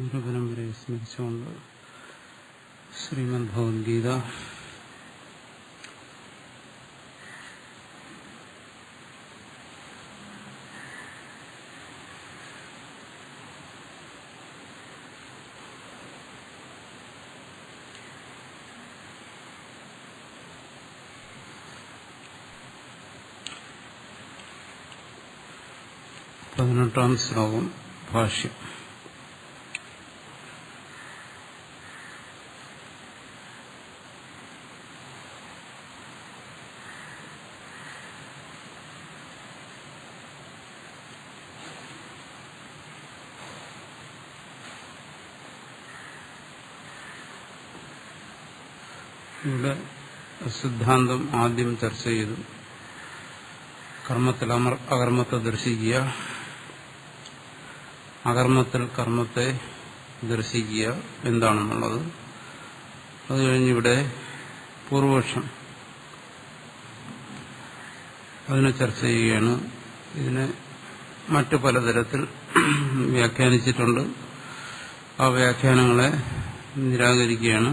പരമ്പരയെ സ്മരിച്ചുകൊണ്ട് ശ്രീമദ് ഭഗവത്ഗീത പതിനെട്ടാം ശ്ലോകം ഭാഷ്യം. ഇവിടെ സിദ്ധാന്തം ആദ്യം ചർച്ച ചെയ്തു. കർമ്മത്തിൽ അകർമ്മത്തെ ദർശിക്കുക, അകർമ്മത്തിൽ കർമ്മത്തെ ദർശിക്കുക എന്താണെന്നുള്ളത്. അത് കഴിഞ്ഞിവിടെ പൂർവപക്ഷം അതിനെ ചർച്ച ചെയ്യുകയാണ്. ഇതിനെ മറ്റു പലതരത്തിൽ വ്യാഖ്യാനിച്ചിട്ടുണ്ട്. ആ വ്യാഖ്യാനങ്ങളെ നിരാകരിക്കുകയാണ്.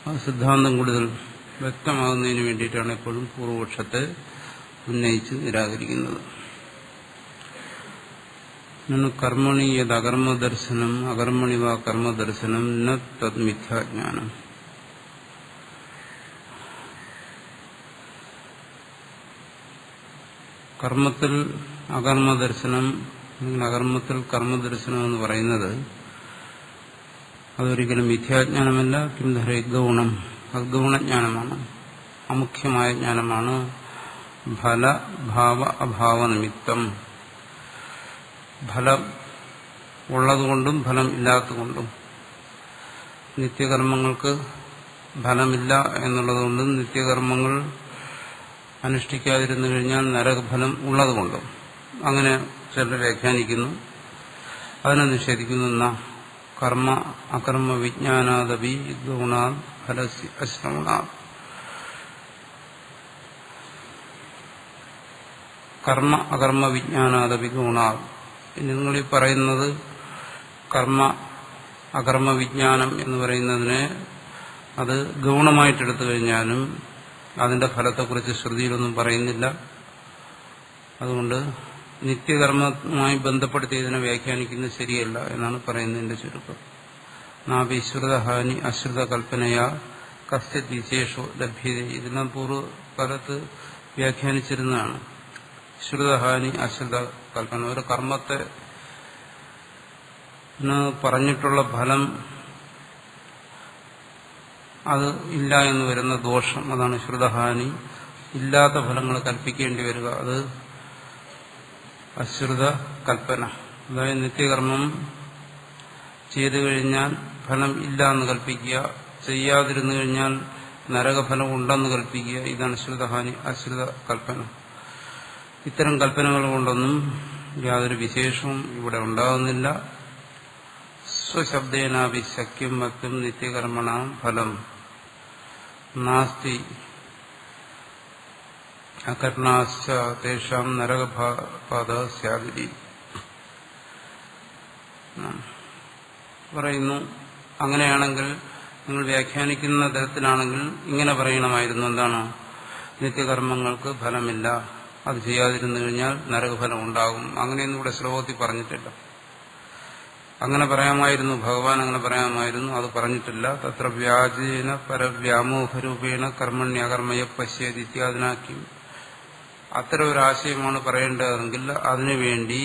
ആ സിദ്ധാന്തം കൂടുതൽ വ്യക്തമാകുന്നതിന് വേണ്ടിയിട്ടാണ് എപ്പോഴും പൂർവപക്ഷത്തെ ഉന്നയിച്ച് നിരാകരിക്കുന്നത്. കർമ്മണി യത് അകർമ്മദർശനം അകർമ്മണി വാ കർമ്മദർശനം ന തദ് മിഥ്യാജ്ഞാനം. കർമ്മത്തിൽ അകർമ്മദർശനം അല്ലെങ്കിൽ അകർമ്മത്തിൽ കർമ്മദർശനം എന്ന് പറയുന്നത് അതൊരിക്കലും മിഥ്യാജ്ഞാനമല്ല. കിംധരേ ഗൗണം, അഗൗണജ്ഞാനമാണ്, അമുഖ്യമായ ജ്ഞാനമാണ്. ഫല ഭാവ അഭാവ നിമിത്തം, ഫലം ഉള്ളതുകൊണ്ടും ഫലം ഇല്ലാത്തതുകൊണ്ടും. നിത്യകർമ്മങ്ങൾക്ക് ഫലമില്ല എന്നുള്ളതുകൊണ്ടും നിത്യകർമ്മങ്ങൾ അനുഷ്ഠിക്കാതിരുന്നു കഴിഞ്ഞാൽ നരകഫലം ഉള്ളതുകൊണ്ടും അങ്ങനെ ചിലർ വ്യാഖ്യാനിക്കുന്നു. അതിനെ നിഷേധിക്കുന്ന കർമ്മ അകർമ്മ വിജ്ഞാനാദപി ഗുണാ ഫലസ്യ അശ്രവണാ. കർമ്മ അകർമ്മ വിജ്ഞാനാദപി ഗുണാ. ഇനി നിങ്ങളീ പറയുന്നത് കർമ്മ അകർമ്മ വിജ്ഞാനം എന്ന് പറയുന്നതിനെ അത് ഗൗണമായിട്ടെടുത്തു കഴിഞ്ഞാലും അതിന്റെ ഫലത്തെക്കുറിച്ച് ശ്രുതിയിലൊന്നും പറയുന്നില്ല. അതുകൊണ്ട് നിത്യകർമ്മവുമായി ബന്ധപ്പെടുത്തി ഇതിനെ വ്യാഖ്യാനിക്കുന്നത് ശരിയല്ല എന്നാണ് പറയുന്നതിന്റെ ചുരുക്കം. നാവിശ്രുതഹാനി അശ്രുത കൽപ്പനയാ കസ്യത് വിശേഷോ ലഭ്യത. ഇതിനെ പൂർവ്വകാലത്ത് വ്യാഖ്യാനിച്ചിരുന്നതാണ്. ശ്രുതഹാനി അശ്രുത കൽപ്പന, ഒരു കർമ്മത്തെ പറഞ്ഞിട്ടുള്ള ഫലം അത് ഇല്ല എന്ന് വരുന്ന ദോഷം, അതാണ് ശ്രുതഹാനി. ഇല്ലാത്ത ഫലങ്ങൾ കൽപ്പിക്കേണ്ടി വരിക, അത് അശ്രുത കൽപ്പന. അതായത് നിത്യകർമ്മം ചെയ്തു കഴിഞ്ഞാൽ ഫലം ഇല്ല എന്ന് കൽപ്പിക്കുക, ചെയ്യാതിരുന്നു കഴിഞ്ഞാൽ നരകഫലം ഉണ്ടെന്ന് കൽപ്പിക്കുക. ഇതാണ് ശ്രുതഹാനി അശ്രുത കൽപ്പന. ഇത്തരം കൽപ്പനകൾ കൊണ്ടൊന്നും യാതൊരു വിശേഷവും ഇവിടെ ഉണ്ടാകുന്നില്ല. സ്വശബ്ദേനാഭി ശക്യം മറ്റും നിത്യകർമ്മണ ഫലം നാസ്തി അകർണാശ്ച തേഷാം നരകപാത സ്യാദിതി പറയുന്നു. അങ്ങനെയാണെങ്കിൽ നിങ്ങൾ വ്യാഖ്യാനിക്കുന്ന തരത്തിലാണെങ്കിൽ ഇങ്ങനെ പറയണമായിരുന്നു. എന്താണ്? നിത്യകർമ്മങ്ങൾക്ക് ഫലമില്ല, അത് ചെയ്യാതിരുന്നു കഴിഞ്ഞാൽ നരകഫലം ഉണ്ടാകും. അങ്ങനെയൊന്നും ഇവിടെ ശ്ലോകത്തിൽ പറഞ്ഞിട്ടില്ല. അങ്ങനെ പറയാമായിരുന്നു, ഭഗവാൻ അങ്ങനെ പറയാമായിരുന്നു, അത് പറഞ്ഞിട്ടില്ല. തത്ര വ്യാജേന പരവ്യാമോഹരൂപേണ കർമ്മണ്യകർമ്മയ പശ്യേതി ഇത്യാദിനാക്കി അത്തരം ഒരു ആശയമാണ് പറയേണ്ടതെങ്കിൽ അതിനുവേണ്ടി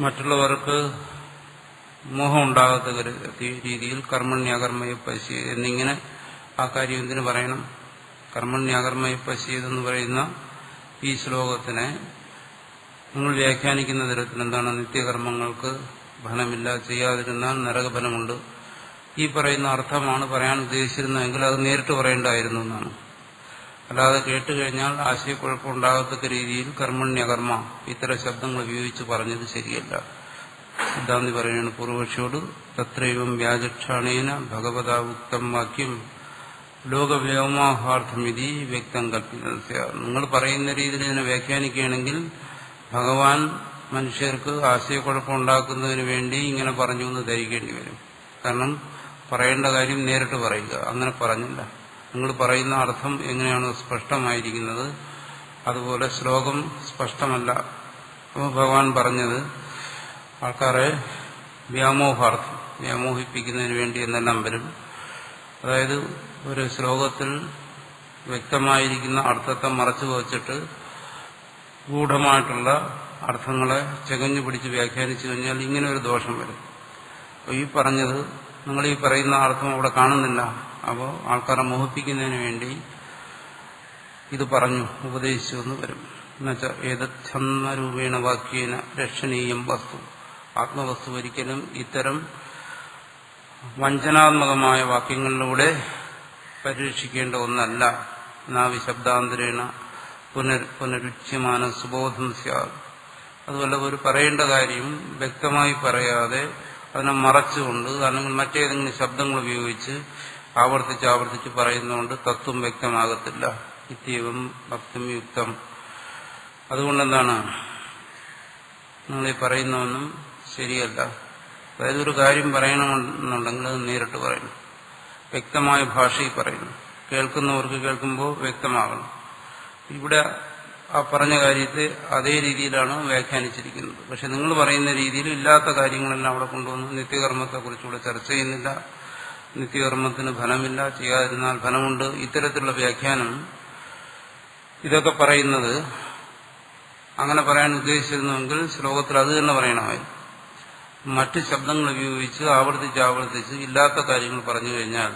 മറ്റുള്ളവർക്ക് മോഹം ഉണ്ടാകാത്ത രീതിയിൽ കർമ്മണ്യകർമ്മയ പശ്യേത് എന്നിങ്ങനെ ആ കാര്യം എന്തിനു പറയണം? കർമ്മണ്യകർമ്മയ പശ്യേതെന്ന് പറയുന്ന ഈ ശ്ലോകത്തിനെ നിങ്ങൾ വ്യാഖ്യാനിക്കുന്ന തരത്തിൽ എന്താണ്? നിത്യകർമ്മങ്ങൾക്ക് ഫലമില്ല, ചെയ്യാതിരുന്നാൽ നരകഫലമുണ്ട്. ഈ പറയുന്ന അർത്ഥമാണ് പറയാൻ ഉദ്ദേശിച്ചിരുന്നതെങ്കിൽ അത് നേരിട്ട് പറയേണ്ടതായിരുന്നു എന്നാണ്. അല്ലാതെ കേട്ടുകഴിഞ്ഞാൽ ആശയക്കുഴപ്പമുണ്ടാകത്തക്ക രീതിയിൽ കർമ്മണ്യകർമ്മ ഇത്തരം ശബ്ദങ്ങൾ ഉപയോഗിച്ച് പറഞ്ഞത് ശരിയല്ല. സിദ്ധാന്തി പറയുകയാണ് പൂർവപക്ഷിയോട്, തത്രൈവം വ്യാജക്ഷാണേന ഭഗവതാ ഉക്തം വാക്യം ലോകവ്യോമാഹാർത്ഥമിതി വ്യക്തം കൽപ്പിത. നിങ്ങൾ പറയുന്ന രീതിയിൽ ഇതിനെ വ്യാഖ്യാനിക്കുകയാണെങ്കിൽ ഭഗവാൻ മനുഷ്യർക്ക് ആശയക്കുഴപ്പം ഉണ്ടാക്കുന്നതിന് വേണ്ടി ഇങ്ങനെ പറഞ്ഞു എന്ന് ധരിക്കേണ്ടി വരും. കാരണം പറയേണ്ട കാര്യം നേരിട്ട് പറയുക, അങ്ങനെ പറഞ്ഞില്ല. നിങ്ങൾ പറയുന്ന അർത്ഥം എങ്ങനെയാണോ സ്പഷ്ടമായിരിക്കുന്നത് അതുപോലെ ശ്ലോകം സ്പഷ്ടമല്ല. അപ്പോൾ ഭഗവാൻ പറഞ്ഞത് ആൾക്കാരെ വ്യാമോഹിപ്പിക്കുന്നതിന് വേണ്ടി എന്നെല്ലാം വരും. അതായത് ഒരു ശ്ലോകത്തിൽ വ്യക്തമായിരിക്കുന്ന അർത്ഥത്തെ മറച്ചു വച്ചിട്ട് ഗൂഢമായിട്ടുള്ള അർത്ഥങ്ങളെ ചകഞ്ഞു പിടിച്ച് വ്യാഖ്യാനിച്ചു കഴിഞ്ഞാൽ ഇങ്ങനെ ഒരു ദോഷം വരും. അപ്പോൾ ഈ പറഞ്ഞത് നിങ്ങൾ ഈ പറയുന്ന അർത്ഥം അവിടെ കാണുന്നില്ല, അപ്പോൾ ആൾക്കാരെ മോഹിപ്പിക്കുന്നതിന് വേണ്ടി ഇത് പറഞ്ഞു ഉപദേശിച്ചു എന്ന് വരും. എന്നുവെച്ചാൽ ഏതച്ഛന്നരൂപേണ വാക്യേന രക്ഷണീയം വസ്തു, ആത്മവസ്തു ഒരിക്കലും ഇത്തരം വഞ്ചനാത്മകമായ വാക്യങ്ങളിലൂടെ പരിരക്ഷിക്കേണ്ട ഒന്നല്ല. നാവിശബ്ദാന്തരേണ പുനരുച്യമാന സുബോധം സ്യാത്. അതുപോലെ ഒരു പറയേണ്ട കാര്യം വ്യക്തമായി പറയാതെ അതിനെ മറച്ചുകൊണ്ട് അല്ലെങ്കിൽ മറ്റേതെങ്കിലും ശബ്ദങ്ങൾ ഉപയോഗിച്ച് ആവർത്തിച്ച് പറയുന്നതുകൊണ്ട് തത്വം വ്യക്തമാകത്തില്ല. ഇത്യവും ഭക്തം യുക്തം. അതുകൊണ്ടെന്താണ് നിങ്ങളീ പറയുന്നതൊന്നും ശരിയല്ല. അതായത് ഒരു കാര്യം പറയണമെന്നുണ്ടെങ്കിൽ അത് നേരിട്ട് പറയണം, വ്യക്തമായ ഭാഷയിൽ പറയണം, കേൾക്കുന്നവർക്ക് കേൾക്കുമ്പോൾ വ്യക്തമാകണം. ഇവിടെ ആ പറഞ്ഞ കാര്യത്തെ അതേ രീതിയിലാണ് വ്യാഖ്യാനിച്ചിരിക്കുന്നത്. പക്ഷെ നിങ്ങൾ പറയുന്ന രീതിയിൽ ഇല്ലാത്ത കാര്യങ്ങളെല്ലാം അവിടെ കൊണ്ടുവന്ന് നിത്യകർമ്മത്തെക്കുറിച്ചുകൂടെ ചർച്ച ചെയ്യുന്നില്ല. നിത്യകർമ്മത്തിന് ഫലമില്ല, ചെയ്യാതിരുന്നാൽ ഫലമുണ്ട്, ഇത്തരത്തിലുള്ള വ്യാഖ്യാനം ഇതൊക്കെ പറയുന്നത് അങ്ങനെ പറയാൻ ഉദ്ദേശിച്ചിരുന്നുവെങ്കിൽ ശ്ലോകത്തിൽ അത് തന്നെ പറയണമായിരുന്നു. മറ്റ് ശബ്ദങ്ങൾ ഉപയോഗിച്ച് ആവർത്തിച്ച് ഇല്ലാത്ത കാര്യങ്ങൾ പറഞ്ഞു കഴിഞ്ഞാൽ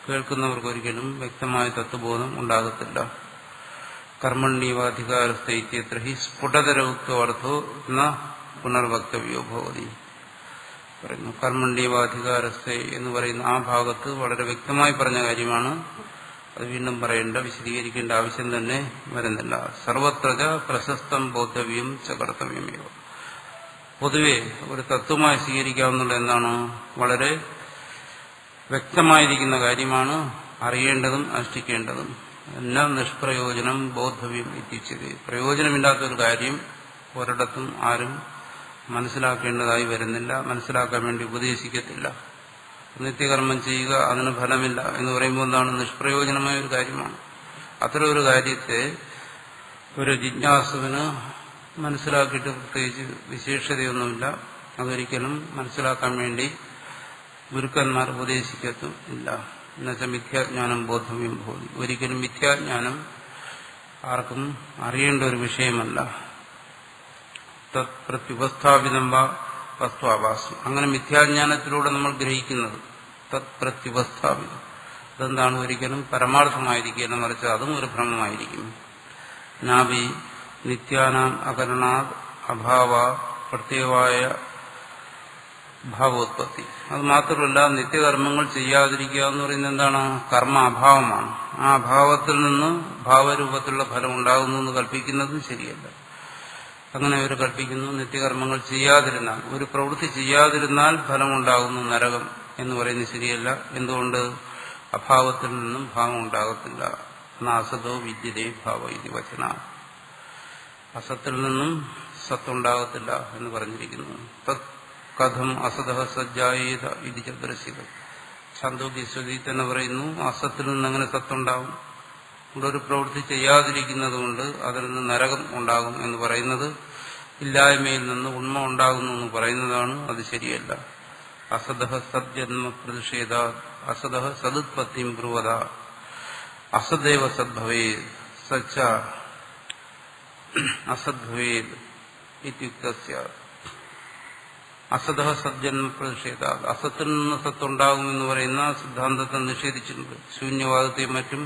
കേൾക്കുന്നവർക്ക് ഒരിക്കലും വ്യക്തമായ തത്വബോധം ഉണ്ടാകത്തില്ല. കർമ്മണ്യവാധികാരസ്ഥൈത്യത്ര ഹി സ്ഫുടതരൗക്തോ ന പുനർവക്തവ്യോ ഭവതി പറയുന്നു. കർമ്മണ്യവാധികാരസ്ഥ എന്ന് പറയുന്ന ആ ഭാഗത്ത് വളരെ വ്യക്തമായി പറഞ്ഞ കാര്യമാണ്. അത് വീണ്ടും പറയേണ്ട, വിശദീകരിക്കേണ്ട ആവശ്യം തന്നെ വരുന്നില്ല. സർവത്ര പ്രശസ്തം ബോധവ്യം ച കർത്തവ്യമേവ. പൊതുവെ ഒരു തത്വമായി സ്വീകരിക്കാവുന്നത് എന്താണ്? വളരെ വ്യക്തമായിരിക്കുന്ന കാര്യമാണ്, അറിയേണ്ടതും അനുഷ്ഠിക്കേണ്ടതും. എല്ലാം നിഷ്പ്രയോജനം ബോധവ്യം എത്തിച്ചത്. പ്രയോജനമില്ലാത്തൊരു കാര്യം ഒരിടത്തും ആരും മനസ്സിലാക്കേണ്ടതായി വരുന്നില്ല, മനസ്സിലാക്കാൻ വേണ്ടി ഉപദേശിക്കത്തില്ല. നിത്യകർമ്മം ചെയ്യുക, അതിന് ഫലമില്ല എന്ന് പറയുമ്പോൾ എന്താണ്? നിഷ്പ്രയോജനമായ ഒരു കാര്യമാണ്. അത്തരം ഒരു കാര്യത്തെ ഒരു ജിജ്ഞാസുവിന് മനസ്സിലാക്കിയിട്ട് പ്രത്യേകിച്ച് വിശേഷതയൊന്നുമില്ല. അതൊരിക്കലും മനസ്സിലാക്കാൻ വേണ്ടി ഗുരുക്കന്മാർ ഉപദേശിക്കത്തും ഇല്ല. എന്നുവെച്ചാൽ മിഥ്യാജ്ഞാനം ബോധവ്യം ഭൂതി. ഒരിക്കലും മിഥ്യാജ്ഞാനം ആർക്കും അറിയേണ്ട ഒരു വിഷയമല്ല. തത് പ്രത്യുപസ്ഥാപിതം വാ വസ്തുവാഭാസം. അങ്ങനെ മിഥ്യാജ്ഞാനത്തിലൂടെ നമ്മൾ ഗ്രഹിക്കുന്നത് തത് പ്രത്യുപസ്ഥാപിതം. അതെന്താണ്? ഒരിക്കലും പരമാർത്ഥമായിരിക്കില്ല, മറിച്ച് അതും ഒരു ഭ്രമമായിരിക്കും. നാഭി നിത്യാനാം അകരണാത് അഭാവ പ്രത്യേകമായ ഭാവോത്പത്തി. അത് മാത്രമല്ല, നിത്യകർമ്മങ്ങൾ ചെയ്യാതിരിക്കുക എന്ന് പറയുന്നത് എന്താണ്? കർമ്മ അഭാവമാണ്. ആ അഭാവത്തിൽ നിന്ന് ഭാവരൂപത്തിലുള്ള ഫലം ഉണ്ടാകുന്നു എന്ന് കൽപ്പിക്കുന്നതും ശരിയല്ല. അങ്ങനെ അവർ കൽപ്പിക്കുന്നു, നിത്യകർമ്മങ്ങൾ ചെയ്യാതിരുന്നാൽ, ഒരു പ്രവൃത്തി ചെയ്യാതിരുന്നാൽ ഫലമുണ്ടാകുന്നു നരകം എന്ന് പറയുന്നത് ശരിയല്ല. എന്തുകൊണ്ട്? അഭാവത്തിൽ നിന്നും ഭാവം ഉണ്ടാകത്തില്ല. നാസതോ വിദ്യതേ ഭാവ ഇത് വചന. അസത്തിൽ നിന്നും സത്തുണ്ടാകത്തില്ല എന്ന് പറഞ്ഞിരിക്കുന്നു. തത് കഥം അസതഃ സജ്ജായേത ഇത് ചതുരശിതം. ഛാന്തോക്യശ്വതി തന്നെ പറയുന്നു, അസത്തിൽ നിന്ന് എങ്ങനെ സത്തുണ്ടാവും? ഇവിടെ ഒരു പ്രവൃത്തി ചെയ്യാതിരിക്കുന്നത് കൊണ്ട് അതിൽ നിന്ന് നരകം ഉണ്ടാകും എന്ന് പറയുന്നത് ഇല്ലായ്മയിൽ നിന്ന് ഉണ്മ ഉണ്ടാകുന്നു എന്ന് പറയുന്നതാണ്. അത് ശരിയല്ല. അസതഃ സദ്ജന്മ പ്രതിഷേധ അസതഃ സദുത്പത്തിം ബ്രുവത അസദേവ സദ്ഭവേത് സച്ച അസദ്ഭവേത് ഇത്യുക്തസ്യ. അസതഃ സജ്ജന്മ പ്രതിഷേധ, അസത്തിൽ നിന്ന് സത്തുണ്ടാകുമെന്ന് പറയുന്ന സിദ്ധാന്തത്തെ നിഷേധിച്ചിട്ടുണ്ട്. ശൂന്യവാദത്തെയും മറ്റും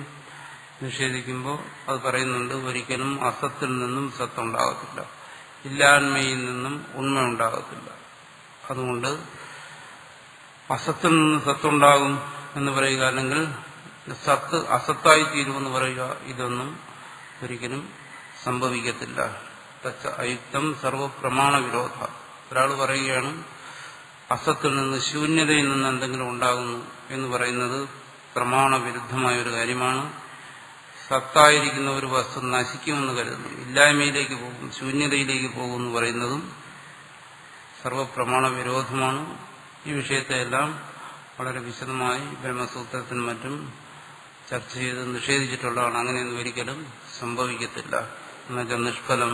നിഷേധിക്കുമ്പോൾ അത് പറയുന്നുണ്ട്, ഒരിക്കലും അസത്തിൽ നിന്നും സത്തുണ്ടാകത്തില്ല, ഇല്ലായ്മയിൽ നിന്നും ഉണ്മ ഉണ്ടാകത്തില്ല. അതുകൊണ്ട് അസത്തിൽ നിന്ന് സത്തുണ്ടാകും എന്ന് പറയുക, അല്ലെങ്കിൽ സത്ത് അസത്തായി തീരുമെന്ന് പറയുക, ഇതൊന്നും ഒരിക്കലും സംഭവിക്കത്തില്ല. തച്ച അയുക്തം സർവപ്രമാണ വിരോധ. ഒരാൾ പറയുകയാണ് അസത്തിൽ നിന്ന്, ശൂന്യതയിൽ നിന്ന് എന്തെങ്കിലും ഉണ്ടാകുന്നു എന്ന് പറയുന്നത് പ്രമാണവിരുദ്ധമായ ഒരു കാര്യമാണ്. സത്തായിരിക്കുന്ന ഒരു വസ്തു നശിക്കുമെന്ന് കരുതുന്നു, ഇല്ലായ്മയിലേക്ക് പോകും, ശൂന്യതയിലേക്ക് പോകും എന്ന് പറയുന്നതും സർവപ്രമാണ വിരോധമാണ്. ഈ വിഷയത്തെയെല്ലാം വളരെ വിശദമായി ബ്രഹ്മസൂത്രത്തിനും മറ്റും ചർച്ച ചെയ്ത് നിഷേധിച്ചിട്ടുള്ളതാണ്. അങ്ങനെയൊന്നും ഒരിക്കലും സംഭവിക്കത്തില്ല. എന്നുവെച്ചാൽ നിഷ്ഫലം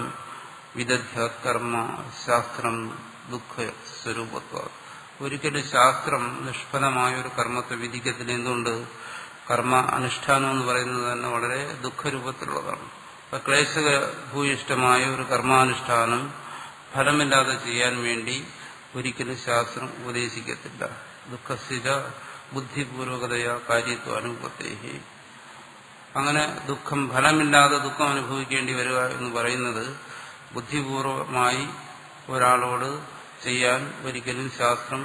വിദഗ്ധ കർമ്മ ശാസ്ത്രം ദുഃഖ സ്വരൂപത്വ. ഒരിക്കലും ശാസ്ത്രം നിഷ്ഫലമായ ഒരു കർമ്മത്തെ വിധിക്കത്തില്ല. എന്തുകൊണ്ട്? കർമ്മ അനുഷ്ഠാനം എന്ന് പറയുന്നത് തന്നെ വളരെ ദുഃഖരൂപത്തിലുള്ളതാണ്. അപ്പൊ ക്ലേശഭൂയിഷ്ടമായ ഒരു കർമാനുഷ്ഠാനം ഫലമില്ലാതെ ചെയ്യാൻ വേണ്ടി ഒരിക്കലും ശാസ്ത്രം ഉപദേശിക്കത്തില്ല. ദുഃഖസ്ഥിത ബുദ്ധിപൂർവകതയ കാര്യത്വ അനുഭവത്തേഹി. അങ്ങനെ ദുഃഖം ഫലമില്ലാതെ ദുഃഖം അനുഭവിക്കേണ്ടി വരിക എന്ന് പറയുന്നത് ബുദ്ധിപൂർവമായി ഒരാളോട് ചെയ്യാൻ ഒരിക്കലും ശാസ്ത്രം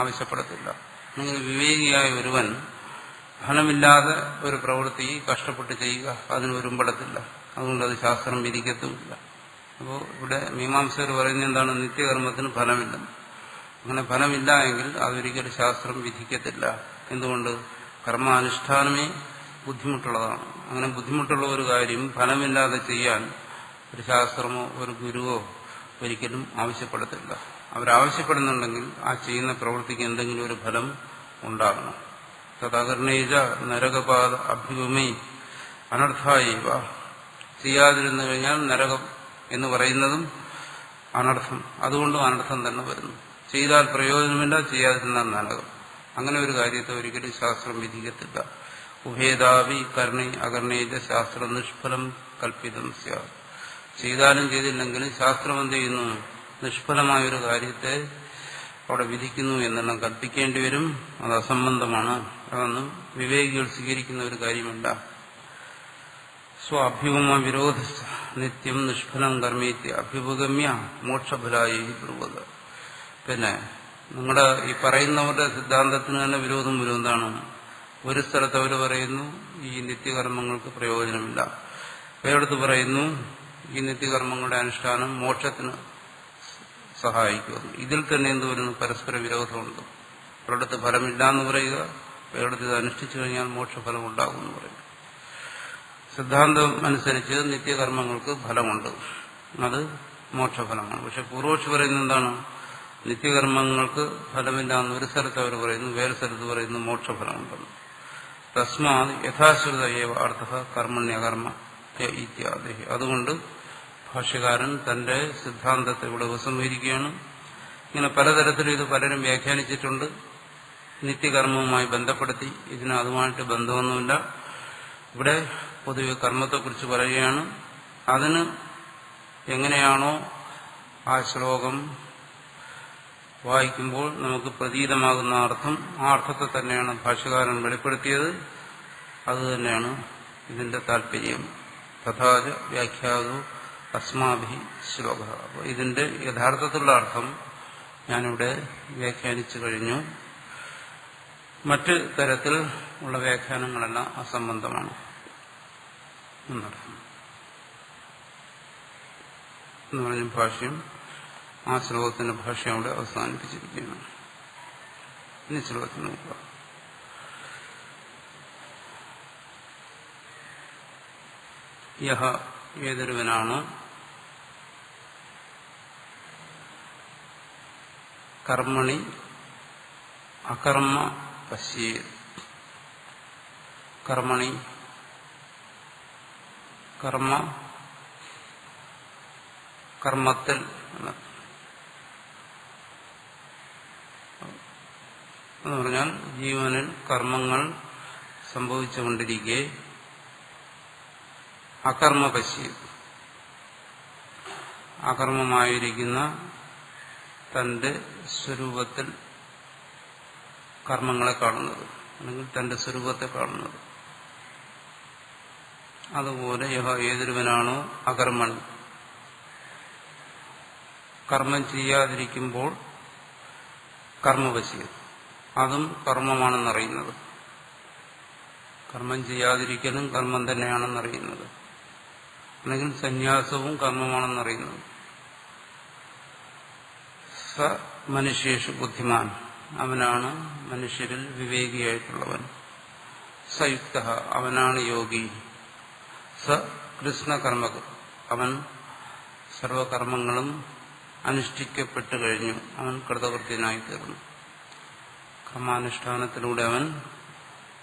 ആവശ്യപ്പെടത്തില്ല. അങ്ങനെ വിവേകിയായ ഒരുവൻ ഫലമില്ലാതെ ഒരു പ്രവൃത്തി കഷ്ടപ്പെട്ട് ചെയ്യുക അതിന് ഒരുമ്പെടത്തില്ല. അതുകൊണ്ട് അത് ശാസ്ത്രം വിധിക്കത്തുമില്ല. അപ്പോൾ ഇവിടെ മീമാംസകർ പറയുന്നത് എന്താണ്? നിത്യകർമ്മത്തിന് ഫലമില്ലെന്ന്. അങ്ങനെ ഫലമില്ല എങ്കിൽ അതൊരിക്കലും ശാസ്ത്രം വിധിക്കത്തില്ല. എന്തുകൊണ്ട്? കർമാനുഷ്ഠാനമേ ബുദ്ധിമുട്ടുള്ളതാണ്. അങ്ങനെ ബുദ്ധിമുട്ടുള്ള ഒരു കാര്യം ഫലമില്ലാതെ ചെയ്യാൻ ഒരു ശാസ്ത്രമോ ഒരു ഗുരുവോ ഒരിക്കലും ആവശ്യപ്പെടത്തില്ല. അവരാവശ്യപ്പെടുന്നുണ്ടെങ്കിൽ ആ ചെയ്യുന്ന പ്രവൃത്തിക്ക് എന്തെങ്കിലും ഒരു ഫലം ഉണ്ടാകണം. തദകർണേജ നരകപാത അഭ്യുമേ അനർത്ഥായവ. ചെയ്യാതിരുന്നു കഴിഞ്ഞാൽ നരകം എന്ന് പറയുന്നതും അനർത്ഥം, അതുകൊണ്ടും അനർത്ഥം തന്നെ വരുന്നു. ചെയ്താൽ പ്രയോജനമില്ല, ചെയ്യാതിരുന്നാൽ നരകം. അങ്ങനെ ഒരു കാര്യത്തെ ഒരിക്കലും ശാസ്ത്രം വിധിക്കത്തില്ല. ഉഭേദാവി കർണി അകർണേജ ശാസ്ത്ര നിഷ്ഫലം കൽപ്പിതം സ്യാത്. ചെയ്താലും ചെയ്തില്ലെങ്കിലും ശാസ്ത്രം എന്ത് ചെയ്യുന്നു? നിഷ്ഫലമായൊരു കാര്യത്തെ അവിടെ വിധിക്കുന്നു എന്നെല്ലാം കൽപ്പിക്കേണ്ടി വരും. അത് അസംബന്ധമാണ്. അതൊന്നും വിവേകികൾ സ്വീകരിക്കുന്ന ഒരു കാര്യമല്ല. സ്വാഭ്യുമ വിരോധ നിത്യം നിഷ്ഫലം കർമ്മേത്തി അഭ്യുപഗമ്യ മോക്ഷഫലായി ബ്രുവത. പിന്നെ നിങ്ങളുടെ ഈ പറയുന്നവരുടെ സിദ്ധാന്തത്തിന് തന്നെ വിരോധം വരും. എന്താണ്? ഒരു സ്ഥലത്ത് അവർ പറയുന്നു ഈ നിത്യകർമ്മങ്ങൾക്ക് പ്രയോജനമില്ല, വേറെടുത്ത് പറയുന്നു ഈ നിത്യകർമ്മങ്ങളുടെ അനുഷ്ഠാനം മോക്ഷത്തിന് സഹായിക്കുന്നു. ഇതിൽ തന്നെ എന്ത് വരുന്നു? പരസ്പര വിരോധമുണ്ട്. ഒരിടത്ത് ഫലമില്ല എന്ന് പറയുക, വേറെടുത്ത് ഇത് അനുഷ്ഠിച്ചു കഴിഞ്ഞാൽ മോക്ഷഫലം ഉണ്ടാകും എന്ന് പറയും. സിദ്ധാന്തം അനുസരിച്ച് നിത്യകർമ്മങ്ങൾക്ക് ഫലമുണ്ട്, അത് മോക്ഷഫലമാണ്. പക്ഷെ പൂർവക്ഷി പറയുന്നത് എന്താണ്? നിത്യകർമ്മങ്ങൾക്ക് ഫലമില്ല എന്ന് ഒരു സ്ഥലത്ത് അവർ പറയുന്നു, വേറെ സ്ഥലത്ത് പറയുന്നു മോക്ഷഫലമുണ്ടെന്ന്. തസ്മാ യഥാശ്രുത ഏവ അർത്ഥ കർമ്മണ്യകർമ്മ ഇത്യാദി. അതുകൊണ്ട് ഭാഷ്യകാരൻ തന്റെ സിദ്ധാന്തത്തെ ഇവിടെ ഉപസംഹരിക്കുകയാണ്. ഇങ്ങനെ പലതരത്തിലും ഇത് പലരും വ്യാഖ്യാനിച്ചിട്ടുണ്ട്. നിത്യകർമ്മവുമായി ബന്ധപ്പെടുത്തി. ഇതിന് അതുമായിട്ട് ബന്ധമൊന്നുമില്ല. ഇവിടെ പൊതുവെ കർമ്മത്തെക്കുറിച്ച് പറയുകയാണ്. അതിന് എങ്ങനെയാണോ ആ ശ്ലോകം വായിക്കുമ്പോൾ നമുക്ക് പ്രതീതമാകുന്ന അർത്ഥം, ആ അർത്ഥത്തെ തന്നെയാണ് ഭാഷ്യകാരൻ വെളിപ്പെടുത്തിയത്. അതുതന്നെയാണ് ഇതിന്റെ താല്പര്യം. തഥാച വ്യാഖ്യാതോ അസ്മാഭി ശ്ലോക. അപ്പോൾ ഇതിന്റെ യഥാർത്ഥത്തിലുള്ള അർത്ഥം ഞാനിവിടെ വ്യാഖ്യാനിച്ചു കഴിഞ്ഞു. മറ്റ് തരത്തിൽ ഉള്ള വ്യാഖ്യാനങ്ങളെല്ലാം അസംബന്ധമാണ് എന്നർത്ഥം എന്ന് പറഞ്ഞ ഭാഷ്യം. ആ ശ്ലോകത്തിന്റെ ഭാഷ്യം അവിടെ അവസാനിപ്പിച്ചിരിക്കുകയാണ്. ഇനി ശ്ലോകത്തിൽ നോക്കുക. യഹ ഏതൊരുവനാണ് കർമ്മണി അകർമ്മ പശ്യേ. കർമ്മണി കർമ്മത്തിൽ എന്ന് പറഞ്ഞാൽ ജീവനിൽ കർമ്മങ്ങൾ സംഭവിച്ചുകൊണ്ടിരിക്കെ അകർമ്മ പശ്യം, അകർമ്മമായിരിക്കുന്ന തന്റെ സ്വരൂപത്തിൽ കർമ്മങ്ങളെ കാണുന്നത്, അല്ലെങ്കിൽ തന്റെ സ്വരൂപത്തെ കാണുന്നത്. അതുപോലെ യഹ ഏതൊരുവനാണോ അകർമ്മൻ, കർമ്മം ചെയ്യാതിരിക്കുമ്പോൾ കർമ്മപശ്യം, അതും കർമ്മമാണെന്നറിയുന്നത്. കർമ്മം ചെയ്യാതിരിക്കലും കർമ്മം തന്നെയാണെന്നറിയുന്നത്, അല്ലെങ്കിൽ സന്യാസവും കർമ്മമാണെന്നറിയുന്നത്. സ മനുഷ്യേഷു ബുദ്ധിമാൻ, അവനാണ് മനുഷ്യരിൽ വിവേകിയായിട്ടുള്ളവൻ. സയുക്ത, അവനാണ് യോഗി. സ കൃഷ്ണകർമ്മ, അവൻ സർവകർമ്മങ്ങളും അനുഷ്ഠിക്കപ്പെട്ടു കഴിഞ്ഞു, അവൻ കൃതകൃത്യനായി തീർന്നു. കർമാനുഷ്ഠാനത്തിലൂടെ അവൻ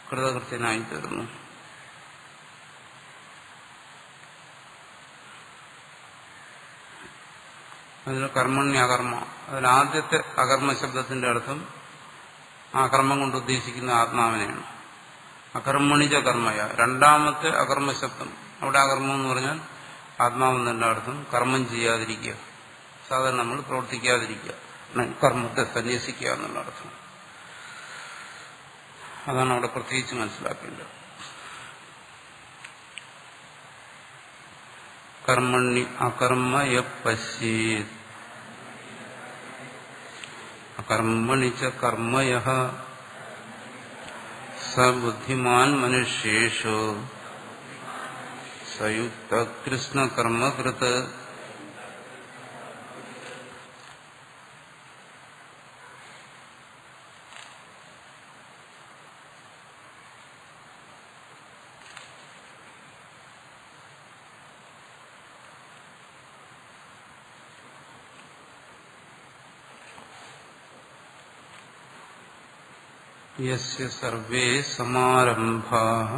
കൃതകൃത്യനായി തീർന്നു. അതിൽ കർമ്മണ്യ അകർമ്മ, അതിൽ ആദ്യത്തെ അകർമ്മ ശബ്ദത്തിന്റെ അർത്ഥം ആ കർമ്മം കൊണ്ട് ഉദ്ദേശിക്കുന്ന ആത്മാവിനെയാണ്. അകർമ്മണിജ കർമ്മയ, രണ്ടാമത്തെ അകർമ്മ ശബ്ദം, അവിടെ അകർമ്മം എന്ന് പറഞ്ഞാൽ ആത്മാവെന്നല്ല അർത്ഥം, കർമ്മം ചെയ്യാതിരിക്കുക, സാധാരണ നമ്മൾ പ്രവർത്തിക്കാതിരിക്കുക, കർമ്മത്തെ സന്യസിക്കുക എന്നുള്ള അർത്ഥം. അതാണ് അവിടെ പ്രത്യേകിച്ച് മനസ്സിലാക്കേണ്ടത്. കർമ്മണി അകർമ്മ പശ്യേത് അകർമ്മണി ച കർമ്മയഃ സ ബുദ്ധിമാൻ മനുഷ്യേഷു സയുക്ത കൃഷ്ണകർമ്മകൃത്. യസ്യ സർവേ സമാരംഭാഃ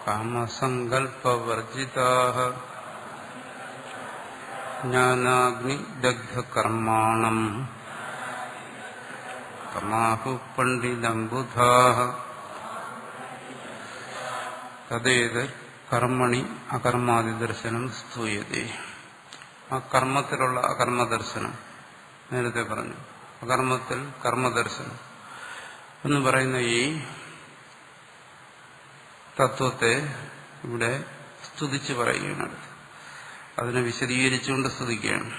കാമസങ്കല്പവർജിതാഃ ജ്ഞാനാഗ്നിദഗ്ധകർമാണം തമാഹു പണ്ഡിതം ബുധാഃ തദേതത് കർമ്മണി അകർമാദിദർശനം സ്തൂയതേ. ആ കർമ്മത്തിലുള്ള അകർമ്മദർശനം നേരത്തെ പറഞ്ഞു. അകർമ്മത്തിൽ കർമ്മദർശനം എന്ന് പറയുന്ന ഈ തത്വത്തെ ഇവിടെ സ്തുതിച്ച് പറയുകയാണ്. അടുത്ത് അതിനെ വിശദീകരിച്ചുകൊണ്ട് സ്തുതിക്കുകയാണ്.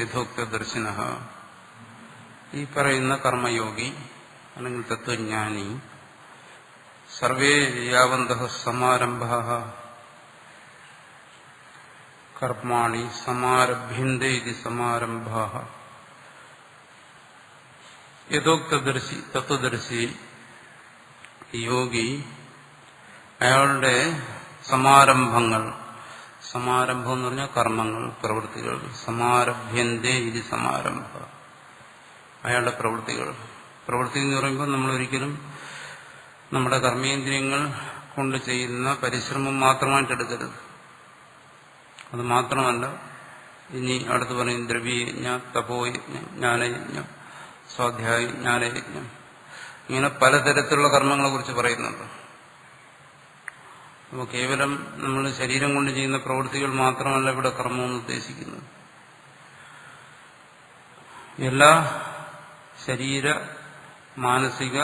യഥോക്ത ദർശന, ഈ പറയുന്ന കർമ്മയോഗി അല്ലെങ്കിൽ തത്വജ്ഞാനി, സർവേ യാവന്തഃ സമാരംഭാഃ കർമാണി സമാരഭ്യന്തേ ഇതി സമാരംഭാഃ. യഥോക്തദർശി തത്വദർശി യോഗി അയാളുടെ സമാരംഭങ്ങൾ, സമാരംഭം എന്ന് പറഞ്ഞാൽ കർമ്മങ്ങൾ, പ്രവൃത്തികൾ, സമാരഭ്യന്തേ ഇതി സമാരംഭ, അയാളുടെ പ്രവൃത്തികൾ. പ്രവൃത്തി എന്ന് പറയുമ്പോൾ നമ്മൾ ഒരിക്കലും നമ്മുടെ കർമ്മേന്ദ്രിയങ്ങൾ കൊണ്ട് ചെയ്യുന്ന പരിശ്രമം മാത്രമായിട്ട് എടുക്കരുത്. അത് മാത്രമല്ല, ഇനി അടുത്ത് പറയും ദ്രവ്യയജ്ഞ, തപോയജ്ഞം, ജ്ഞാനയജ്ഞം, സ്വാധ്യായ ജ്ഞാനയജ്ഞം, ഇങ്ങനെ പലതരത്തിലുള്ള കർമ്മങ്ങളെ കുറിച്ച് പറയുന്നുണ്ട്. അപ്പോൾ കേവലം നമ്മൾ ശരീരം കൊണ്ട് ചെയ്യുന്ന പ്രവൃത്തികൾ മാത്രമല്ല ഇവിടെ കർമ്മമെന്ന് ഉദ്ദേശിക്കുന്നത്. എല്ലാ ശരീര മാനസിക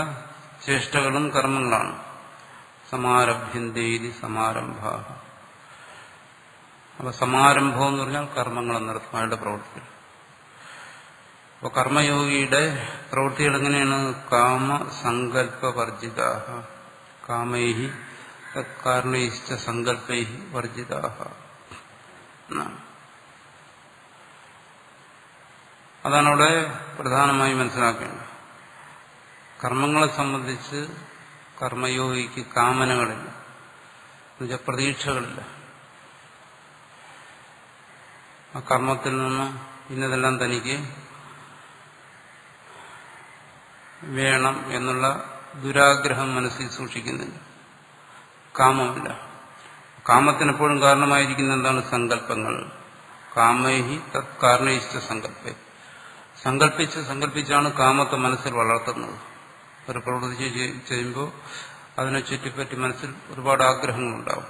ചേഷ്ടകളും കർമ്മങ്ങളാണ്. സമാരഭ്യന്തേരി സമാരംഭാഃ. അപ്പൊ സമാരംഭം എന്ന് പറഞ്ഞാൽ കർമ്മങ്ങൾ എന്നർത്ഥം, അയാളുടെ പ്രവൃത്തികൾ. അപ്പൊ കർമ്മയോഗിയുടെ പ്രവൃത്തികൾ എങ്ങനെയാണ്? കാമസങ്കല്പവർജിതാഃ, കാമൈഹി തത്കാരണൈശ്ച സങ്കല്പൈഹി വർജിതാഃ എന്നാണ്. അതാണ് അവിടെ പ്രധാനമായി മനസ്സിലാക്കേണ്ടത്. കർമ്മങ്ങളെ സംബന്ധിച്ച് കർമ്മയോഗിക്ക് കാമനകളില്ല, എന്നുവെച്ചാൽ പ്രതീക്ഷകളില്ല. ആ കർമ്മത്തിൽ നിന്ന് ഇന്നതെല്ലാം തനിക്ക് വേണം എന്നുള്ള ദുരാഗ്രഹം മനസ്സിൽ സൂക്ഷിക്കുന്നില്ല. കാമമില്ല. കാമത്തിനെപ്പോഴും കാരണമായിരിക്കുന്ന എന്താണ്? സങ്കല്പങ്ങൾ. കാമൈഹി തത് കാരണയിച്ച സങ്കല്പേ, സങ്കല്പിച്ചാണ് കാമത്തെ മനസ്സിൽ വളർത്തുന്നത്. ഒരു പ്രവൃത്തി ചെയ്യുമ്പോൾ അതിനെ ചുറ്റിപ്പറ്റി മനസ്സിൽ ഒരുപാട് ആഗ്രഹങ്ങളുണ്ടാവും.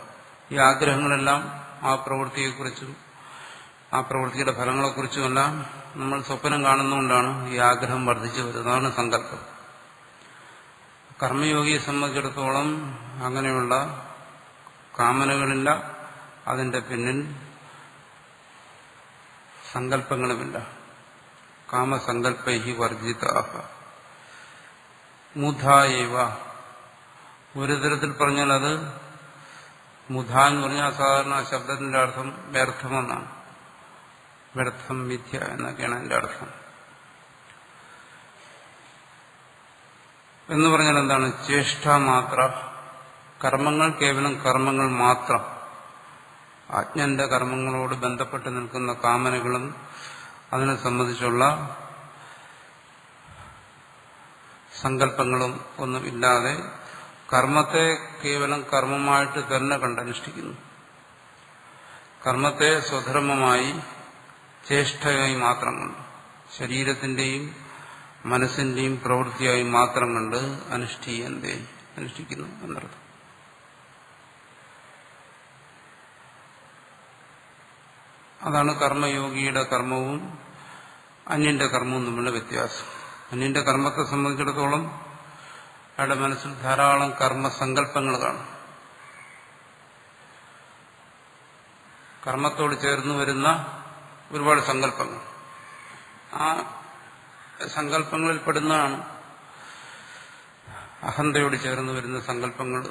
ഈ ആഗ്രഹങ്ങളെല്ലാം ആ പ്രവൃത്തിയെക്കുറിച്ചും ആ പ്രവൃത്തിയുടെ ഫലങ്ങളെക്കുറിച്ചുമെല്ലാം നമ്മൾ സ്വപ്നം കാണുന്നതുകൊണ്ടാണ് ഈ ആഗ്രഹം വർദ്ധിച്ചു വരുന്നതാണ് സങ്കല്പം. കർമ്മയോഗിയെ സംബന്ധിച്ചിടത്തോളം അങ്ങനെയുള്ള കാമനകളില്ല, അതിന്റെ പിന്നിൽ സങ്കല്പങ്ങളുമില്ല. കാമസങ്കല്പൈഹി വർജിതാഃ മുധായവ. ഒരു തരത്തിൽ പറഞ്ഞാൽ അത് മുധ എന്ന് പറഞ്ഞാൽ സാധാരണ ശബ്ദത്തിന്റെ അർത്ഥം വ്യർത്ഥമെന്നാണ്. വ്യർത്ഥം, മിഥ്യ എന്നൊക്കെയാണ് അതിന്റെ അർത്ഥം. എന്ന് പറഞ്ഞാൽ എന്താണ്? ചേഷ്ട മാത്ര കർമ്മങ്ങൾ കേവലം കർമ്മങ്ങൾ മാത്രം. അജ്ഞന്റെ കർമ്മങ്ങളോട് ബന്ധപ്പെട്ട് നിൽക്കുന്ന കാമനകളും അതിനെ സംബന്ധിച്ചുള്ള സങ്കല്പങ്ങളും ഒന്നും ഇല്ലാതെ കർമ്മത്തെ കേവലം കർമ്മമായിട്ട് തന്നെ കണ്ടനുഷ്ഠിക്കുന്നു. കർമ്മത്തെ സ്വധർമ്മമായി ചേഷ്ടയായി മാത്രം കണ്ട്, ശരീരത്തിന്റെയും മനസ്സിന്റെയും പ്രവൃത്തിയായി മാത്രം കണ്ട് അനുഷ്ഠിക്കുന്നു എന്നർത്ഥം. അതാണ് കർമ്മയോഗിയുടെ കർമ്മവും അന്യന്റെ കർമ്മവും തമ്മിലുള്ള വ്യത്യാസം. അന്യന്റെ കർമ്മത്തെ സംബന്ധിച്ചിടത്തോളം അയാളുടെ മനസ്സിൽ ധാരാളം കർമ്മസങ്കല്പങ്ങൾ കാണും. കർമ്മത്തോട് ചേർന്ന് വരുന്ന ഒരുപാട് സങ്കല്പങ്ങൾ. ആ സങ്കല്പങ്ങളിൽ പെടുന്നതാണ് അഹന്തയോട് ചേർന്ന് വരുന്ന സങ്കല്പങ്ങൾ,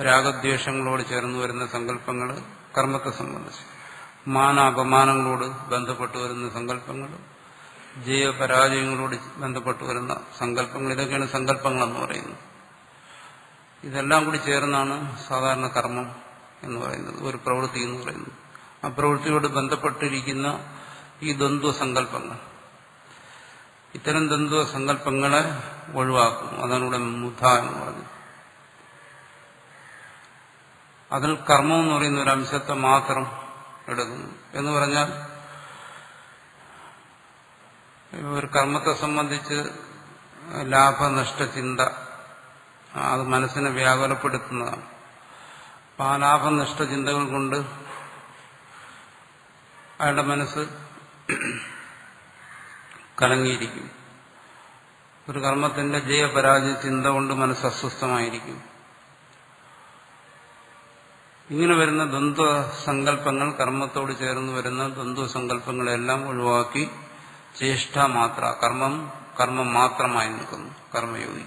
രാഗദ്വേഷങ്ങളോട് ചേർന്ന് വരുന്ന സങ്കല്പങ്ങൾ കർമ്മത്തെ സംബന്ധിച്ച്, മാനാപമാനങ്ങളോട് ബന്ധപ്പെട്ട് വരുന്ന സങ്കല്പങ്ങൾ, ജയപരാജയങ്ങളോട് ബന്ധപ്പെട്ട് വരുന്ന സങ്കല്പങ്ങൾ, ഇതൊക്കെയാണ് സങ്കല്പങ്ങളെന്ന് പറയുന്നത്. ഇതെല്ലാം കൂടി ചേർന്നാണ് സാധാരണ കർമ്മം എന്ന് പറയുന്നത്, ഒരു പ്രവൃത്തി എന്ന് പറയുന്നത്. ആ പ്രവൃത്തിയോട് ബന്ധപ്പെട്ടിരിക്കുന്ന ഈ ദ്വന്ദ്വസങ്കല്പങ്ങൾ, ഇത്തരം ദ്വന്ദ്വസങ്കല്പങ്ങളെ ഒഴിവാക്കും. അതാണ് ഇവിടെ മുധ എന്ന് പറഞ്ഞത്. അതിൽ കർമ്മം എന്ന് പറയുന്ന ഒരു അംശത്തെ മാത്രം എടുക്കുന്നു. എന്ന് പറഞ്ഞാൽ ഒരു കർമ്മത്തെ സംബന്ധിച്ച് ലാഭനഷ്ടചിന്ത അത് മനസ്സിനെ വ്യാകുലപ്പെടുത്തുന്നതാണ്. അപ്പം ആ ലാഭനഷ്ടചിന്തകൾ കൊണ്ട് അയാളുടെ മനസ്സ് കലങ്ങിയിരിക്കും. ഒരു കർമ്മത്തിന്റെ ജയപരാജയ ചിന്ത കൊണ്ട് മനസ്സ് അസ്വസ്ഥമായിരിക്കും. ഇങ്ങനെ വരുന്ന ദ്വന്ദ്വസങ്കല്പങ്ങൾ, കർമ്മത്തോട് ചേർന്ന് വരുന്ന ദ്വന്ദ്വസങ്കല്പങ്ങളെല്ലാം ഒഴിവാക്കി ചേഷ്ട മാത്ര, കർമ്മം മാത്രമായി നിൽക്കുന്നു. കർമ്മയോഗി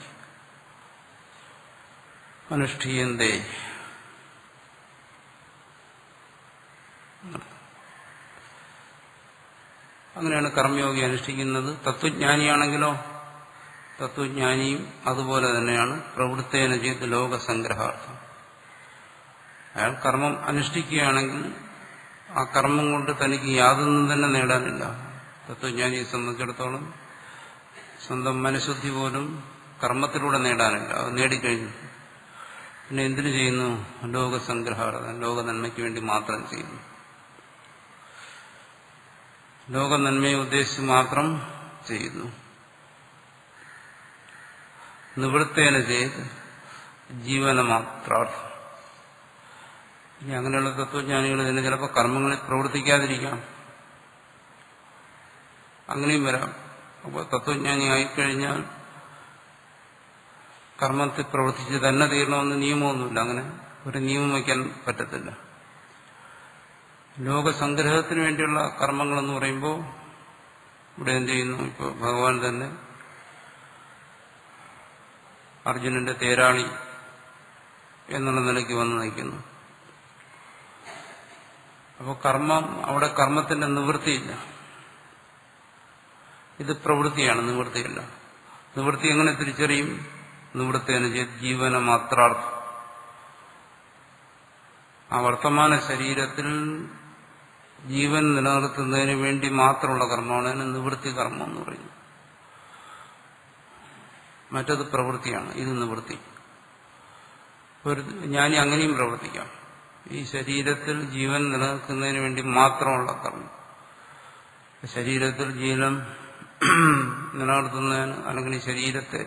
അനുഷ്ഠീയന്തേ. അങ്ങനെയാണ് കർമ്മയോഗി അനുഷ്ഠിക്കുന്നത്. തത്വജ്ഞാനിയാണെങ്കിലോ തത്വജ്ഞാനിയും അതുപോലെ തന്നെയാണ്. പ്രവൃത്തേന ചെയ്ത് ലോകസംഗ്രഹാർത്ഥം. അയാൾ കർമ്മം അനുഷ്ഠിക്കുകയാണെങ്കിൽ ആ കർമ്മം കൊണ്ട് തനിക്ക് യാതൊന്നും തന്നെ നേടാനില്ല. തത്വജ്ഞാനിയെ സംബന്ധിച്ചിടത്തോളം സ്വന്തം മനഃശുദ്ധി പോലും കർമ്മത്തിലൂടെ നേടാനില്ല. അത് നേടിക്കഴിഞ്ഞു. പിന്നെ എന്തിനു ചെയ്യുന്നു? ലോകസംഗ്രഹാർത്ഥം, ലോക നന്മയ്ക്ക് വേണ്ടി മാത്രം ചെയ്യുന്നു. ലോക നന്മയെ ഉദ്ദേശിച്ച് മാത്രം ചെയ്യുന്നു. നിവൃത്തേന ചെയ്ത് ജീവനമാത്രാർത്ഥം. ഇനി അങ്ങനെയുള്ള തത്വജ്ഞാനികൾ തന്നെ ചിലപ്പോൾ കർമ്മങ്ങളിൽ പ്രവർത്തിക്കാതിരിക്കാം, അങ്ങനെയും വരാം. അപ്പോൾ തത്വജ്ഞാനി ആയിക്കഴിഞ്ഞാൽ കർമ്മത്തിൽ പ്രവർത്തിച്ച് തന്നെ തീരണമെന്ന് നിയമമൊന്നുമില്ല. അങ്ങനെ ഒരു നിയമം വയ്ക്കാൻ പറ്റത്തില്ല. ലോകസംഗ്രഹത്തിന് വേണ്ടിയുള്ള കർമ്മങ്ങളെന്ന് പറയുമ്പോൾ ഇവിടെ എന്ത് ചെയ്യുന്നു? ഇപ്പോൾ ഭഗവാൻ തന്നെ അർജുനന്റെ തേരാളി എന്നുള്ള നിലയ്ക്ക് വന്ന് നയിക്കുന്നു. അപ്പോൾ അവിടെ കർമ്മത്തിന്റെ നിവൃത്തിയില്ല. ഇത് പ്രവൃത്തിയാണ്, നിവൃത്തിയല്ല. നിവൃത്തി എങ്ങനെ തിരിച്ചറിയും? നിവൃത്തിയെന്ന് ജീവന മാത്രാർത്ഥം. ആ വർത്തമാന ശരീരത്തിൽ ജീവൻ നിലനിർത്തുന്നതിന് വേണ്ടി മാത്രമുള്ള കർമ്മമാണ് അതിന് നിവൃത്തി കർമ്മം എന്ന് പറയുന്നത്. മറ്റത് പ്രവൃത്തിയാണ്, ഇത് നിവൃത്തി. ജ്ഞാനി അങ്ങനെയും പ്രവർത്തിക്കാം. ഈ ശരീരത്തിൽ ജീവൻ നിലനിൽക്കുന്നതിന് വേണ്ടി മാത്രമുള്ള കർമ്മം, ശരീരത്തിൽ ജീവൻ നിലനിർത്തുന്നതിന് അല്ലെങ്കിൽ ശരീരത്തെ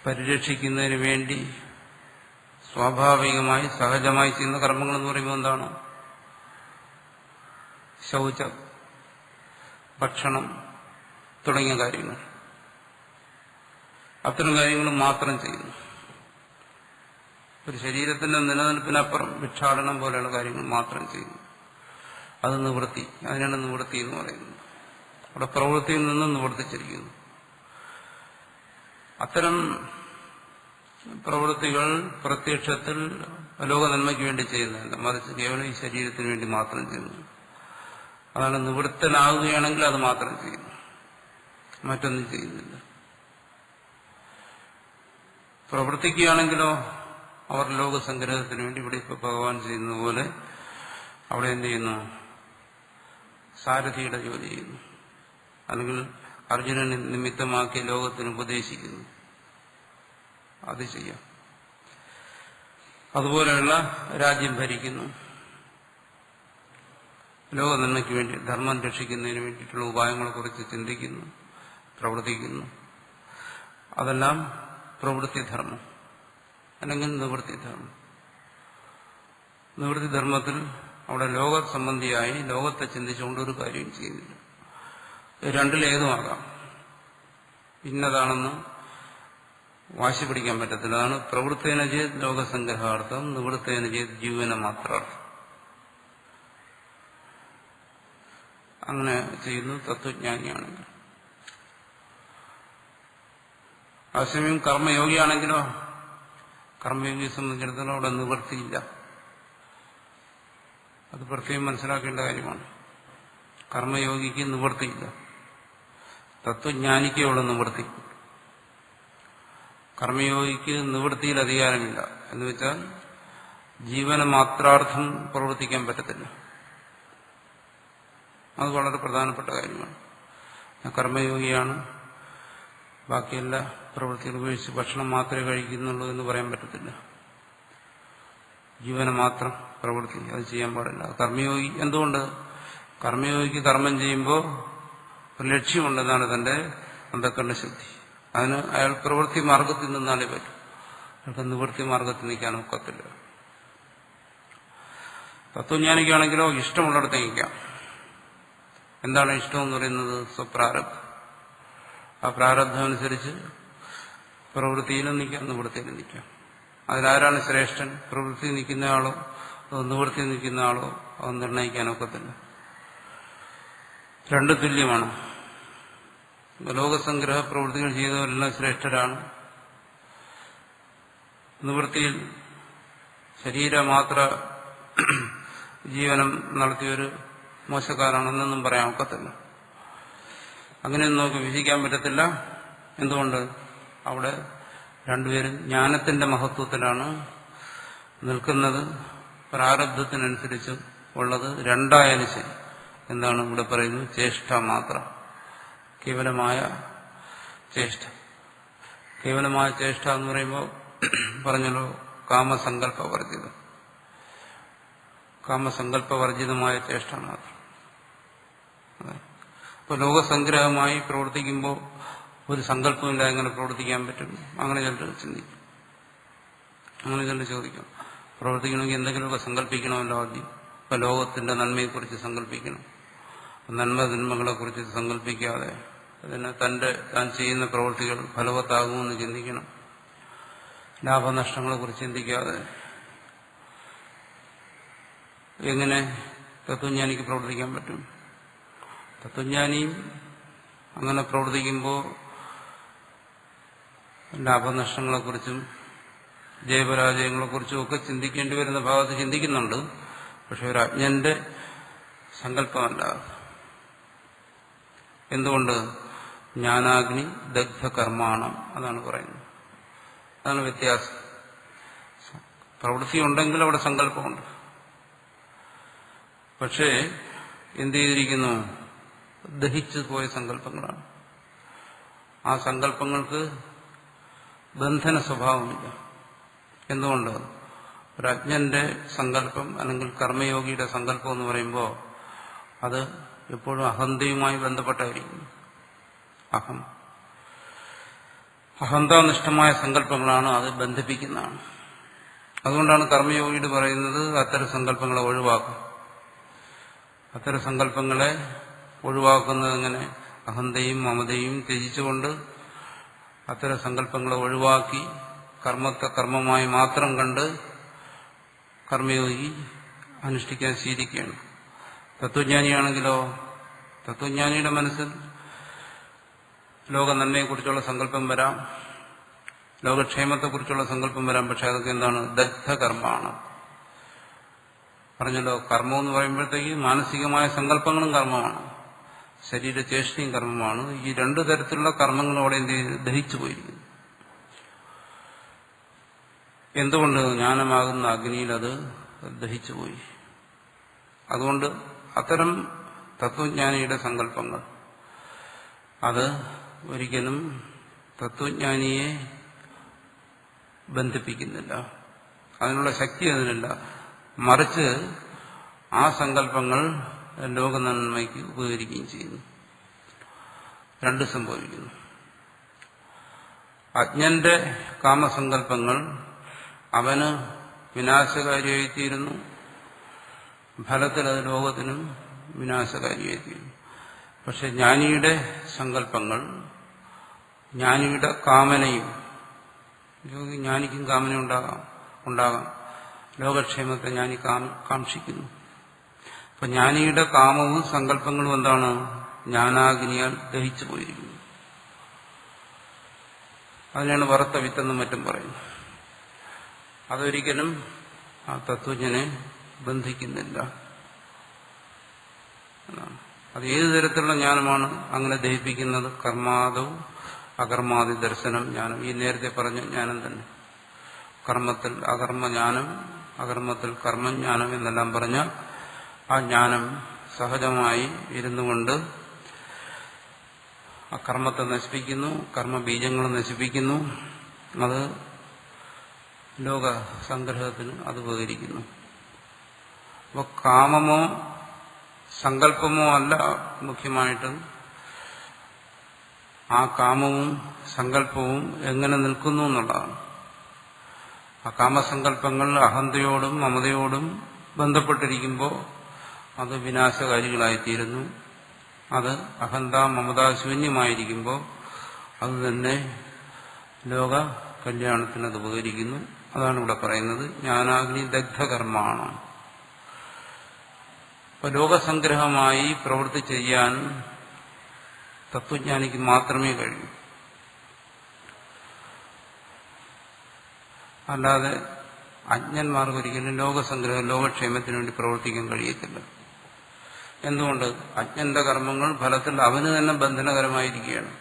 പരിരക്ഷിക്കുന്നതിന് വേണ്ടി സ്വാഭാവികമായി സഹജമായി ചെയ്യുന്ന കർമ്മങ്ങൾ എന്ന് പറയുമ്പോൾ എന്താണ്? ശൗചം, ഭക്ഷണം തുടങ്ങിയ കാര്യങ്ങൾ. അത്തരം കാര്യങ്ങൾ മാത്രം ചെയ്യുന്നു. ഒരു ശരീരത്തിന്റെ നിലനിൽപ്പിനപ്പുറം ഭിക്ഷാടനം പോലെയുള്ള കാര്യങ്ങൾ മാത്രം ചെയ്യുന്നു. അത് നിവൃത്തി. അതിനാണ് നിവൃത്തി എന്ന് പറയുന്നത്. അവിടെ പ്രവൃത്തിയിൽ നിന്നും നിവർത്തിച്ചിരിക്കുന്നു. അത്തരം പ്രവൃത്തികൾ പ്രത്യക്ഷത്തിൽ ലോക നന്മയ്ക്ക് വേണ്ടി ചെയ്യുന്നതല്ല, മറിച്ച് കേവലം ഈ ശരീരത്തിന് വേണ്ടി മാത്രം ചെയ്യുന്നു. അതാണ് നിവൃത്തനാകുകയാണെങ്കിൽ അത് മാത്രം ചെയ്യുന്നു, മറ്റൊന്നും ചെയ്യുന്നില്ല. പ്രവർത്തിക്കുകയാണെങ്കിലോ അവർ ലോകസംഗ്രഹത്തിന് വേണ്ടി ഇവിടെ ഇപ്പോൾ ഭഗവാൻ ചെയ്യുന്നത് പോലെ അവിടെ എന്ത് ചെയ്യുന്നു? സാരഥിയുടെ ജോലി ചെയ്യുന്നു. അല്ലെങ്കിൽ അർജുനനെ നിമിത്തമാക്കി ലോകത്തിന് ഉപദേശിക്കുന്നു. അത് ചെയ്യാം. അതുപോലെയുള്ള രാജ്യം ഭരിക്കുന്നു. ലോക നന്മയ്ക്ക് വേണ്ടി, ധർമ്മം രക്ഷിക്കുന്നതിന് വേണ്ടിയിട്ടുള്ള ഉപായങ്ങളെക്കുറിച്ച് ചിന്തിക്കുന്നു, പ്രവർത്തിക്കുന്നു. അതെല്ലാം പ്രവൃത്തിധർമ്മം അല്ലെങ്കിൽ നിവൃത്തിധർമ്മം. നിവൃത്തിധർമ്മത്തിൽ അവിടെ ലോക സംബന്ധിയായി ലോകത്തെ ചിന്തിച്ചുകൊണ്ട് ഒരു കാര്യം ചെയ്യുന്നില്ല. രണ്ടിലേതുമാകാം. ഇന്നതാണെന്ന് വാശി പിടിക്കാൻ പറ്റത്തില്ല. അതാണ് പ്രവൃത്തേന ചെയ്ത് ലോകസംഗ്രഹാർത്ഥം, നിവൃത്തേന ചെയ്ത് ജീവന മാത്രാർത്ഥം. അങ്ങനെ ചെയ്യുന്നു തത്വജ്ഞാനിയാണെങ്കിൽ. അതേസമയം കർമ്മയോഗിയാണെങ്കിലോ, കർമ്മയോഗിയെ സംബന്ധിച്ചിടത്തോളം അവിടെ നിവൃത്തിയില്ല. അത് പ്രത്യേകം മനസ്സിലാക്കേണ്ട കാര്യമാണ്. കർമ്മയോഗിക്ക് നിവൃത്തിയില്ല, തത്വജ്ഞാനിക്ക് അവിടെ നിവൃത്തി. കർമ്മയോഗിക്ക് നിവൃത്തിയിൽ അധികാരമില്ല. എന്ന് വെച്ചാൽ ജീവന മാത്രാർത്ഥം പ്രവർത്തിക്കാൻ പറ്റത്തില്ല. അത് വളരെ പ്രധാനപ്പെട്ട കാര്യമാണ്. കർമ്മയോഗിയാണ്, ബാക്കിയെല്ലാ പ്രവൃത്തികൾ ഉപേക്ഷിച്ച് ഭക്ഷണം മാത്രമേ കഴിക്കുന്നുള്ളൂ എന്ന് പറയാൻ പറ്റത്തില്ല. ജീവന മാത്രം പ്രവൃത്തി അത് ചെയ്യാൻ പാടില്ല. കർമ്മയോഗി എന്തുകൊണ്ട്? കർമ്മയോഗിക്ക് കർമ്മം ചെയ്യുമ്പോൾ ഒരു ലക്ഷ്യമുണ്ടെന്നാണ് തന്റെ അന്ധക്കരണ ശുദ്ധി. അതിന് അയാൾ പ്രവൃത്തി മാർഗത്തിൽ നിന്നാലേ പറ്റും. അയാൾക്ക് നിവൃത്തി മാർഗത്തിൽ നിൽക്കാൻ ഒക്കത്തില്ല. തത്വജ്ഞാനിക്കാണെങ്കിലോ ഇഷ്ടമുള്ളിടത്ത് നിൽക്കാം. എന്താണ് ഇഷ്ടമെന്ന് പറയുന്നത്? സ്വപ്രാരബ്ധം. ആ പ്രാരബ്ധം അനുസരിച്ച് പ്രവൃത്തിയിലും നിൽക്കാം, നിവൃത്തിയിലും നിൽക്കാം. അതിലാരാണ് ശ്രേഷ്ഠൻ? പ്രവൃത്തി നിൽക്കുന്ന ആളോ നിവൃത്തി നിൽക്കുന്ന ആളോ അത് നിർണ്ണയിക്കാനൊക്കത്തില്ല. രണ്ട് തുല്യമാണ്. ലോകസംഗ്രഹ പ്രവൃത്തികൾ ചെയ്തവരെല്ലാം ശ്രേഷ്ഠരാണ്. നിവൃത്തിയിൽ ശരീരമാത്ര ജീവനം നടത്തിയൊരു മോശക്കാരാണെന്നൊന്നും പറയാൻ ഒക്കത്തില്ല. അങ്ങനെയൊന്നും നമുക്ക് വിധിക്കാൻ പറ്റത്തില്ല. എന്തുകൊണ്ട്? അവിടെ രണ്ടുപേരും ജ്ഞാനത്തിന്റെ മഹത്വത്തിലാണ് നിൽക്കുന്നത്. പ്രാരബ്ധത്തിനനുസരിച്ച് ഉള്ളത് രണ്ടായാലും ശരി. എന്താണ് ഇവിടെ പറയുന്നത്? ചേഷ്ട മാത്ര, കേവലമായ ചേഷ്ട. കേവലമായ ചേഷ്ട എന്ന് പറയുമ്പോൾ പറഞ്ഞല്ലോ, കാമസങ്കല്പവർജിതം. കാമസങ്കല്പവർജിതമായ ചേഷ്ട മാത്രം. ഇപ്പോൾ ലോകസംഗ്രഹമായി പ്രവർത്തിക്കുമ്പോൾ ഒരു സങ്കല്പമില്ല, എങ്ങനെ പ്രവർത്തിക്കാൻ പറ്റും? അങ്ങനെ ചിലർ ചിന്തിക്കും, അങ്ങനെ ചിലർ ചോദിക്കും. പ്രവർത്തിക്കണമെങ്കിൽ എന്തെങ്കിലുമൊക്കെ സങ്കല്പിക്കണമല്ലോ ആദ്യം. ഇപ്പം ലോകത്തിന്റെ നന്മയെക്കുറിച്ച് സങ്കല്പിക്കണം. നന്മ തിന്മകളെക്കുറിച്ച് സങ്കല്പിക്കാതെ അതിന് താൻ ചെയ്യുന്ന പ്രവൃത്തികൾ ഫലവത്താകുമെന്ന് ചിന്തിക്കണം. ലാഭനഷ്ടങ്ങളെക്കുറിച്ച് ചിന്തിക്കാതെ എങ്ങനെ തത്വജ്ഞാനിക്ക് പ്രവർത്തിക്കാൻ പറ്റും? തത്വജ്ഞാനിയും അങ്ങനെ പ്രവർത്തിക്കുമ്പോൾ ലാഭനഷ്ടങ്ങളെക്കുറിച്ചും ജയപരാജയങ്ങളെക്കുറിച്ചും ഒക്കെ ചിന്തിക്കേണ്ടി വരുന്ന ഭാഗത്ത് ചിന്തിക്കുന്നുണ്ട്. പക്ഷെ ഒരു അജ്ഞന്റെ സങ്കല്പമല്ല. എന്തുകൊണ്ട്? ജ്ഞാനാഗ്നി ദഗ്ധകർമാണം, അതാണ് പറയുന്നത്. അതാണ് വ്യത്യാസം. പ്രവൃത്തി ഉണ്ടെങ്കിൽ അവിടെ സങ്കല്പമുണ്ട്. പക്ഷേ എന്ത് ചെയ്തിരിക്കുന്നു? ദഹിച്ചു പോയ സങ്കല്പങ്ങളാണ്. ആ സങ്കല്പങ്ങൾക്ക് ബന്ധന സ്വഭാവമില്ല. എന്തുകൊണ്ട്? ഒരു അജ്ഞന്റെ സങ്കല്പം അല്ലെങ്കിൽ കർമ്മയോഗിയുടെ സങ്കല്പം എന്ന് പറയുമ്പോൾ അത് എപ്പോഴും അഹന്തയുമായി ബന്ധപ്പെട്ടായിരിക്കുന്നു. അഹന്താനിഷ്ഠമായ സങ്കല്പങ്ങളാണ് അത് ബന്ധിപ്പിക്കുന്നതാണ്. അതുകൊണ്ടാണ് കർമ്മയോഗിയോട് പറയുന്നത് അത്തരം സങ്കല്പങ്ങളെ ഒഴിവാക്കും. അത്തരം സങ്കല്പങ്ങളെ ഒഴിവാക്കുന്നത് എങ്ങനെ? അഹന്തയും മമതയും ത്യജിച്ചുകൊണ്ട് അത്തരം സങ്കല്പങ്ങളെ ഒഴിവാക്കി കർമ്മത്തെ കർമ്മമായി മാത്രം കണ്ട് കർമ്മയോഗി അനുഷ്ഠിക്കാൻ ശീലിക്കുകയാണ്. തത്വജ്ഞാനിയാണെങ്കിലോ, തത്വജ്ഞാനിയുടെ മനസ്സിൽ ലോക നന്മയെക്കുറിച്ചുള്ള സങ്കല്പം വരാം, ലോകക്ഷേമത്തെക്കുറിച്ചുള്ള സങ്കല്പം വരാം. പക്ഷെ അതൊക്കെ എന്താണ്? ദഗ്ധകർമ്മമാണ്. പറഞ്ഞല്ലോ, കർമ്മം എന്ന് പറയുമ്പോഴത്തേക്ക് മാനസികമായ സങ്കല്പങ്ങളും കർമ്മമാണ്, ശരീരചേഷ്ടയും കർമ്മമാണ്. ഈ രണ്ടു തരത്തിലുള്ള കർമ്മങ്ങളോടെ എന്ത് ചെയ്ത് ദഹിച്ചു പോയിരിക്കുന്നു. എന്തുകൊണ്ട്? ജ്ഞാനമാകുന്ന അഗ്നിയിൽ അത് ദഹിച്ചുപോയി. അതുകൊണ്ട് അത്തരം തത്വജ്ഞാനിയുടെ സങ്കല്പങ്ങൾ അത് ഒരിക്കലും തത്വജ്ഞാനിയെ ബന്ധിപ്പിക്കുന്നില്ല, അതിനുള്ള ശക്തി അതിനില്ല. മറിച്ച് ആ സങ്കല്പങ്ങൾ ലോകനന്മയ്ക്ക് ഉപകരിക്കുകയും ചെയ്യുന്നു. രണ്ട് സംഭവിക്കുന്നു. അജ്ഞന്റെ കാമസങ്കല്പങ്ങൾ അവന് വിനാശകാരിയായിത്തീരുന്നു, ഫലത്തിൽ അത് ലോകത്തിനും വിനാശകാരിയായിത്തീരുന്നു. പക്ഷെ ജ്ഞാനിയുടെ സങ്കല്പങ്ങൾ, ജ്ഞാനിയുടെ കാമനയും, ജ്ഞാനിക്കും കാമന ഉണ്ടാകാം, ലോകക്ഷേമത്തെ ജ്ഞാനി കാക്ഷിക്കുന്നു. അപ്പൊ ജ്ഞാനിയുടെ കാമവും സങ്കല്പങ്ങളും എന്താണ്? ജ്ഞാനാഗ്നിയാൽ ദഹിച്ചു പോയിരിക്കുന്നു. അതിനാണ് വറുത്ത വിത്തെന്നും മറ്റും പറയുന്നത്. അതൊരിക്കലും ആ തത്വജ്ഞനെ ബന്ധിക്കുന്നില്ല എന്നാണ്. അത് ഏതു തരത്തിലുള്ള ജ്ഞാനമാണ് അങ്ങനെ ദഹിപ്പിക്കുന്നത്? കർമാദവും അകർമാദി ദർശനം ജ്ഞാനം. ഈ നേരത്തെ പറഞ്ഞ ജ്ഞാനം തന്നെ. കർമ്മത്തിൽ അകർമ്മജ്ഞാനം, അകർമ്മത്തിൽ കർമ്മജ്ഞാനം എന്നെല്ലാം പറഞ്ഞ ആ ജ്ഞാനം സഹജമായി ഇരുന്നുകൊണ്ട് ആ കർമ്മത്തെ നശിപ്പിക്കുന്നു, കർമ്മബീജങ്ങളെ നശിപ്പിക്കുന്നു. അത് ലോകസംഗ്രഹത്തിന് അത് ഉപകരിക്കുന്നു. അപ്പോൾ കാമമോ സങ്കല്പമോ അല്ല മുഖ്യമായിട്ടും, ആ കാമവും സങ്കല്പവും എങ്ങനെ നിൽക്കുന്നു എന്നുള്ളതാണ്. ആ കാമസങ്കല്പങ്ങൾ അഹന്തയോടും മമതയോടും ബന്ധപ്പെട്ടിരിക്കുമ്പോൾ അത് വിനാശകാരികളായിത്തീരുന്നു. അത് അഹന്ത മമതാശൂന്യമായിരിക്കുമ്പോൾ അത് തന്നെ ലോക കല്യാണത്തിന് അത് ഉപകരിക്കുന്നു. അതാണ് ഇവിടെ പറയുന്നത് ജ്ഞാനാഗ്നി ദഗ്ധകർമ്മമാണ്. അപ്പൊ ലോകസംഗ്രഹമായി പ്രവൃത്തി ചെയ്യാൻ തത്വജ്ഞാനിക്ക് മാത്രമേ കഴിയൂ. അല്ലാതെ അജ്ഞന്മാർക്ക് ഒരിക്കലും ലോകസംഗ്രഹം, ലോകക്ഷേമത്തിന് വേണ്ടി പ്രവർത്തിക്കാൻ കഴിയത്തില്ല. എന്തുകൊണ്ട്? അജ്ഞന്റെ കർമ്മങ്ങൾ ഫലത്തിൽ അവന് തന്നെ ബന്ധനകരമായിരിക്കുകയാണ്.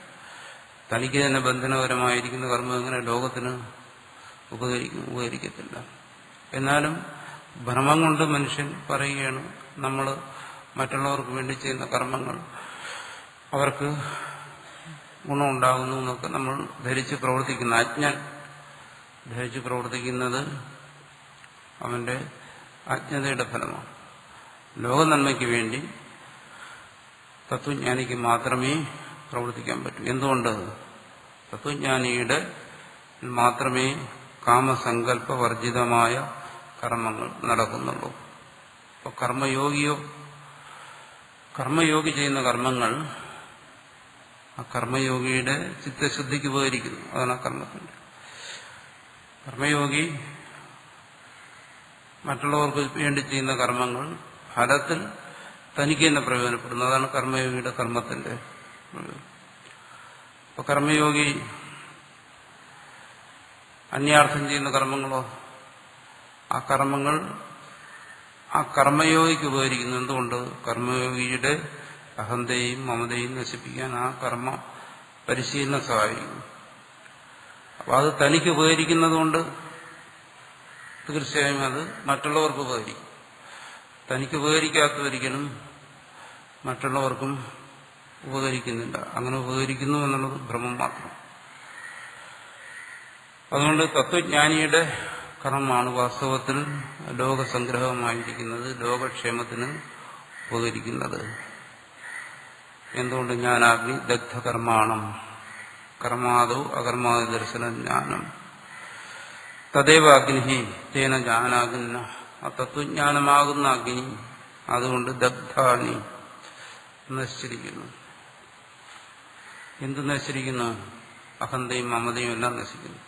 തനിക്ക് തന്നെ ബന്ധനകരമായിരിക്കുന്ന കർമ്മം എങ്ങനെ ലോകത്തിന് ഉപകരിക്കത്തില്ല. എന്നാലും ഭ്രമം കൊണ്ട് മനുഷ്യൻ പറയുകയാണ് നമ്മൾ മറ്റുള്ളവർക്ക് വേണ്ടി ചെയ്യുന്ന കർമ്മങ്ങൾ അവർക്ക് ഗുണമുണ്ടാകുന്നു എന്നൊക്കെ നമ്മൾ ധരിച്ച് പ്രവർത്തിക്കുന്ന അജ്ഞൻ ധരിച്ച് പ്രവർത്തിക്കുന്നത് അവന്റെ അജ്ഞതയുടെ ഫലമാണ്. ലോകനന്മയ്ക്ക് വേണ്ടി തത്വജ്ഞാനിക്ക് മാത്രമേ പ്രവർത്തിക്കാൻ പറ്റൂ. എന്തുകൊണ്ട്? തത്വജ്ഞാനിയുടെ മാത്രമേ കാമസങ്കല്പവർജിതമായ കർമ്മങ്ങൾ നടക്കുന്നുള്ളൂ. അപ്പോൾ കർമ്മയോഗി ചെയ്യുന്ന കർമ്മങ്ങൾ ആ കർമ്മയോഗിയുടെ ചിത്തശുദ്ധിക്ക് ഉപകരിക്കുന്നു. അതാണ് ആ കർമ്മത്തിന്റെ. കർമ്മയോഗി മറ്റുള്ളവർക്ക് വേണ്ടി ചെയ്യുന്ന കർമ്മങ്ങൾ ഫലത്തിൽ തനിക്ക് തന്നെ പ്രയോജനപ്പെടുന്നു. അതാണ് കർമ്മയോഗിയുടെ കർമ്മത്തിന്റെ പ്രയോജനം. അപ്പൊ കർമ്മയോഗി അന്യാർത്ഥം ചെയ്യുന്ന കർമ്മങ്ങളോ ആ കർമ്മങ്ങൾ ആ കർമ്മയോഗിക്ക് ഉപകരിക്കുന്നു. എന്തുകൊണ്ട്? കർമ്മയോഗിയുടെ അഹന്തയും മമതയും നശിപ്പിക്കാൻ ആ കർമ്മ പരിശീലനം സഹായിക്കുന്നു. അപ്പോൾ അത് തനിക്ക് ഉപകരിക്കുന്നതുകൊണ്ട് തീർച്ചയായും അത് മറ്റുള്ളവർക്ക് ഉപകരിക്കും. തനിക്ക് ഉപകരിക്കാത്തതൊരിക്കലും മറ്റുള്ളവർക്കും ഉപകരിക്കുന്നില്ല. അങ്ങനെ ഉപകരിക്കുന്നു എന്നുള്ളത് ഭ്രമം മാത്രം. അതുകൊണ്ട് തത്വജ്ഞാനിയുടെ കർമ്മമാണ് വാസ്തവത്തിൽ ലോകസംഗ്രഹമായിരിക്കുന്നത്, ലോകക്ഷേമത്തിന് ഉപകരിക്കുന്നത്. എന്തുകൊണ്ട്? ജ്ഞാനാഗ്നി ദഗ്ധകർമാണം കർമാദോ അകർമാദി ദർശന ജ്ഞാനം തദേവ അഗ്നി തേന ജ്ഞാനാഗ്ന. ആ തത്വജ്ഞാനമാകുന്ന അഗ്നി അതുകൊണ്ട് ദഗ്ധാനി നശിച്ചിരിക്കുന്നു. എന്ത് നശിച്ചിരിക്കുന്നു? അഹന്തയും മമതയും എല്ലാം നശിക്കുന്നു.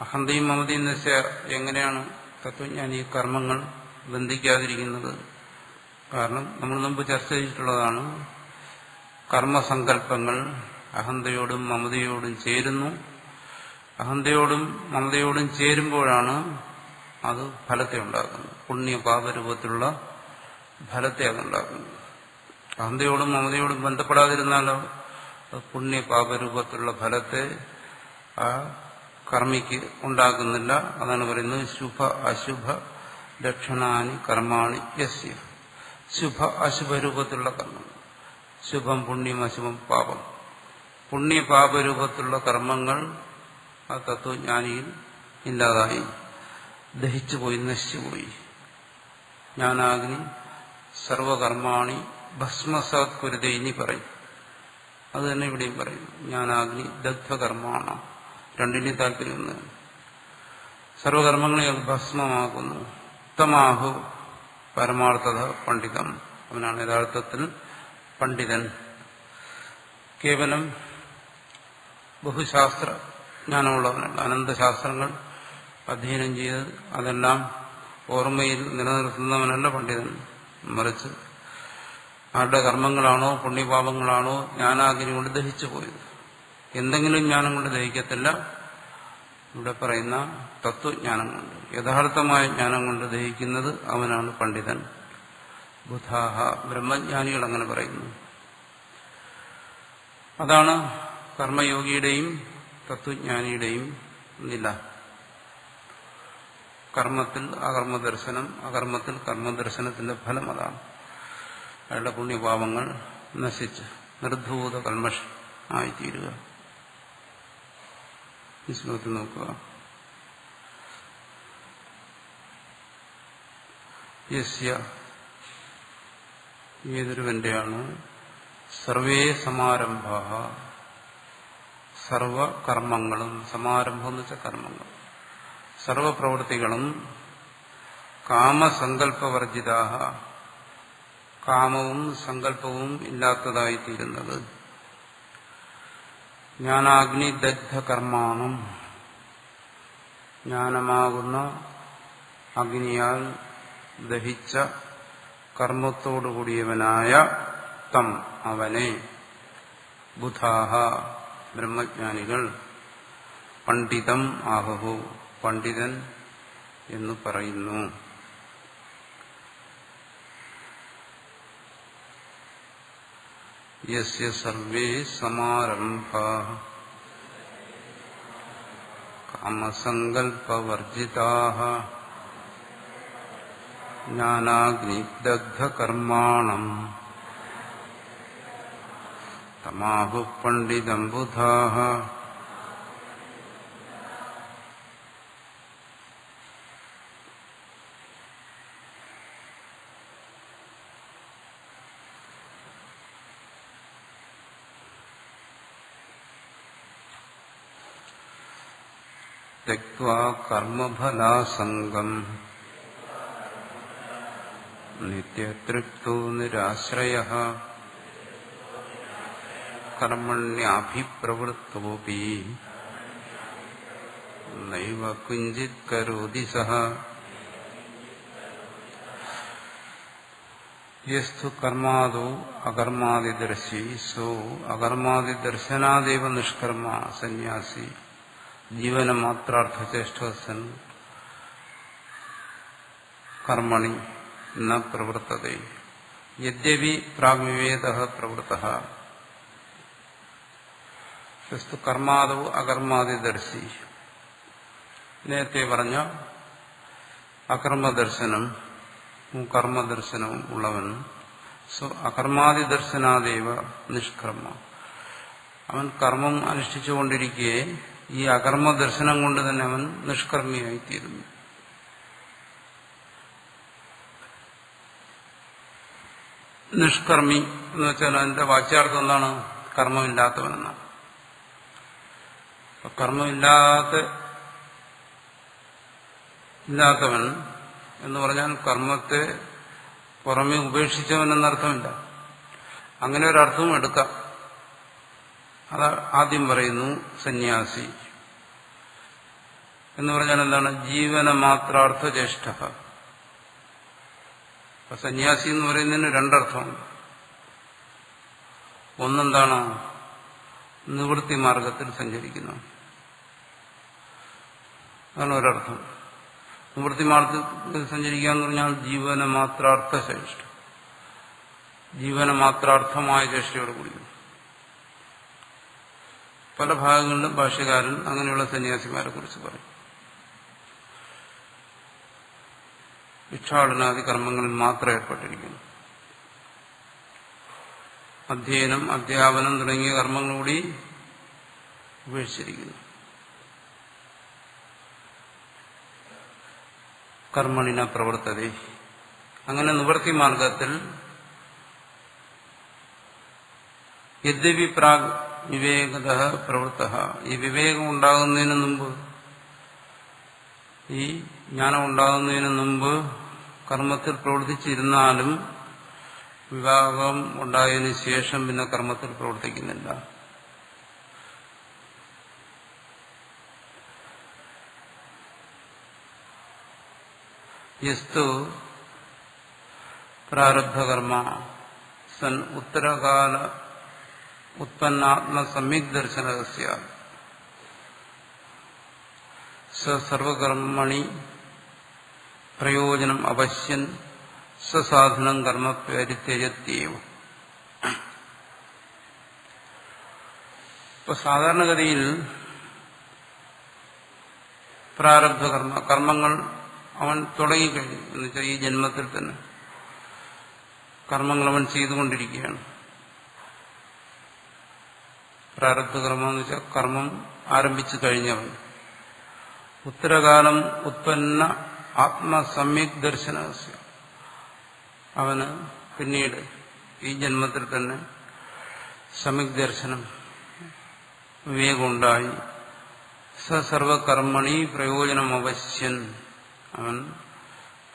അഹന്തയും മമതയും നശിച്ച എങ്ങനെയാണ് തത്വജ്ഞാനി കർമ്മങ്ങൾ ബന്ധിക്കാതിരിക്കുന്നത്? കാരണം നമ്മൾ മുമ്പ് ചർച്ച ചെയ്തിട്ടുള്ളതാണ്, കർമ്മസങ്കല്പങ്ങൾ അഹന്തയോടും മമതയോടും ചേരുന്നു. അഹന്തയോടും മമതയോടും ചേരുമ്പോഴാണ് അത് ഫലത്തെ ഉണ്ടാക്കുന്നത്. പുണ്യപാപരൂപത്തിലുള്ള ഫലത്തെ അതുണ്ടാക്കുന്നത്. അഹന്തയോടും മമതയോടും ബന്ധപ്പെടാതിരുന്നാലോ പുണ്യപാപരൂപത്തിലുള്ള ഫലത്തെ ആ കർമ്മിക്ക് ഉണ്ടാക്കുന്നില്ല. അതാണ് പറയുന്നത് ശുഭ അശുഭ ലക്ഷണാനി കർമാണി യസ്യ. ശുഭ അശുഭ രൂപത്തിലുള്ള കർമ്മങ്ങൾ, ശുഭം പുണ്യം അശുഭം പാപം, പുണ്യപാപരൂപത്തിലുള്ള കർമ്മങ്ങൾ ആ തത്വജ്ഞാനിയിൽ ഇല്ലാതായി, ദഹിച്ചുപോയി, നശിച്ചുപോയി. ജ്ഞാനാഗ്നി സർവകർമാണി ഭസ്മസാത് കുരുതേ ഇനി പറയും. അത് തന്നെ ഇവിടെയും പറയും. ജ്ഞാനാഗ്നി ദഗ്ധകർമാണ്. രണ്ടിനെയും താല്പര്യമൊന്ന്. സർവകർമ്മങ്ങളെ ഭസ്മമാക്കുന്നു. ഉത്തമാഹു പരമാർത്ഥത പണ്ഡിതം. അവനാണ് യഥാർത്ഥത്തിൽ പണ്ഡിതൻ. കേവലം ബഹുശാസ്ത്ര ജ്ഞാനമുള്ളവനല്ല. അനന്തശാസ്ത്രങ്ങൾ അധ്യയനം ചെയ്ത് അതെല്ലാം ഓർമ്മയിൽ നിലനിർത്തുന്നവനല്ല പണ്ഡിതൻ. മറിച്ച് ആരുടെ കർമ്മങ്ങളാണോ പുണ്യപാപങ്ങളാണോ ജ്ഞാനാഗ്നി കൊണ്ട് ദഹിച്ചു പോയത്. എന്തെങ്കിലും ജ്ഞാനം കൊണ്ട് ദഹിക്കത്തില്ല. ഇവിടെ പറയുന്ന തത്വജ്ഞാനം കൊണ്ട്, യഥാർത്ഥമായ ജ്ഞാനം കൊണ്ട് ദഹിക്കുന്നത് അവനാണ് പണ്ഡിതൻ. ബുധാഹ ബ്രഹ്മജ്ഞാനികൾ അങ്ങനെ പറയുന്നു. അതാണ് കർമ്മയോഗിയുടെയും തത്വജ്ഞാനിയുടെയും നില. കർമ്മത്തിൽ അകർമ്മദർശനം, അകർമ്മത്തിൽ കർമ്മദർശനത്തിന്റെ ഫലം അതാണ്. അയാളുടെ പുണ്യപാപങ്ങൾ നശിച്ച് നിർധൂത കൽമഷം ആയിത്തീരുക. ഈ ശ്ലോകത്തിൽ നോക്കുക. യസ്യ ഏതൊരുവന്റെയാണ് സർവേ സമാരംഭാഃ സർവകർമ്മങ്ങളും, സമാരംഭം എന്ന് വെച്ചാൽ കർമ്മങ്ങൾ, സർവപ്രവൃത്തികളും കാമസങ്കല്പവർജിതാഃ കാമവും സങ്കല്പവും ഇല്ലാത്തതായിത്തീരുന്നത്. ജ്ഞാനാഗ്നി ദഗ്ധകർമാണം ജ്ഞാനമാകുന്ന അഗ്നിയാൽ ദഹിച്ച കർമ്മത്തോടുകൂടിയവനായ തം അവനെ ബുധാഹ ബ്രഹ്മജ്ഞാനികൾ പണ്ഡിതം ആഹുഹു പണ്ഡിതൻ എന്ന് പറയുന്നു. യസ്യ സർവേ സമാരംഭാഃ കാമസങ്കല്പവർജിതാഃ ജ്ഞാനാഗ്നിദഗ്ധകർമാണം തമാഹു പണ്ഡിതം ബുധാഃ. त्यक्त्वा कर्मफलासंगं नित्यतृप्तो निराश्रयः कर्मण्याभिप्रवृत्तोऽपि नैव किञ्चित् करोति सः. यस्तु कर्मादौ अकर्मादिदर्शी सो अकर्मादिदर्शनादेव निष्कर्मा सन्यासी ജീവനമാത്രാർത്ഥചേഷ്ടസൻ കർമ്മണി ന പ്രവൃത്തതേ യദ്യപി പ്രാഗ്വിവേദഃ പ്രവൃത്തഃ. ക്രിസ്തു കർമാദൗ അകർമാദിദർശി. നേരത്തെ പറഞ്ഞ അകർമ്മദർശനം കർമ്മദർശനവും ഉള്ളവൻ അകർമാദിദർശനാദേവ നിഷ്കർമ്മ. അവൻ കർമ്മം അനുഷ്ഠിച്ചുകൊണ്ടിരിക്കെ ഈ അകർമ്മദർശനം കൊണ്ട് തന്നെ അവൻ നിഷ്കർമ്മിയായിത്തീരുന്നു. നിഷ്കർമ്മി എന്ന് വെച്ചാൽ അതിന്റെ വാച്യാർത്ഥം എന്താണ്? കർമ്മമില്ലാത്തവനെന്നാണ്. കർമ്മമില്ലാത്തവൻ എന്ന് പറഞ്ഞാൽ കർമ്മത്തെ പുറമെ ഉപേക്ഷിച്ചവൻ എന്നർത്ഥമില്ല. അങ്ങനെ ഒരർത്ഥവും എടുക്കാം. അത് ആദ്യം പറയുന്നു സന്യാസി എന്ന് പറഞ്ഞാൽ എന്താണ്? ജീവനമാത്രാർത്ഥ ജ്യേഷ്ഠ. അപ്പൊ സന്യാസി എന്ന് പറയുന്നതിന് രണ്ടർത്ഥമുണ്ട്. ഒന്നെന്താണ്? നിവൃത്തി മാർഗത്തിൽ സഞ്ചരിക്കുന്നു. അതാണ് ഒരർത്ഥം. നിവൃത്തി മാർഗത്തിൽ സഞ്ചരിക്കുക എന്ന് പറഞ്ഞാൽ ജീവനമാത്രാർത്ഥ ശ്രേഷ്ഠ, ജീവനമാത്രാർത്ഥമായ ചേഷ്ടയോട് കൂടി. പല ഭാഗങ്ങളിലും ഭാഷ്യകാരൻ അങ്ങനെയുള്ള സന്യാസിമാരെ കുറിച്ച് പറയും. ഭിക്ഷാടനാദി കർമ്മങ്ങളിൽ മാത്രം ഏർപ്പെട്ടിരിക്കുന്നു. അധ്യയനം, അധ്യാപനം തുടങ്ങിയ കർമ്മങ്ങൾ കൂടി ഉപേക്ഷിച്ചിരിക്കുന്നു. കർമ്മണിന പ്രവർത്തതേ. അങ്ങനെ നിവൃത്തി മാർഗത്തിൽ യദ്യപി പ്രാഗ് വിവേകത പ്രവൃത്ത, ഈ വിവേകം ഉണ്ടാകുന്നതിന് മുമ്പ്, ഈ ജ്ഞാനം ഉണ്ടാകുന്നതിന് മുമ്പ് കർമ്മത്തിൽ പ്രവർത്തിച്ചിരുന്നാലും വിവാഹം ഉണ്ടായതിനു ശേഷം പിന്നെ കർമ്മത്തിൽ പ്രവർത്തിക്കുന്നില്ല. യസ്തു പ്രാരബ്ധകർമ്മ സൻ ഉത്തരകാല ഉത്പന്നാത്മസമ്യക് ദർശനസ്യ സർവകർമ്മണി പ്രയോജനം അവശ്യൻ സ്വസാധനം കർമ്മ പരിത്യജത്യേവ. ഇപ്പൊ സാധാരണഗതിയിൽ പ്രാരബ്ധകർമ്മ കർമ്മങ്ങൾ അവൻ തുടങ്ങിക്കഴിഞ്ഞു. എന്നുവെച്ചാൽ ഈ ജന്മത്തിൽ തന്നെ കർമ്മങ്ങൾ അവൻ ചെയ്തുകൊണ്ടിരിക്കുകയാണ്. പ്രാരബ്ധകർമ്മം എന്ന് വെച്ചാൽ കർമ്മം ആരംഭിച്ചു കഴിഞ്ഞവൻ. ഉത്തരകാലം ഉത്പന്ന ആത്മസമ്യക് ദർശന, അവന് പിന്നീട് ഈ ജന്മത്തിൽ തന്നെ സമ്യക് ദർശനം, വിവേകമുണ്ടായി. സർവകർമ്മണി പ്രയോജനം അവശ്യൻ, അവൻ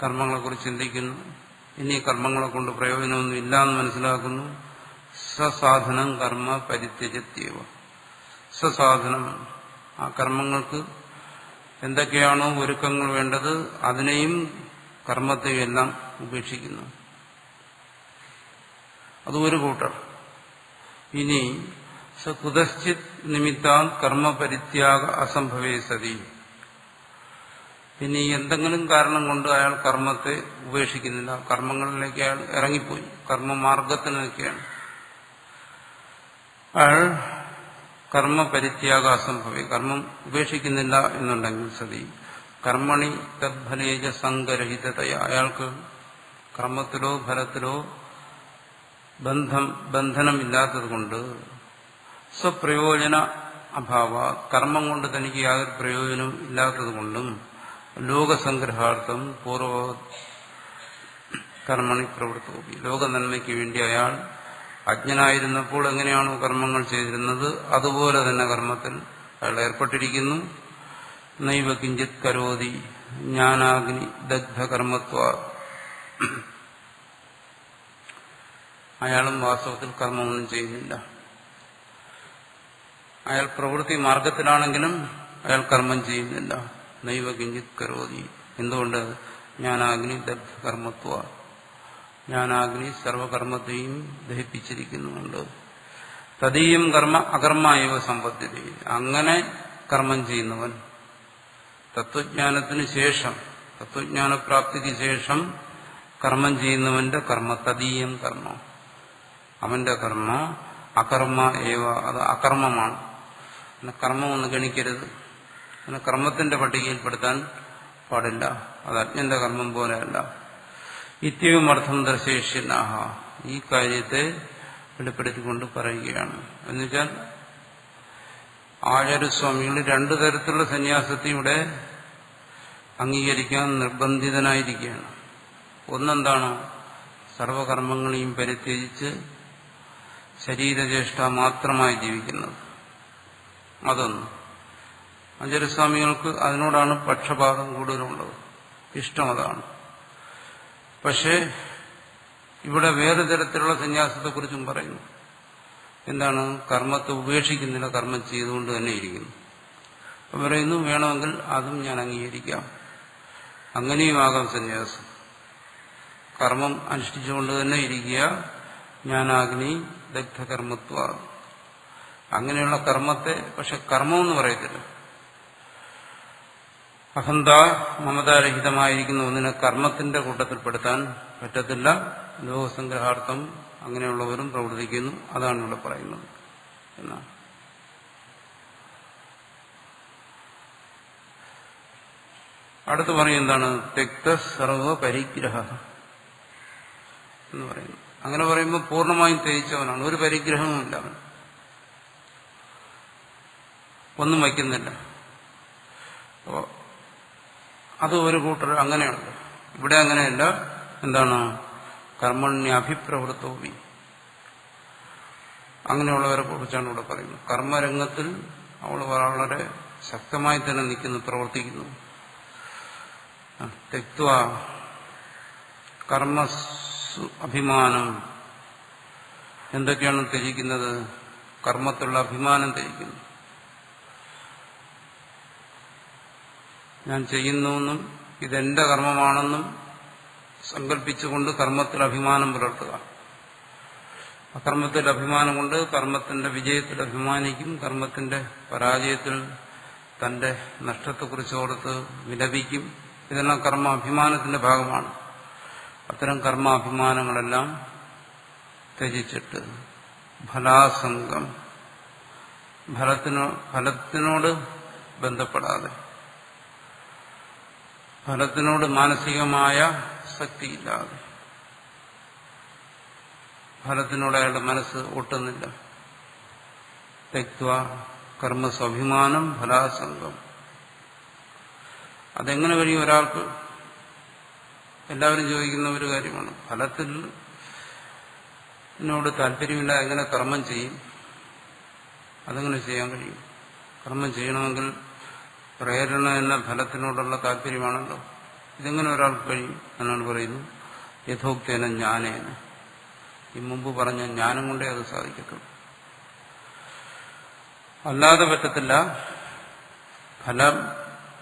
കർമ്മങ്ങളെക്കുറിച്ച് ചിന്തിക്കുന്നു. ഇനി കർമ്മങ്ങളെ കൊണ്ട് പ്രയോജനമൊന്നും ഇല്ല എന്ന് മനസ്സിലാക്കുന്നു. സ്വസാധനം കർമ്മ പരിത്യജത്യേവ. സ്വസാധനം, ആ കർമ്മങ്ങൾക്ക് എന്തൊക്കെയാണോ ഒരുക്കങ്ങൾ വേണ്ടത് അതിനെയും കർമ്മത്തെയും എല്ലാം ഉപേക്ഷിക്കുന്നു. അത് ഒരു കൂട്ടർ. ഇനി കുതശ്ചിത് നിമിത്താൻ കർമ്മപരിത്യാഗ അസംഭവേ സതി, ഇനി എന്തെങ്കിലും കാരണം കൊണ്ട് അയാൾ കർമ്മത്തെ ഉപേക്ഷിക്കുന്നില്ല, കർമ്മങ്ങളിലേക്ക് അയാൾ ഇറങ്ങിപ്പോയി, കർമ്മമാർഗത്തിനൊക്കെയാണ്, അയാൾ കർമ്മപരിത്യാഗ അസംഭവേ, കർമ്മം ഉപേക്ഷിക്കുന്നില്ല എന്നുണ്ടെങ്കിൽ സതി കർമ്മണി തദ്ഫലേജ സംഗരഹിതതയ, അയാൾക്ക് കർമ്മത്തിലോ ഫലത്തിലോ ബന്ധനമില്ലാത്തതുകൊണ്ട് സ്വപ്രയോജന അഭാവ, കർമ്മം കൊണ്ട് തനിക്ക് യാതൊരു പ്രയോജനവും ഇല്ലാത്തതുകൊണ്ടും ലോകസംഗ്രഹാർത്ഥം പൂർവ കർമ്മണി പ്രവൃത്തി, ലോക നന്മയ്ക്ക് വേണ്ടി അയാൾ അജ്ഞനായിരുന്നപ്പോൾ എങ്ങനെയാണോ കർമ്മങ്ങൾ ചെയ്തിരുന്നത് അതുപോലെ തന്നെ കർമ്മത്തിൽ അയാൾ ഏർപ്പെട്ടിരിക്കുന്നു. നൈവ കിഞ്ചിത് കരോതി ജ്ഞാനാഗ്നി ദഗ്ധകർമ്മത്വ, അയാളും വാസ്തവത്തിൽ കർമ്മമൊന്നും ചെയ്യുന്നില്ല. അയാൾ പ്രവൃത്തി മാർഗത്തിലാണെങ്കിലും അയാൾ കർമ്മം ചെയ്യുന്നില്ല. നൈവ കിഞ്ചിത് കരോതി, എന്തുകൊണ്ട്? ജ്ഞാനാഗ്നി ദഗ്ധകർമ്മത്വ, ജ്ഞാനാഗ്നി സർവകർമ്മത്തെയും ദഹിപ്പിച്ചിരിക്കുന്നുണ്ട്. തദീയം കർമ്മ അകർമ്മ സമ്പദ്ധ്യത, അങ്ങനെ കർമ്മം ചെയ്യുന്നവൻ തത്വജ്ഞാനത്തിന് ശേഷം, തത്വജ്ഞാനപ്രാപ്തിക്ക് ശേഷം കർമ്മം ചെയ്യുന്നവന്റെ കർമ്മ തദീയം കർമ്മ, അവന്റെ കർമ്മ അകർമ്മ ഏവ, അത് അകർമ്മമാണ്. പിന്നെ കർമ്മം ഒന്ന് ഗണിക്കരുത്, പിന്നെ കർമ്മത്തിന്റെ പട്ടികയിൽപ്പെടുത്താൻ പാടില്ല, അത് അജ്ഞന്റെ കർമ്മം പോലെയല്ല. ഇത്യവുമർത്ഥം ദർശയിഷ്യനാഹ, ഈ കാര്യത്തെ വെളിപ്പെടുത്തിക്കൊണ്ട് പറയുകയാണ്. എന്നുവെച്ചാൽ ആചാര്യസ്വാമികൾ രണ്ടു തരത്തിലുള്ള സന്യാസത്തെ ഇവിടെ അംഗീകരിക്കാൻ നിർബന്ധിതനായിരിക്കുകയാണ്. ഒന്നെന്താണ്? സർവകർമ്മങ്ങളെയും പരിത്യജിച്ച് ശരീരചേഷ്ട മാത്രമായി ജീവിക്കുന്നത്, അതൊന്ന്. ആചാര്യസ്വാമികൾക്ക് അതിനോടാണ് പക്ഷപാതം കൂടുതലുള്ളത്, ഇഷ്ടം അതാണ്. പക്ഷേ ഇവിടെ വേറെ തരത്തിലുള്ള സന്യാസത്തെക്കുറിച്ചും പറയുന്നു. എന്താണ്? കർമ്മത്തെ ഉപേക്ഷിക്കുന്നില്ല, കർമ്മം ചെയ്തുകൊണ്ട് തന്നെ ഇരിക്കുന്നു. അപ്പം പറയുന്നു, വേണമെങ്കിൽ അതും ഞാൻ അംഗീകരിക്കാം, അങ്ങനെയുമാകാം സന്യാസം. കർമ്മം അനുഷ്ഠിച്ചുകൊണ്ട് തന്നെ ഇരിക്കുക, ജ്ഞാനാഗ്നി ദഗ്ധകർമ്മത്വ, അങ്ങനെയുള്ള കർമ്മത്തെ, പക്ഷെ കർമ്മമെന്ന് പറയത്തില്ല. അഹന്ത മമതാരഹിതമായിരിക്കുന്ന ഒന്നിനെ കർമ്മത്തിന്റെ കൂട്ടത്തിൽപ്പെടുത്താൻ പറ്റത്തില്ല. ലോകസംഗ്രഹാർത്ഥം അങ്ങനെയുള്ളവരും പ്രവർത്തിക്കുന്നു, അതാണ് ഇവിടെ പറയുന്നത് എന്നാണ്. അടുത്ത് പറയും എന്താണ് തെക്ത സർവ പരിഗ്രഹ എന്ന് പറയുന്നു. അങ്ങനെ പറയുമ്പോൾ പൂർണ്ണമായും ത്യജിച്ചവനാണ്, ഒരു പരിഗ്രഹവുമില്ല, അവൻ ഒന്നും വയ്ക്കുന്നില്ല. അപ്പോൾ അത് ഒരു കൂട്ടർ അങ്ങനെയുണ്ട്. ഇവിടെ അങ്ങനെയല്ല. എന്താണ് കർമ്മണ്യഭിപ്രവൃത്തോവി, അങ്ങനെയുള്ളവരെ കുറിച്ചാണ് ഇവിടെ പറയുന്നത്. കർമ്മരംഗത്തിൽ അവൾ വളരെ ശക്തമായി തന്നെ നിൽക്കുന്നു, പ്രവർത്തിക്കുന്നു. തെക്വ കർമ്മസു അഭിമാനം, എന്തൊക്കെയാണ് ത്യജിക്കുന്നത്? കർമ്മത്തിലുള്ള അഭിമാനം ത്യജിക്കുന്നു. ഞാൻ ചെയ്യുന്നുവെന്നും ഇതെന്റെ കർമ്മമാണെന്നും സങ്കല്പിച്ചുകൊണ്ട് കർമ്മത്തിൽ അഭിമാനം പുലർത്തുക. അകർമ്മത്തിൽ അഭിമാനം കൊണ്ട് കർമ്മത്തിന്റെ വിജയത്തിൽ അഭിമാനിക്കും, കർമ്മത്തിന്റെ പരാജയത്തിൽ തന്റെ നഷ്ടത്തെക്കുറിച്ച് ഓർത്ത് വിലപിക്കും. ഇതെല്ലാം കർമാഭിമാനത്തിന്റെ ഭാഗമാണ്. അത്തരം കർമാഭിമാനങ്ങളെല്ലാം ത്യജിച്ചിട്ട് ഫലാസംഗം, ഫലത്തിനോട് ബന്ധപ്പെടാതെ, ഫലത്തിനോട് മാനസികമായ ശക്തിയില്ലാതെ, ഫലത്തിനോട് അയാളുടെ മനസ്സ് ഒട്ടുന്നില്ല. തെക്വ കർമ്മസ്വാഭിമാനം ഫലാസംഗം. അതെങ്ങനെ കഴിയും ഒരാൾക്ക്? എല്ലാവരും ചോദിക്കുന്ന ഒരു കാര്യമാണ്. ഫലത്തിനോട് താല്പര്യമില്ല, എങ്ങനെ കർമ്മം ചെയ്യും? അതെങ്ങനെ ചെയ്യാൻ കഴിയും? കർമ്മം ചെയ്യണമെങ്കിൽ പ്രേരണ എന്ന ഫലത്തിനോടുള്ള താല്പര്യമാണല്ലോ. ഇതെങ്ങനെ ഒരാൾക്ക് കഴിയും എന്നാണ് പറയുന്നത്. യഥോക്തേന ജ്ഞാനേന, ഈ മുമ്പ് പറഞ്ഞ ജ്ഞാനം കൊണ്ടേ അത് സാധിക്കത്തുള്ളൂ. അല്ലാതെ പറ്റത്തില്ല. ഫലം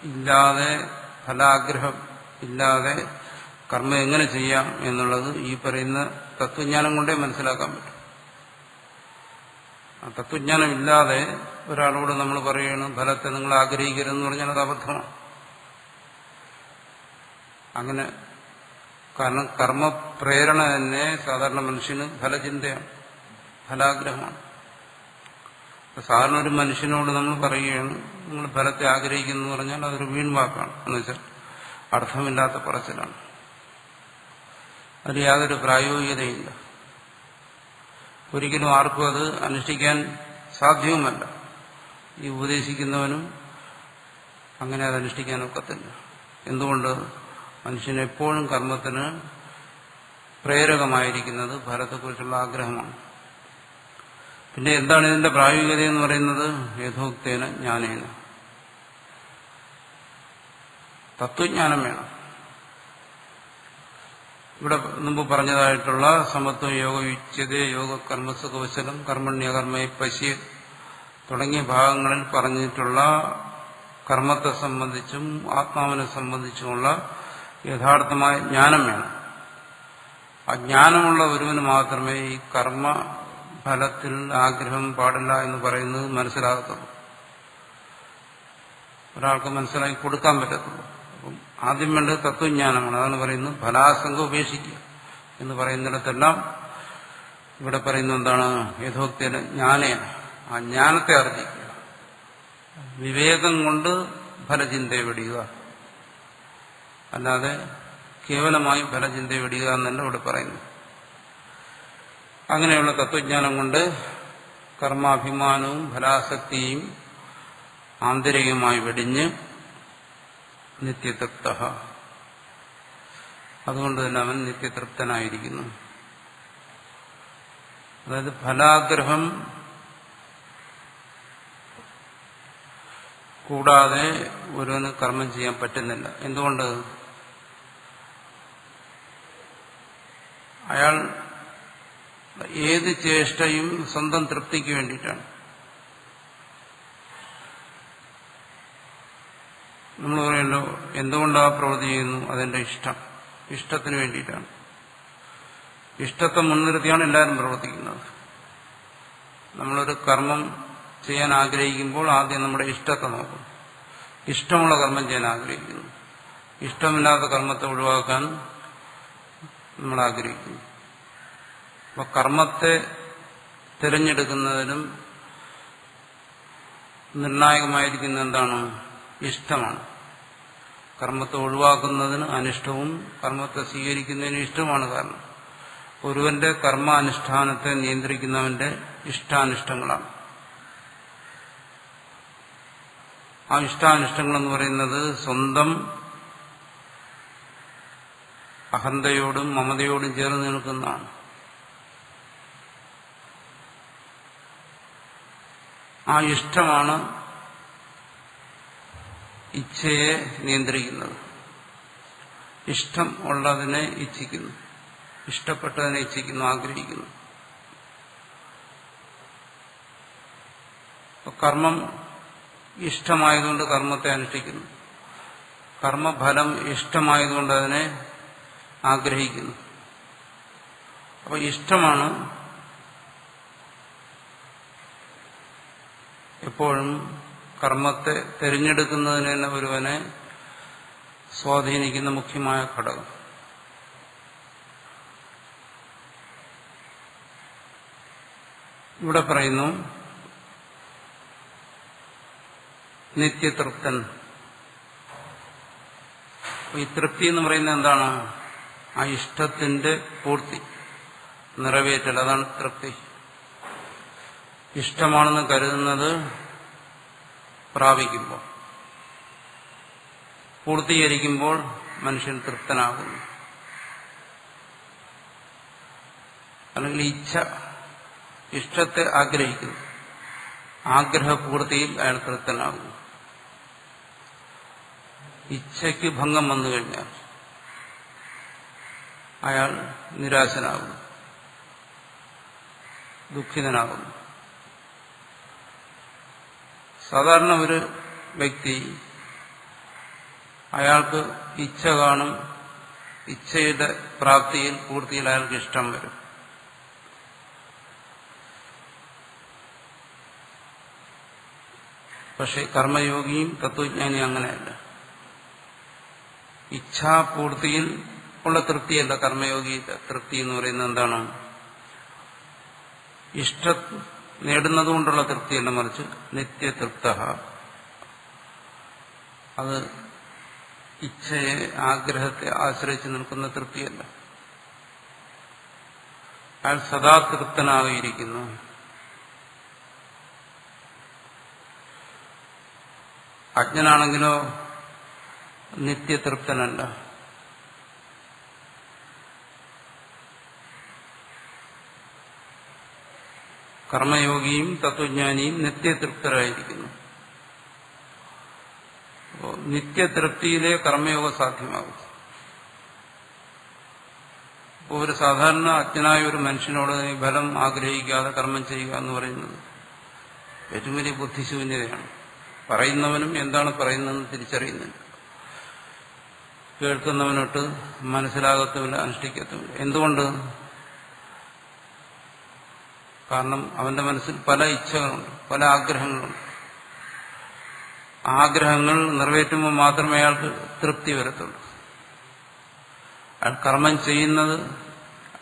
ഇല്ലാതെ, ഫലാഗ്രഹം ഇല്ലാതെ കർമ്മം എങ്ങനെ ചെയ്യാം എന്നുള്ളത് ഈ പറയുന്ന തത്വജ്ഞാനം കൊണ്ടേ മനസ്സിലാക്കാൻ പറ്റും. ആ തത്വജ്ഞാനം ഇല്ലാതെ ഒരാളോട് നമ്മൾ പറയണം ഫലത്തെ നിങ്ങൾ ആഗ്രഹിക്കരുതെന്ന് പറഞ്ഞാൽ അത് അബദ്ധമാണ്. അങ്ങനെ, കാരണം കർമ്മപ്രേരണ തന്നെ സാധാരണ മനുഷ്യന് ഫലചിന്തയാണ്, ഫലാഗ്രഹമാണ്. സാധാരണ ഒരു മനുഷ്യനോട് നമ്മൾ പറയുകയാണ് നിങ്ങൾ ഫലത്തെ ആഗ്രഹിക്കുന്നു എന്ന് പറഞ്ഞാൽ അതൊരു വീൺവാക്കാണ്. എന്ന് വെച്ചാൽ അർത്ഥമില്ലാത്ത പറച്ചിലാണ്. അതിൽ യാതൊരു പ്രായോഗികതയില്ല. ഒരിക്കലും ആർക്കും അത് അനുഷ്ഠിക്കാൻ സാധ്യവുമല്ല. ഈ ഉപദേശിക്കുന്നവനും അങ്ങനെ അത് അനുഷ്ഠിക്കാൻ ഒക്കത്തില്ല. എന്തുകൊണ്ട്? മനുഷ്യനെപ്പോഴും കർമ്മത്തിന് പ്രേരകമായിരിക്കുന്നത് ഫലത്തെക്കുറിച്ചുള്ള ആഗ്രഹമാണ്. പിന്നെ എന്താണ് ഇതിന്റെ പ്രായോഗികത എന്ന് പറയുന്നത്? യഥോക്തേന ജ്ഞാനേന, തത്വജ്ഞാനം വേണം. ഇവിടെ മുമ്പ് പറഞ്ഞതായിട്ടുള്ള സമത്വം, യോഗയുച്യതേ, യോഗ കർമ്മസു കൗശലം, കർമ്മണ്യകർമ്മയെ പശ്യ തുടങ്ങിയ ഭാഗങ്ങളിൽ പറഞ്ഞിട്ടുള്ള കർമ്മത്തെ സംബന്ധിച്ചും ആത്മാവിനെ സംബന്ധിച്ചുമുള്ള യഥാർത്ഥമായ ജ്ഞാനം വേണം. ആ ജ്ഞാനമുള്ള ഒരുവന് മാത്രമേ ഈ കർമ്മ ഫലത്തിൽ ആഗ്രഹം പാടില്ല എന്ന് പറയുന്നത് മനസ്സിലാകത്തുള്ളൂ, ഒരാൾക്ക് മനസ്സിലാക്കി കൊടുക്കാൻ പറ്റത്തുള്ളൂ. അപ്പം ആദ്യം വേണ്ടത് തത്വജ്ഞാനമാണ്. അതാണ് പറയുന്നത് ഫലാസംഗം ഉപേക്ഷിക്കുക എന്ന് പറയുന്നിടത്തെല്ലാം ഇവിടെ പറയുന്നത് എന്താണ്? യഥോക്തേന ജ്ഞാനേന, ആ ജ്ഞാനത്തെ ആർജിക്കുക. വിവേകം കൊണ്ട് ഫലചിന്തയെ വെടിയുക, അല്ലാതെ കേവലമായി ഫലചിന്തയെ വെടിയുക എന്നല്ല ഇവിടെ പറയുന്നു. അങ്ങനെയുള്ള തത്വജ്ഞാനം കൊണ്ട് കർമാഭിമാനവും ഫലാസക്തിയും ആന്തരികമായി വെടിഞ്ഞ് നിത്യതൃപ്ത, അതുകൊണ്ട് തന്നെ അവൻ നിത്യതൃപ്തനായിരിക്കുന്നു. അതായത് ഫലാഗ്രഹം കൂടാതെ ഒരുവന് കർമ്മം ചെയ്യാൻ പറ്റുന്നില്ല. എന്തുകൊണ്ട്? അയാൾ ഏത് ചേഷ്ടയും സ്വന്തം തൃപ്തിക്ക് വേണ്ടിയിട്ടാണ്. നമ്മൾ പറയല്ലോ എന്തുകൊണ്ടാ പ്രവൃത്തി ചെയ്യുന്നു? അതെന്റെ ഇഷ്ടത്തിന് വേണ്ടിയിട്ടാണ്. ഇഷ്ടത്തെ മുൻനിർത്തിയാണ് എല്ലാവരും പ്രവർത്തിക്കുന്നത്. നമ്മളൊരു കർമ്മം ചെയ്യാൻ ആഗ്രഹിക്കുമ്പോൾ ആദ്യം നമ്മുടെ ഇഷ്ടത്തെ നോക്കും. ഇഷ്ടമുള്ള കർമ്മം ചെയ്യാൻ ആഗ്രഹിക്കുന്നു. ഇഷ്ടമില്ലാത്ത കർമ്മത്തെ ഒഴിവാക്കാൻ നമ്മൾ ആഗ്രഹിക്കുന്നു. അപ്പൊ കർമ്മത്തെ തിരഞ്ഞെടുക്കുന്നതിനും നിർണായകമായിരിക്കുന്ന എന്താണ്? ഇഷ്ടമാണ്. കർമ്മത്തെ ഒഴിവാക്കുന്നതിന് അനിഷ്ടവും കർമ്മത്തെ സ്വീകരിക്കുന്നതിന് ഇഷ്ടവുമാണ് കാരണം. ഒരുവന്റെ കർമാനുഷ്ഠാനത്തെ നിയന്ത്രിക്കുന്നവന്റെ ഇഷ്ടാനിഷ്ടങ്ങളാണ്. ആ ഇഷ്ടാനിഷ്ടങ്ങളെന്ന് പറയുന്നത് സ്വന്തം അഹന്തയോടും മമതയോടും ചേർന്ന് നിൽക്കുന്നതാണ്. ആ ഇഷ്ടമാണ് ഇച്ഛയെ നിയന്ത്രിക്കുന്നത്. ഇഷ്ടം ഉള്ളതിനെ ഇച്ഛിക്കുന്നു, ഇഷ്ടപ്പെട്ടതിനെ ഇച്ഛിക്കുന്നു, ആഗ്രഹിക്കുന്നു. കർമ്മം ഇഷ്ടമായതുകൊണ്ട് കർമ്മത്തെ അനുഷ്ഠിക്കുന്നു, കർമ്മഫലം ഇഷ്ടമായതുകൊണ്ട് അതിനെ ആഗ്രഹിക്കുന്നു. അപ്പോൾ ഇഷ്ടമാണ് എപ്പോഴും കർമ്മത്തെ തിരഞ്ഞെടുക്കുന്നതിന് തന്നെ ഒരുവനെ സ്വാധീനിക്കുന്ന മുഖ്യമായ ഘടകം. ഇവിടെ പറയുന്നു നിത്യതൃപ്തൻ. ഈ തൃപ്തി എന്ന് പറയുന്നത് എന്താണ്? ആ ഇഷ്ടത്തിന്റെ പൂർത്തി, നിറവേറ്റൽ, അതാണ് തൃപ്തി. ഇഷ്ടമാണെന്ന് കരുതുന്നത് പ്രാപിക്കുമ്പോൾ, പൂർത്തീകരിക്കുമ്പോൾ മനുഷ്യൻ തൃപ്തനാകുന്നു. അല്ലെങ്കിൽ ഇച്ഛ, ഇഷ്ടത്തെ ആഗ്രഹിക്കുന്നു, ആഗ്രഹപൂർത്തിയിൽ അയാൾ തൃപ്തനാകുന്നു. ഇച്ഛയ്ക്ക് ഭംഗം വന്നു കഴിഞ്ഞാൽ അയാൾ നിരാശനാകുന്നു, ദുഃഖിതനാകുന്നു. സാധാരണ ഒരു വ്യക്തി അയാൾക്ക് ഇച്ഛ കാണും, ഇച്ഛയുടെ പ്രാപ്തിയിൽ പൂർത്തിയിൽ അയാൾക്ക് ഇഷ്ടം വരും. പക്ഷെ കർമ്മയോഗിയും തത്വജ്ഞാനി അങ്ങനെയല്ല. ഇച്ഛാപൂർത്തിയിൽ ഉള്ള തൃപ്തിയല്ല കർമ്മയോഗിയുടെ തൃപ്തി എന്ന് പറയുന്നത്. എന്താണ്? ഇഷ്ടം നേടുന്നതുകൊണ്ടുള്ള തൃപ്തിയല്ല, മറിച്ച് നിത്യതൃപ്ത. അത് ഇച്ഛയെ, ആഗ്രഹത്തെ ആശ്രയിച്ച് നിൽക്കുന്ന തൃപ്തിയല്ല. അയാൾ സദാ തൃപ്തനായിരിക്കുന്നു. അജ്ഞനാണെങ്കിലോ നിത്യതൃപ്തനല്ല. കർമ്മയോഗിയും തത്വജ്ഞാനിയും നിത്യതൃപ്തരായിരിക്കുന്നു. നിത്യതൃപ്തിയിലെ കർമ്മയോഗം സാധ്യമാകും. ഇപ്പോൾ ഒരു സാധാരണ അജ്ഞനായ ഒരു മനുഷ്യനോട് ഫലം ആഗ്രഹിക്കാതെ കർമ്മം ചെയ്യുക എന്ന് പറയുന്നത് ഏറ്റവും വലിയ ബുദ്ധിശൂന്യതയാണ്. പറയുന്നവനും എന്താണ് പറയുന്നതെന്ന് തിരിച്ചറിയുന്നില്ല, കേൾക്കുന്നവനോട്ട് മനസ്സിലാകത്തുമില്ല, അനുഷ്ഠിക്കത്തുമില്ല. എന്തുകൊണ്ട്? കാരണം അവന്റെ മനസ്സിൽ പല ഇച്ഛകളുണ്ട്, പല ആഗ്രഹങ്ങളുണ്ട്. ആഗ്രഹങ്ങൾ നിറവേറ്റുമ്പോൾ മാത്രമേ അയാൾക്ക് തൃപ്തി വരത്തുള്ളൂ. അയാൾ കർമ്മം ചെയ്യുന്നത്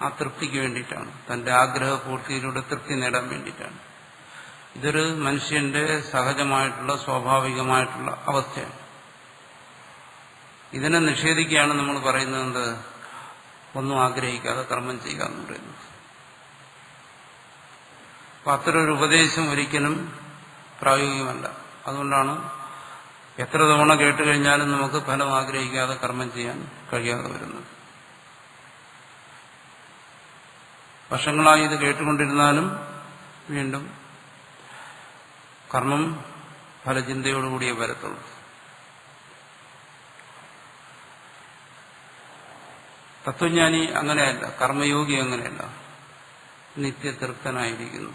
ആ തൃപ്തിക്ക് വേണ്ടിയിട്ടാണ്, തന്റെ ആഗ്രഹപൂർത്തിയിലൂടെ തൃപ്തി നേടാൻ വേണ്ടിയിട്ടാണ്. ഇതൊരു മനുഷ്യന്റെ സഹജമായിട്ടുള്ള സ്വാഭാവികമായിട്ടുള്ള അവസ്ഥയാണ്. ഇതിനെ നിഷേധിക്കുകയാണ് നമ്മൾ പറയുന്നത് ഒന്നും ആഗ്രഹിക്കാതെ കർമ്മം ചെയ്യുക എന്ന് പറയുന്നത്. അപ്പൊ അത്തരൊരു ഉപദേശം ഒരിക്കലും പ്രായോഗികമല്ല. അതുകൊണ്ടാണ് എത്ര തവണ കേട്ടുകഴിഞ്ഞാലും നമുക്ക് ഫലം ആഗ്രഹിക്കാതെ കർമ്മം ചെയ്യാൻ കഴിയാതെ വരുന്നത്. വർഷങ്ങളായി ഇത് കേട്ടുകൊണ്ടിരുന്നാലും വീണ്ടും കർമ്മം ഫലചിന്തയോടുകൂടിയേ വരത്തുള്ളൂ. തത്വജ്ഞാനി അങ്ങനെയല്ല, കർമ്മയോഗി അങ്ങനെയല്ല, നിത്യതൃപ്തനായിരിക്കുന്നു.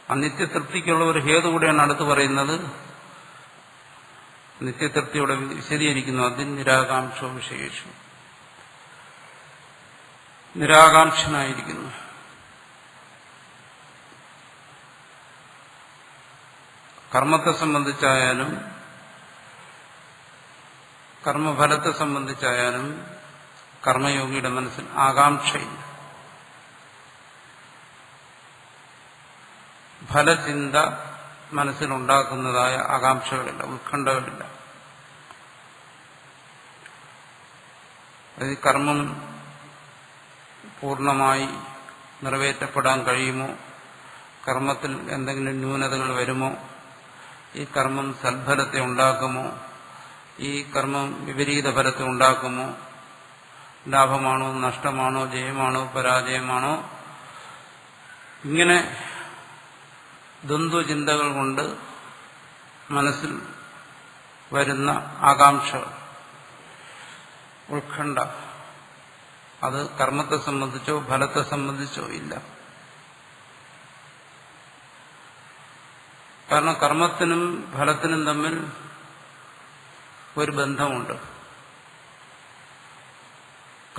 ആ നിത്യതൃപ്തിക്കുള്ള ഒരു ഹേതു കൂടെയാണ് അടുത്ത് പറയുന്നത്. നിത്യതൃപ്തിയോടെ വിശദീകരിക്കുന്നു. അതിൽ നിരാകാംക്ഷോ വിഷയേഷു, നിരാകാംക്ഷനായിരിക്കുന്നു. കർമ്മത്തെ സംബന്ധിച്ചായാലും കർമ്മഫലത്തെ സംബന്ധിച്ചായാലും കർമ്മയോഗിയുടെ മനസ്സിൽ ആകാംക്ഷയില്ല, ഫലചിന്ത മനസ്സിലുണ്ടാക്കുന്നതായ ആകാംക്ഷകളില്ല, ഉത്കണ്ഠകളില്ല. ഈ കർമ്മം പൂർണ്ണമായി നിറവേറ്റപ്പെടാൻ കഴിയുമോ, കർമ്മത്തിൽ എന്തെങ്കിലും ന്യൂനതകൾ വരുമോ, ഈ കർമ്മം സൽഫലത്തെ ഉണ്ടാക്കുമോ, ഈ കർമ്മം വിപരീത ഫലത്തെ ഉണ്ടാക്കുമോ, ലാഭമാണോ നഷ്ടമാണോ ജയമാണോ പരാജയമാണോ, ഇങ്ങനെ ദ്വന്ദ്വചിന്തകൾ കൊണ്ട് മനസ്സിൽ വരുന്ന ആകാംക്ഷ, ഉത്കണ്ഠ, അത് കർമ്മത്തെ സംബന്ധിച്ചോ ഫലത്തെ സംബന്ധിച്ചോ ഇല്ല. കാരണം കർമ്മത്തിനും ഫലത്തിനും തമ്മിൽ ഒരു ബന്ധമുണ്ട്.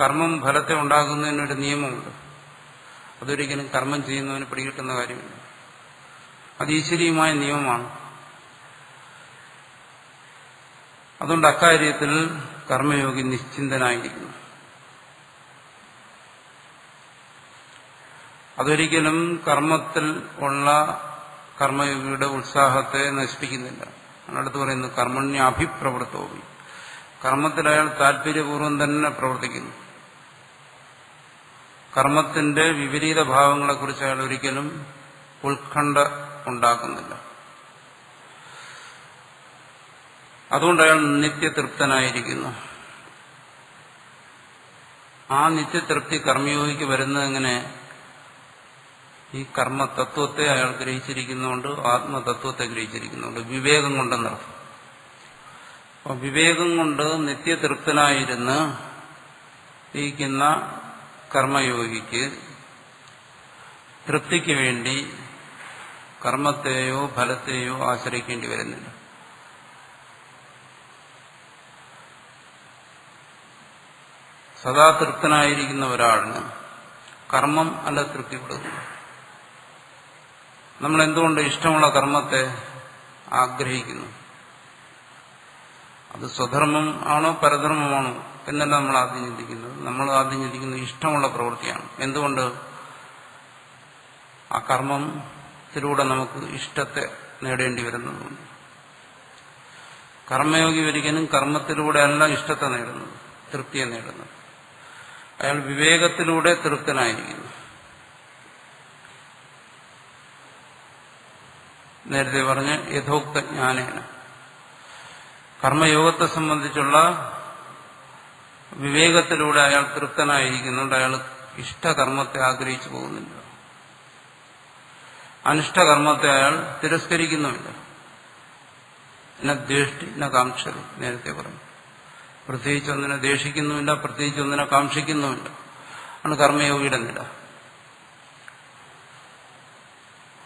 കർമ്മം ഫലത്തെ ഉണ്ടാക്കുന്നതിനൊരു നിയമമുണ്ട്. അതൊരിക്കലും കർമ്മം ചെയ്യുന്നവന് പിടികിട്ടുന്ന കാര്യമില്ല. അത് ഈശ്വരീയമായ നിയമമാണ്. അതുകൊണ്ട് അക്കാര്യത്തിൽ കർമ്മയോഗി നിശ്ചിന്തനായിരിക്കുന്നു. അതൊരിക്കലും കർമ്മത്തിൽ ഉള്ള കർമ്മയോഗിയുടെ ഉത്സാഹത്തെ നശിപ്പിക്കുന്നില്ല. അടുത്ത് പറയുന്നു കർമ്മണ്യാഭിപ്രവൃത്തോവി. കർമ്മത്തിൽ അയാൾ താല്പര്യപൂർവ്വം തന്നെ പ്രവർത്തിക്കുന്നു. കർമ്മത്തിന്റെ വിപരീത ഭാവങ്ങളെക്കുറിച്ച് അയാൾ ഒരിക്കലും ഉത്കണ്ഠ ഉണ്ടാക്കുന്നില്ല. അതുകൊണ്ട് അയാൾ നിത്യതൃപ്തനായിരിക്കുന്നു. ആ നിത്യതൃപ്തി കർമ്മയോഗിക്ക് വരുന്നത് എങ്ങനെ? ഈ കർമ്മതത്വത്തെ അയാൾ ഗ്രഹിച്ചിരിക്കുന്നുണ്ട്, ആത്മതത്വത്തെ ഗ്രഹിച്ചിരിക്കുന്നുണ്ട്, വിവേകം കൊണ്ടെന്നർത്ഥം. അപ്പോൾ വിവേകം കൊണ്ട് നിത്യതൃപ്തനായിരുന്ന് ഇരിക്കുന്ന കർമ്മയോഗിക്ക് തൃപ്തിക്ക് വേണ്ടി കർമ്മത്തെയോ ഫലത്തെയോ ആശ്രയിക്കേണ്ടി വരുന്നില്ല. സദാ തൃപ്തനായിരിക്കുന്ന ഒരാളിന് കർമ്മം അല്ല തൃപ്തിപ്പെടുന്നു. നമ്മൾ എന്തുകൊണ്ട് ഇഷ്ടമുള്ള കർമ്മത്തെ ആഗ്രഹിക്കുന്നു? അത് സ്വധർമ്മം ആണോ പരധർമ്മമാണോ എന്നല്ല നമ്മൾ ആദ്യം ചിന്തിക്കുന്നത്. നമ്മൾ ആദ്യം ചിന്തിക്കുന്നത് ഇഷ്ടമുള്ള പ്രവൃത്തിയാണ്. എന്തുകൊണ്ട്? ആ കർമ്മത്തിലൂടെ നമുക്ക് ഇഷ്ടത്തെ നേടേണ്ടി വരുന്നതുകൊണ്ട്. കർമ്മയോഗി ഒരിക്കലും കർമ്മത്തിലൂടെ അല്ല ഇഷ്ടത്തെ നേടുന്നത്, തൃപ്തിയെ നേടുന്നത്. അയാൾ വിവേകത്തിലൂടെ തൃപ്തനായിരിക്കുന്നു. നേരത്തെ പറഞ്ഞ യഥോക്ത ജ്ഞാനേന കർമ്മയോഗത്തെ സംബന്ധിച്ചുള്ള വിവേകത്തിലൂടെ അയാൾ തൃപ്തനായിരിക്കുന്നുണ്ട്. അയാൾ ഇഷ്ടകർമ്മത്തെ ആഗ്രഹിച്ചു പോകുന്നില്ല, അനിഷ്ടകർമ്മത്തെ അയാൾ തിരസ്കരിക്കുന്നുമില്ല. എന്നെ ദ്വേഷ്ടി എന്നെ കാംക്ഷതി, നേരത്തെ പറഞ്ഞു. പ്രത്യേകിച്ച് ഒന്നിനെ ദ്വേഷിക്കുന്നുമില്ല, പ്രത്യേകിച്ച് ഒന്നിനെ കാക്ഷിക്കുന്നുമില്ല. ആണ് കർമ്മയോഗിയുടെ നില.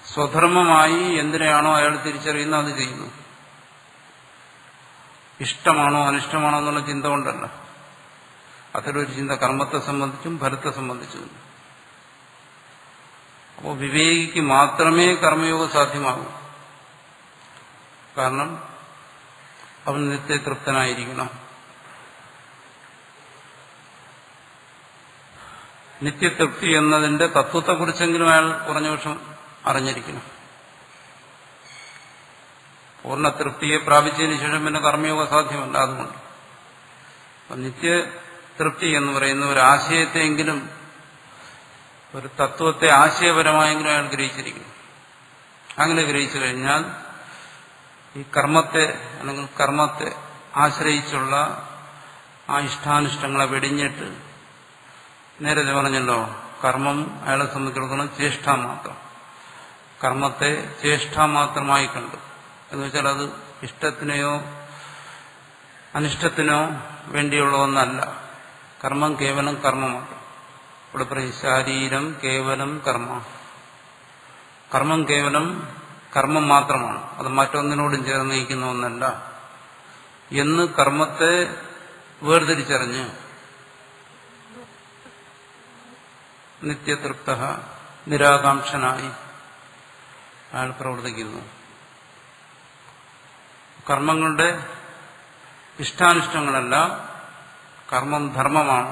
സ്വധർമ്മമായി എന്തിനെയാണോ അയാൾ തിരിച്ചറിയുന്നത് അത് ചെയ്യുന്നു. ഇഷ്ടമാണോ അനിഷ്ടമാണോ എന്നുള്ള ചിന്ത കൊണ്ടല്ല. അത്തരൊരു ചിന്ത കർമ്മത്തെ സംബന്ധിച്ചും ഫലത്തെ സംബന്ധിച്ചും. അപ്പോൾ വിവേകിക്ക് മാത്രമേ കർമ്മയോഗം സാധ്യമാകൂ. കാരണം അവൻ നിത്യതൃപ്തനായിരിക്കണം. നിത്യതൃപ്തി എന്നതിന്റെ തത്വത്തെക്കുറിച്ചെങ്കിലും അയാൾ കുറഞ്ഞപക്ഷം അറിഞ്ഞിരിക്കണം. പൂർണ്ണ തൃപ്തിയെ പ്രാപിച്ചതിന് ശേഷം പിന്നെ കർമ്മയോഗ സാധ്യമല്ല. അതുകൊണ്ട് നിത്യതൃപ്തി എന്ന് പറയുന്ന ഒരു ആശയത്തെയെങ്കിലും, ഒരു തത്വത്തെ ആശയപരമായെങ്കിലും അയാൾ ഗ്രഹിച്ചിരിക്കണം. അങ്ങനെ ഗ്രഹിച്ചു കഴിഞ്ഞാൽ ഈ കർമ്മത്തെ അല്ലെങ്കിൽ കർമ്മത്തെ ആശ്രയിച്ചുള്ള ആ ഇഷ്ടാനിഷ്ടങ്ങളെ വെടിഞ്ഞിട്ട്, നേരത്തെ പറഞ്ഞല്ലോ കർമ്മം അയാളെ സംബന്ധിച്ചിടത്തോളം ചേഷ്ടാമാത്രം, കർമ്മത്തെ ചേഷ്ടാമാത്രമായി കണ്ടു. എന്ന് വെച്ചാൽ അത് ഇഷ്ടത്തിനെയോ അനിഷ്ടത്തിനോ വേണ്ടിയുള്ള ഒന്നല്ല. കർമ്മം കേവലം കർമ്മമാണ്. ഇവിടെ പറയും ശാരീരം കേവലം കർമ്മ. കർമ്മം കേവലം കർമ്മം മാത്രമാണ്, അത് മറ്റൊന്നിനോടും ചേർന്ന് നിൽക്കുന്ന ഒന്നല്ല എന്ന് കർമ്മത്തെ വേർതിരിച്ചറിഞ്ഞ് നിത്യതൃപ്ത നിരാകാംക്ഷനായി അയാൾ പ്രവർത്തിക്കുന്നു. കർമ്മങ്ങളുടെ ഇഷ്ടാനിഷ്ടങ്ങളല്ല, കർമ്മം ധർമ്മമാണ്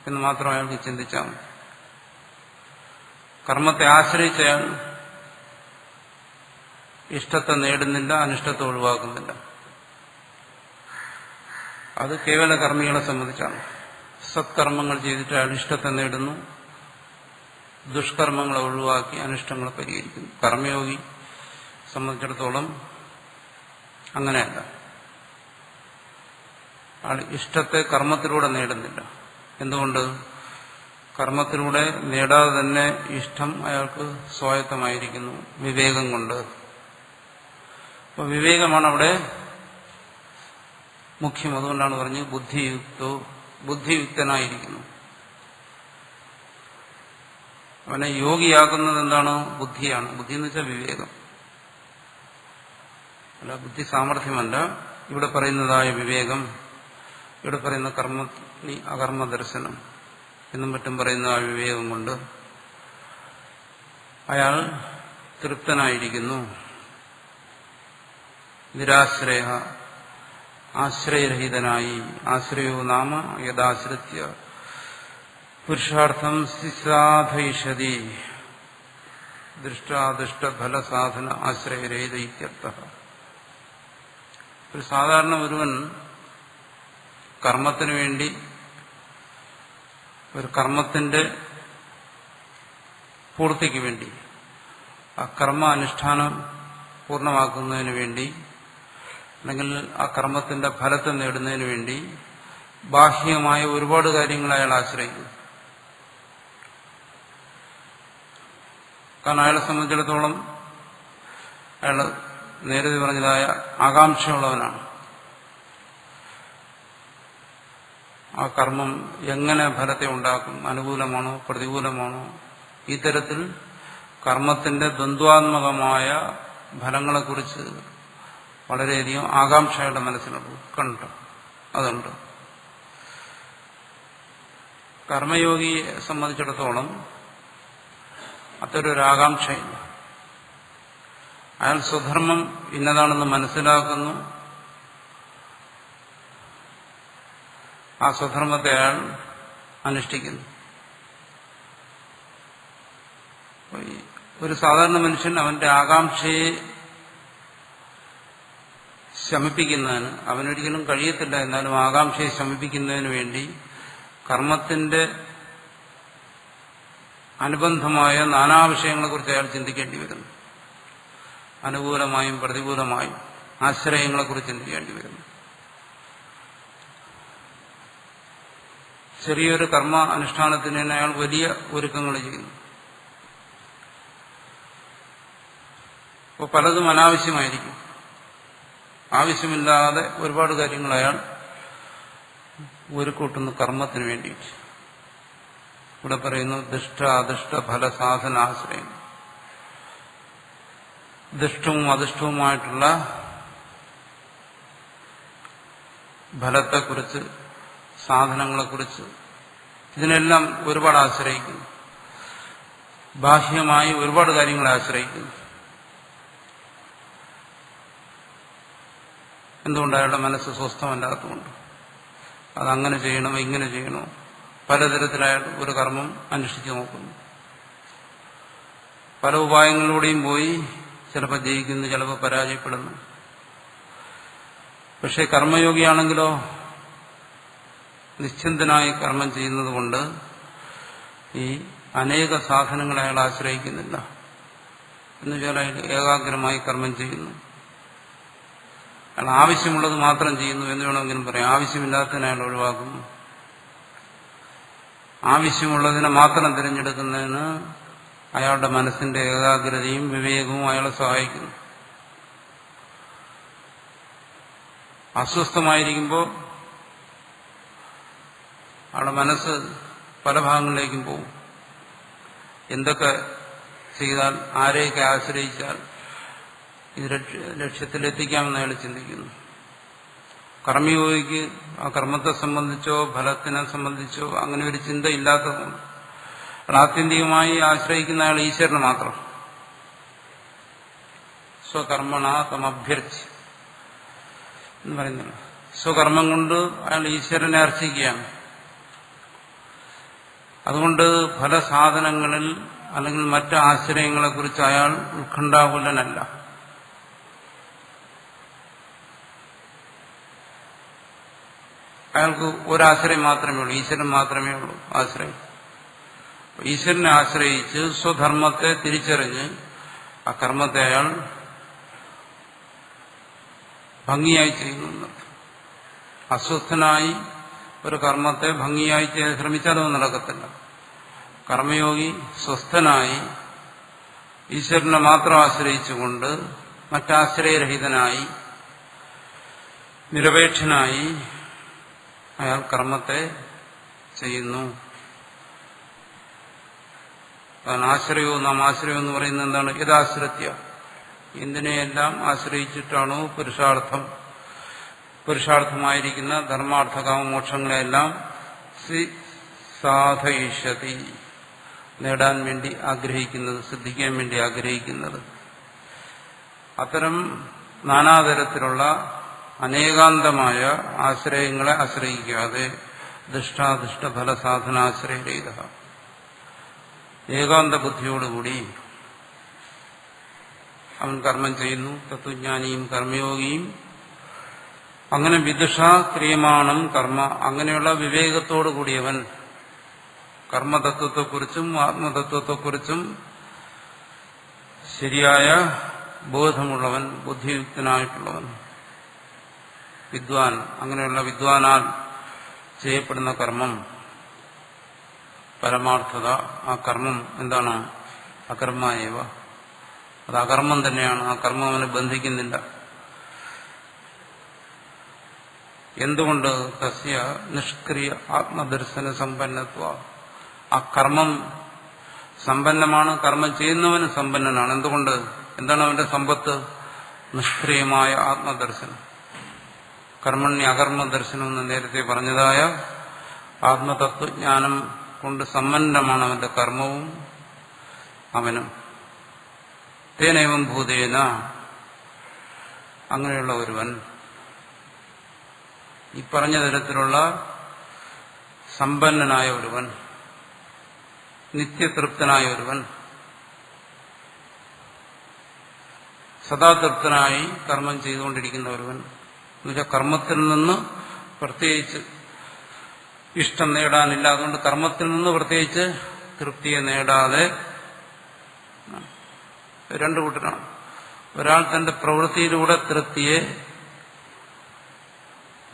എന്ന് മാത്രം അയാൾക്ക് ചിന്തിച്ചാൽ മതി. കർമ്മത്തെ ആശ്രയിച്ച് അയാൾ ഇഷ്ടത്തെ നേടുന്നില്ല, അനിഷ്ടത്തെ ഒഴിവാക്കുന്നില്ല. അത് കേവല കർമ്മികളെ സംബന്ധിച്ചാണ്. സത്കർമ്മങ്ങൾ ചെയ്തിട്ട് അയാൾ ഇഷ്ടത്തെ നേടുന്നു, ദുഷ്കർമ്മങ്ങളെ ഒഴിവാക്കി അനിഷ്ടങ്ങളെ പരിഹരിക്കുന്നു. കർമ്മയോഗി സംബന്ധിച്ചിടത്തോളം അങ്ങനെയല്ല. അയാൾ ഇഷ്ടത്തെ കർമ്മത്തിലൂടെ നേടുന്നില്ല. എന്തുകൊണ്ട്? കർമ്മത്തിലൂടെ നേടാതെ തന്നെ ഇഷ്ടം അയാൾക്ക് സ്വായത്തമായിരിക്കുന്നു വിവേകം കൊണ്ട്. അപ്പോൾ വിവേകമാണ് അവിടെ മുഖ്യം. അതുകൊണ്ടാണ് പറഞ്ഞത് ബുദ്ധിയുക്തനായിരിക്കുന്നു. അവനെ യോഗിയാക്കുന്നത് എന്താണ്? ബുദ്ധിയാണ്. ബുദ്ധി എന്ന് വെച്ചാൽ വിവേകം അല്ല, ബുദ്ധി സാമർഥ്യമല്ല. ഇവിടെ പറയുന്നതായ വിവേകം, ഇവിടെ പറയുന്ന അകർമ്മ ദർശനം എന്നും മറ്റും പറയുന്ന ആ വിവേകം കൊണ്ട് അയാൾ തൃപ്തനായിരിക്കുന്നു. നിരാശ്രയ, ആശ്രയരഹിതനായി. ആശ്രയോ നാമ യഥാശ്രിത്യ പുരുഷാർത്ഥം സാധയിഷതി ദൃഷ്ടാദൃഷ്ടഫലസാധന ആശ്രയരഹിത ഇത്യർത്ഥഃ. ഒരു സാധാരണ ഒരുവൻ കർമ്മത്തിനു വേണ്ടി, ഒരു കർമ്മത്തിന്റെ പൂർത്തിക്ക് വേണ്ടി, ആ കർമ്മ അനുഷ്ഠാനം പൂർണ്ണമാക്കുന്നതിന് വേണ്ടി, അല്ലെങ്കിൽ ആ കർമ്മത്തിന്റെ ഫലത്തെ നേടുന്നതിന് വേണ്ടി ബാഹ്യമായ ഒരുപാട് കാര്യങ്ങൾ അയാൾ ആശ്രയിക്കും. കാരണം അയാളെ സംബന്ധിച്ചിടത്തോളം അയാൾ നേരത്തെ പറഞ്ഞതായ ആകാംക്ഷയുള്ളവനാണ്. ആ കർമ്മം എങ്ങനെ ഫലത്തെ ഉണ്ടാക്കും, അനുകൂലമാണോ പ്രതികൂലമാണോ, ഈ തരത്തിൽ കർമ്മത്തിന്റെ ദ്വന്ദ്വാത്മകമായ ഫലങ്ങളെക്കുറിച്ച് വളരെയധികം ആകാംക്ഷയുടെ മനസ്സിലുണ്ട്, കണ്ടു. അതുണ്ട്. കർമ്മയോഗിയെ സംബന്ധിച്ചിടത്തോളം അത്തരൊരാകാംക്ഷയില്ല. അയാൾ സ്വധർമ്മം ഇന്നതാണെന്ന് മനസ്സിലാക്കുന്നു. ആ സ്വധർമ്മത്തെ അയാൾ അനുഷ്ഠിക്കുന്നു. ഒരു സാധാരണ മനുഷ്യൻ അവന്റെ ആകാംക്ഷയെ ശമിപ്പിക്കുന്നതിന് അവനൊരിക്കലും കഴിയത്തില്ല. എന്നാലും ആകാംക്ഷയെ ശമിപ്പിക്കുന്നതിന് വേണ്ടി കർമ്മത്തിന്റെ അനുബന്ധമായ നാനാ വിഷയങ്ങളെക്കുറിച്ച് അയാൾ ചിന്തിക്കേണ്ടി വരുന്നു. അനുകൂലമായും പ്രതികൂലമായും ആശ്രയങ്ങളെക്കുറിച്ച് ചിന്തിക്കേണ്ടി വരുന്നു. ചെറിയൊരു കർമ്മ അനുഷ്ഠാനത്തിന് തന്നെ അയാൾ വലിയ ഒരുക്കങ്ങൾ ചെയ്യുന്നു. അപ്പോൾ പലതും അനാവശ്യമായിരിക്കും. ആവശ്യമില്ലാതെ ഒരുപാട് കാര്യങ്ങൾ അയാൾ ഒരുക്കൂട്ടുന്നു കർമ്മത്തിന് വേണ്ടിയിട്ട്. ഇവിടെ പറയുന്നു ദുഷ്ട ഫലസാധനാശ്രയം. ദുഷ്ടവും അദുഷ്ടവുമായിട്ടുള്ള ഫലത്തെക്കുറിച്ച്, സാധനങ്ങളെക്കുറിച്ച്, ഇതിനെല്ലാം ഒരുപാട് ആശ്രയിക്കുന്നു. ബാഹ്യമായി ഒരുപാട് കാര്യങ്ങളെ ആശ്രയിക്കുന്നു. എന്തുകൊണ്ട്? അയാളുടെ മനസ്സ് സ്വസ്ഥമല്ലാത്തതുകൊണ്ട്. അതങ്ങനെ ചെയ്യണോ ഇങ്ങനെ ചെയ്യണോ, പലതരത്തിലായാൽ ഒരു കർമ്മം അനുഷ്ഠിച്ചു നോക്കുന്നു. പല ഉപായങ്ങളിലൂടെയും പോയി ചിലപ്പോൾ ജയിക്കുന്നു, ചിലപ്പോൾ പരാജയപ്പെടുന്നു. പക്ഷെ കർമ്മയോഗിയാണെങ്കിലോ നിശ്ചിന്തനായി കർമ്മം ചെയ്യുന്നത് കൊണ്ട് ഈ അനേക സാധനങ്ങളെ അയാൾ ആശ്രയിക്കുന്നില്ല. എന്നുവെച്ചാൽ അയാൾ ഏകാഗ്രമായി കർമ്മം ചെയ്യുന്നു. അയാൾ ആവശ്യമുള്ളത് മാത്രം ചെയ്യുന്നു എന്ന് വേണമെങ്കിലും പറയാം. ആവശ്യമില്ലാത്തതിനെ അയാൾ ഒഴിവാക്കുന്നു. ആവശ്യമുള്ളതിനെ മാത്രം തിരഞ്ഞെടുക്കുന്നതിന് അയാളുടെ മനസ്സിന്റെ ഏകാഗ്രതയും വിവേകവും അയാളെ സഹായിക്കുന്നു. അസ്വസ്ഥമായിരിക്കുമ്പോൾ അയാളുടെ മനസ്സ് പല ഭാഗങ്ങളിലേക്കും പോകും. എന്തൊക്കെ ചെയ്താൽ, ആരെയൊക്കെ ആശ്രയിച്ചാൽ ഇത് ലക്ഷ്യത്തിലെത്തിക്കാമെന്ന് അയാൾ ചിന്തിക്കുന്നു. കർമ്മയോഗിക്ക് ആ കർമ്മത്തെ സംബന്ധിച്ചോ ഫലത്തിനെ സംബന്ധിച്ചോ അങ്ങനെ ഒരു ചിന്ത ഇല്ലാത്തതുകൊണ്ട് അയാൾ ആത്യന്തികമായി ആശ്രയിക്കുന്ന അയാൾ ഈശ്വരനെ മാത്രം. സ്വകർമ്മണ തമഭ്യർച്ച് എന്ന് പറയുന്നത് സ്വകർമ്മം കൊണ്ട് അയാൾ ഈശ്വരനെ അർച്ചിക്കുകയാണ്. അതുകൊണ്ട് ഫലസാധനങ്ങളിൽ അല്ലെങ്കിൽ മറ്റ് ആശ്രയങ്ങളെക്കുറിച്ച് അയാൾ ഉത്കണ്ഠാകുലനല്ല. അയാൾക്ക് ഒരാശ്രയം മാത്രമേ ഉള്ളൂ, ഈശ്വരൻ മാത്രമേ ഉള്ളൂ ആശ്രയം. ഈശ്വരനെ ആശ്രയിച്ച് സ്വധർമ്മത്തെ തിരിച്ചറിഞ്ഞ് ആ കർമ്മത്തെ അയാൾ ഭംഗിയായി ചെയ്യുന്നു. അസ്വസ്ഥനായി ഒരു കർമ്മത്തെ ഭംഗിയായി ചെയ്യാൻ ശ്രമിച്ചാലൊന്നും നടക്കത്തില്ല. കർമ്മയോഗി സ്വസ്ഥനായി ഈശ്വരനെ മാത്രം ആശ്രയിച്ചുകൊണ്ട് മറ്റാശ്രയരഹിതനായി നിരപേക്ഷനായി അയാൾ കർമ്മത്തെ ചെയ്യുന്നു. കാരണം ആശ്രയവും നാം ആശ്രയം എന്ന് പറയുന്നത് എന്താണ്? യഥാശ്രത്യ, എന്തിനെയെല്ലാം ആശ്രയിച്ചിട്ടാണോ പുരുഷാർത്ഥമായിരിക്കുന്ന ധർമാർത്ഥ കാമമോക്ഷങ്ങളെല്ലാം സാധയിഷ്യതി, നേടാൻ വേണ്ടി ആഗ്രഹിക്കുന്നത്, സിദ്ധിക്കാൻ വേണ്ടി ആഗ്രഹിക്കുന്നത്. അത്തരം നാനാതരത്തിലുള്ള അനേകാന്തമായ ആശ്രയങ്ങളെ ആശ്രയിക്കാതെ ദുഷ്ടാദുഷ്ട ഫലസാധനാശ്രയരഹിത ഏകാന്ത ബുദ്ധിയോടുകൂടി അവൻ കർമ്മം ചെയ്യുന്നു. തത്വജ്ഞാനിയും കർമ്മയോഗിയും അങ്ങനെ വിദുഷ ക്രിയമാണം കർമ്മ, അങ്ങനെയുള്ള വിവേകത്തോടു കൂടിയവൻ കർമ്മതത്വത്തെക്കുറിച്ചും ആത്മതത്വത്തെക്കുറിച്ചും ശരിയായ ബോധമുള്ളവൻ, ബുദ്ധിയുക്തനായിട്ടുള്ളവൻ, വിദ്വാൻ. അങ്ങനെയുള്ള വിദ്വാനാൽ ചെയ്യപ്പെടുന്ന കർമ്മം പരമാർത്ഥത. ആ കർമ്മം എന്താണ്? അകർമ്മയേവ, അത് അകർമ്മം തന്നെയാണ്. ആ കർമ്മം അവനെ ബന്ധിക്കുന്നില്ല. എന്തുകൊണ്ട്? തസ്യ നിഷ്ക്രിയ ആത്മദർശന സമ്പന്നത്വ, ആ കർമ്മം സമ്പന്നമാണ്, കർമ്മം ചെയ്യുന്നവന് സമ്പന്നനാണ്. എന്തുകൊണ്ട്? എന്താണ് അവന്റെ സമ്പത്ത്? നിഷ്ക്രിയമായ ആത്മദർശനം. കർമ്മണ്യ അകർമ്മ ദർശനം എന്ന് നേരത്തെ പറഞ്ഞതായ ആത്മതത്വജ്ഞാനം കൊണ്ട് സമ്പന്നമാണ് അവന്റെ കർമ്മവും അവനും. തേനേവം ഭൂതേന, അങ്ങനെയുള്ള ഒരുവൻ, ഈ പറഞ്ഞ തരത്തിലുള്ള സമ്പന്നനായ ഒരുവൻ, നിത്യതൃപ്തനായ ഒരുവൻ, സദാ തൃപ്തനായി കർമ്മം ചെയ്തുകൊണ്ടിരിക്കുന്ന ഒരുവൻ, എന്നുവെച്ചാൽ കർമ്മത്തിൽ നിന്ന് പ്രത്യേകിച്ച് ഇഷ്ടം നേടാനില്ല. അതുകൊണ്ട് കർമ്മത്തിൽ നിന്ന് പ്രത്യേകിച്ച് തൃപ്തിയെ നേടാതെ രണ്ടു കൂട്ടരാണ്. ഒരാൾ തന്റെ പ്രവൃത്തിയിലൂടെ തൃപ്തിയെ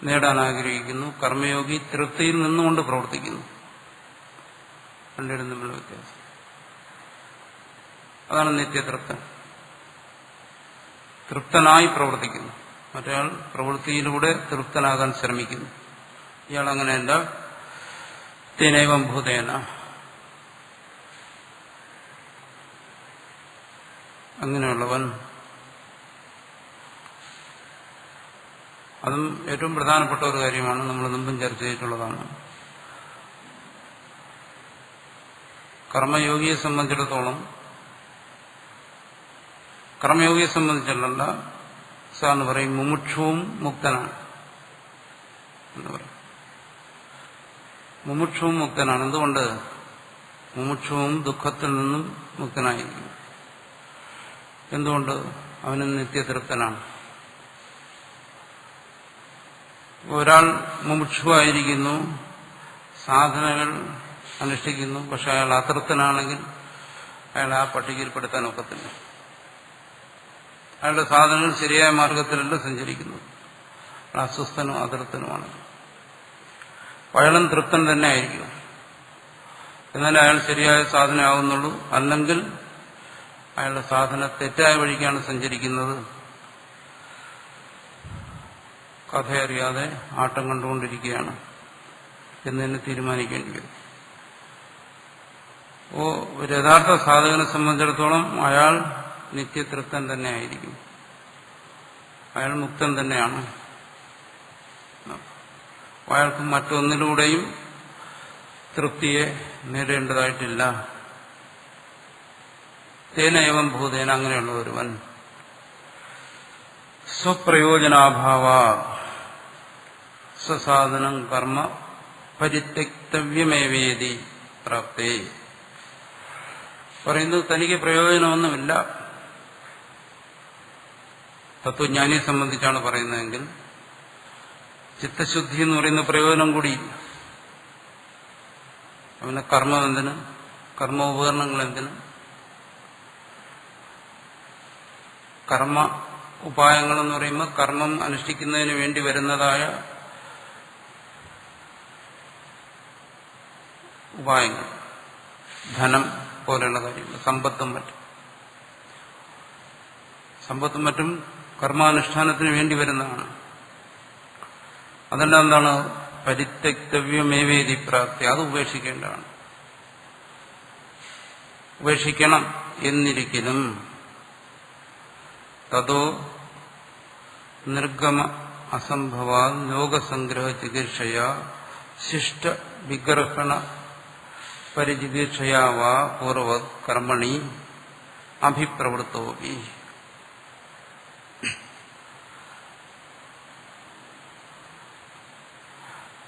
നേടാൻ ആഗ്രഹിക്കുന്നു, കർമ്മയോഗി തൃപ്തിയിൽ നിന്നുകൊണ്ട് പ്രവർത്തിക്കുന്നു. രണ്ടിനും തമ്മിലുള്ള വ്യത്യാസം അതാണ്. നിത്യതൃപ്തൻ തൃപ്തനായി പ്രവർത്തിക്കുന്നു, മറ്റയാൾ പ്രവൃത്തിയിലൂടെ തൃപ്തനാകാൻ ശ്രമിക്കുന്നു. ഇയാൾ അങ്ങനെയല്ല. തേനേവം ഭൂതേന, അങ്ങനെയുള്ളവൻ. അതും ഏറ്റവും പ്രധാനപ്പെട്ട ഒരു കാര്യമാണ്, നമ്മൾ മുമ്പും ചർച്ച ചെയ്തിട്ടുള്ളതാണ്. കർമ്മയോഗിയെ സംബന്ധിച്ചിടത്തോളം, കർമ്മയോഗിയെ സംബന്ധിച്ചുള്ള സാറിന് പറയും മുമുക്ഷുവും മുക്തനാണ് എന്ന് പറയും. മുമുക്ഷുവും മുക്തനാണ്. എന്തുകൊണ്ട്? മുമുക്ഷുവും ദുഃഖത്തിൽ നിന്നും മുക്തനായിരിക്കും. എന്തുകൊണ്ട്? അവന് നിത്യതൃപ്തനാണ്. ഒരാൾ മുമുക്ഷുവായിരിക്കുന്നു, സാധനകൾ അനുഷ്ഠിക്കുന്നു, പക്ഷെ അയാൾ അതൃപ്തനാണെങ്കിൽ അയാൾ ആ പട്ടികയിൽപ്പെടുത്താൻ ഒക്കത്തില്ല. അയാളുടെ സാധനങ്ങൾ ശരിയായ മാർഗത്തിലല്ല സഞ്ചരിക്കുന്നു, അസ്വസ്ഥനും അതൃപ്തനുമാണ്. അയാളും തൃപ്തൻ തന്നെ ആയിരിക്കും, എന്നാലേ അയാൾ ശരിയായ സാധനമാകുന്നുള്ളൂ. അല്ലെങ്കിൽ അയാളുടെ സാധന തെറ്റായ വഴിക്കാണ് സഞ്ചരിക്കുന്നത്, കഥയറിയാതെ ആട്ടം കണ്ടുകൊണ്ടിരിക്കുകയാണ് എന്ന് തന്നെ തീരുമാനിക്കേണ്ടി വരും. ഒരു യഥാർത്ഥ സാധകനെ സംബന്ധിച്ചിടത്തോളം അയാൾ നിത്യതൃപ്തൻ തന്നെ ആയിരിക്കും, അയാൾ മുക്തൻ തന്നെയാണ്. അയാൾക്ക് മറ്റൊന്നിലൂടെയും തൃപ്തിയെ നേടേണ്ടതായിട്ടില്ല. തേനേവം ഭൂതേന, അങ്ങനെയുള്ള ഒരുവൻ സ്വപ്രയോജനാഭാവ സ്വസാധനം കർമ്മ പരിത്യക്തവ്യമേവേദി പ്രാപ്തേ, പറയുന്നത് തനിക്ക് പ്രയോജനമൊന്നുമില്ല. തത്വജ്ഞാനിയെ സംബന്ധിച്ചാണ് പറയുന്നതെങ്കിൽ ചിത്തശുദ്ധി എന്ന് പറയുന്ന പ്രയോജനം കൂടി. അവന് കർമ്മം എന്തിന്, കർമ്മ ഉപകരണങ്ങൾ എന്തിന്, കർമ്മ ഉപായങ്ങളെന്ന് പറയുമ്പോൾ കർമ്മം അനുഷ്ഠിക്കുന്നതിന് വേണ്ടി വരുന്നതായ ഉപായങ്ങൾ, ധനം പോലെയുള്ള കാര്യങ്ങൾ, സമ്പത്തും മറ്റും കർമാനുഷ്ഠാനത്തിന് വേണ്ടി വരുന്നതാണ്. അതെല്ലാം എന്താണ്? പരിത്യക്തവ്യമേവേദി പ്രാപ്തി, അത് ഉപേക്ഷിക്കേണ്ടതാണ്. ഉപേക്ഷിക്കണം എന്നിരിക്കലും തതോ നിർഗമ അസംഭവാ ലോകസംഗ്രഹ ചികിത്സയ ശിഷ്ട വിഗ്രഹണ പരിചികിത്സയാവാ പൂർവത് കർമ്മണി അഭിപ്രവൃത്തോപി.